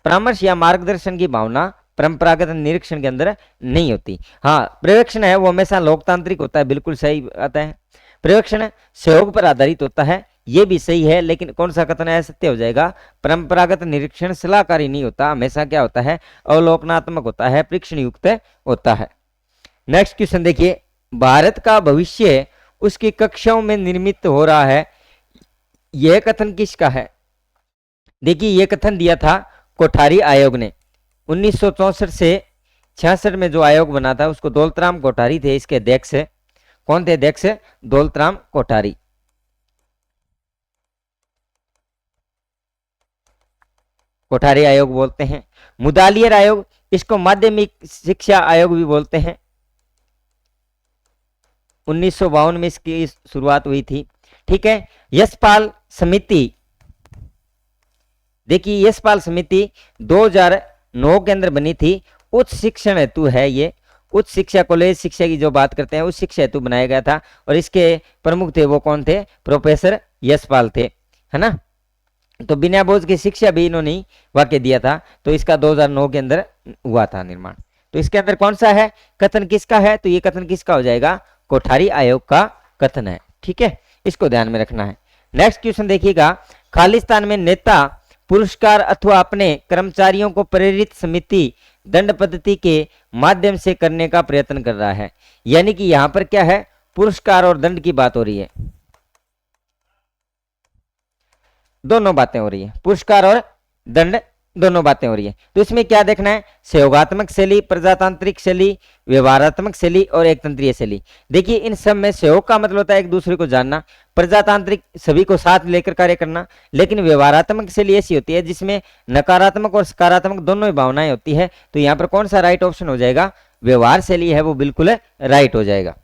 परामर्श या मार्गदर्शन की भावना परंपरागत निरीक्षण के अंदर नहीं होती। हाँ, पर्यवेक्षण है वो हमेशा लोकतांत्रिक होता है, बिल्कुल सही आता है। पर्यवेक्षण सहयोग पर आधारित होता है, ये भी सही है, लेकिन कौन सा कथन असत्य हो जाएगा, परंपरागत निरीक्षण सलाहकारी नहीं होता, हमेशा क्या होता है, अवलोकनात्मक होता है, परीक्षण युक्त होता है। नेक्स्ट क्वेश्चन देखिए, भारत का भविष्य उसकी कक्षाओं में निर्मित हो रहा है, यह कथन किसका है। देखिए ये कथन दिया था कोठारी आयोग ने, 1964 से 66 में जो आयोग बना था उसको दौलतराम कोठारी थे इसके अध्यक्ष। कौन थे अध्यक्ष, दौलतराम कोठारी। कोठारी आयोग बोलते हैं। मुदालियर आयोग, इसको माध्यमिक शिक्षा आयोग भी बोलते हैं। 1952 में इसकी शुरुआत हुई थी, ठीक है। यशपाल समिति, देखिए यशपाल समिति 2009 के अंदर बनी थी, उच्च शिक्षण हेतु है ये, उच्च शिक्षा कॉलेज शिक्षा की जो बात करते हैं उच्च शिक्षा हेतु बनाया गया था, और इसके प्रमुख थे वो कौन थे, प्रोफेसर यशपाल थे, है ना। तो बिना बोझ की शिक्षा भी इन्होंने वाक्य दिया था, तो इसका 2009 के अंदर हुआ था निर्माण। तो इसके अंदर कौन सा है, कथन किसका है, तो ये कथन किसका हो जाएगा, कोठारी आयोग का कथन है, ठीक है, इसको ध्यान में रखना है। नेक्स्ट क्वेश्चन देखिएगा, खालिस्तान में नेता पुरस्कार अथवा अपने कर्मचारियों को प्रेरित समिति दंड पद्धति के माध्यम से करने का प्रयत्न कर रहा है, यानी कि यहां पर क्या है, पुरस्कार और दंड की बात हो रही है, दोनों बातें हो रही है, पुरस्कार और दंड दोनों बातें हो रही है। तो इसमें क्या देखना है, सहयोगात्मक शैली, प्रजातांत्रिक शैली, व्यवहारात्मक शैली और एक तंत्रीय शैली। देखिए इन सब में सहयोग का मतलब होता है एक दूसरे को जानना, प्रजातांत्रिक सभी को साथ लेकर कार्य करना, लेकिन व्यवहारात्मक शैली ऐसी होती है जिसमें नकारात्मक और सकारात्मक दोनों ही भावनाएं होती है। तो यहाँ पर कौन सा राइट ऑप्शन हो जाएगा, व्यवहार शैली है वो बिल्कुल राइट हो जाएगा।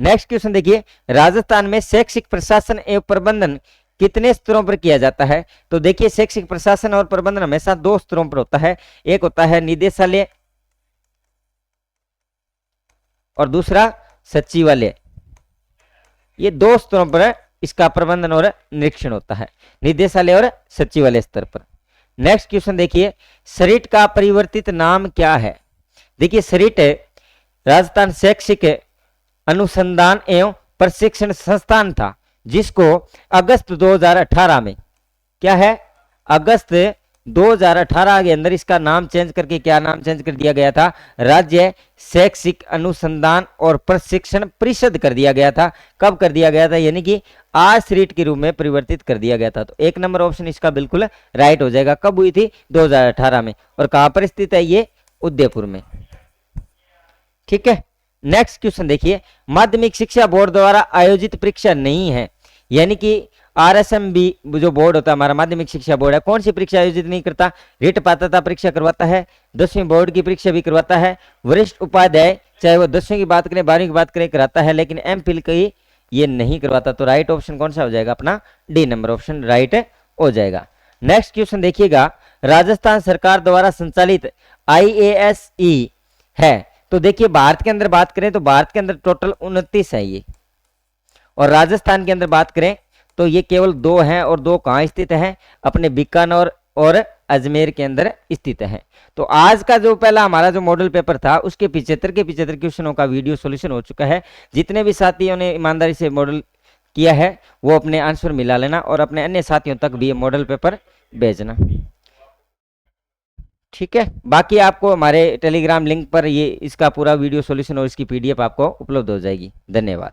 नेक्स्ट क्वेश्चन देखिए, राजस्थान में शैक्षिक प्रशासन एवं प्रबंधन कितने स्तरों पर किया जाता है। तो देखिए शैक्षिक प्रशासन और प्रबंधन हमेशा 2 स्तरों पर होता है, एक होता है निदेशालय और दूसरा सचिवालय, ये 2 स्तरों पर इसका प्रबंधन और निरीक्षण होता है, निदेशालय और सचिवालय स्तर पर। नेक्स्ट क्वेश्चन देखिए, सरिट का परिवर्तित नाम क्या है। देखिए सरिट राजस्थान शैक्षिक अनुसंधान एवं प्रशिक्षण संस्थान था, जिसको अगस्त 2018 में क्या है, अगस्त 2018 के अंदर इसका नाम चेंज करके क्या नाम चेंज कर दिया गया था, राज्य शैक्षिक अनुसंधान और प्रशिक्षण परिषद कर दिया गया था। कब कर दिया गया था, यानी कि आश्रित के रूप में परिवर्तित कर दिया गया था। तो 1 नंबर ऑप्शन इसका बिल्कुल राइट हो जाएगा। कब हुई थी, 2018 में, और कहां पर स्थित है ये, उदयपुर में, ठीक है। नेक्स्ट क्वेश्चन देखिए, माध्यमिक शिक्षा बोर्ड द्वारा आयोजित परीक्षा नहीं है, यानी कि आरएसएमबी जो बोर्ड होता है हमारा माध्यमिक शिक्षा बोर्ड है, कौन सी परीक्षा आयोजित नहीं करता, रीट पात्रता परीक्षा करवाता है, 10वीं बोर्ड की परीक्षा भी करवाता है, वरिष्ठ उपाध्याय चाहे वो 10वीं की बात करें 12वीं की बात करें कराता है, लेकिन एमफिल की ये नहीं करवाता। तो राइट ऑप्शन कौन सा हो जाएगा, अपना डी नंबर ऑप्शन राइट हो जाएगा। नेक्स्ट क्वेश्चन देखिएगा, राजस्थान सरकार द्वारा संचालित IASE है। तो देखिए भारत के अंदर बात करें तो भारत के अंदर टोटल 29 है, ये और राजस्थान के अंदर बात करें तो ये केवल 2 हैं, और 2 कहाँ स्थित हैं? अपने बीकानेर और अजमेर के अंदर स्थित है। तो आज का जो पहला हमारा जो मॉडल पेपर था उसके 75 के 75 क्वेश्चनों का वीडियो सॉल्यूशन हो चुका है। जितने भी साथियों ने ईमानदारी से मॉडल किया है वो अपने आंसर मिला लेना और अपने अन्य साथियों तक भी ये मॉडल पेपर भेजना, ठीक है। बाकी आपको हमारे टेलीग्राम लिंक पर ये इसका पूरा वीडियो सॉल्यूशन और इसकी PDF आपको उपलब्ध हो जाएगी। धन्यवाद।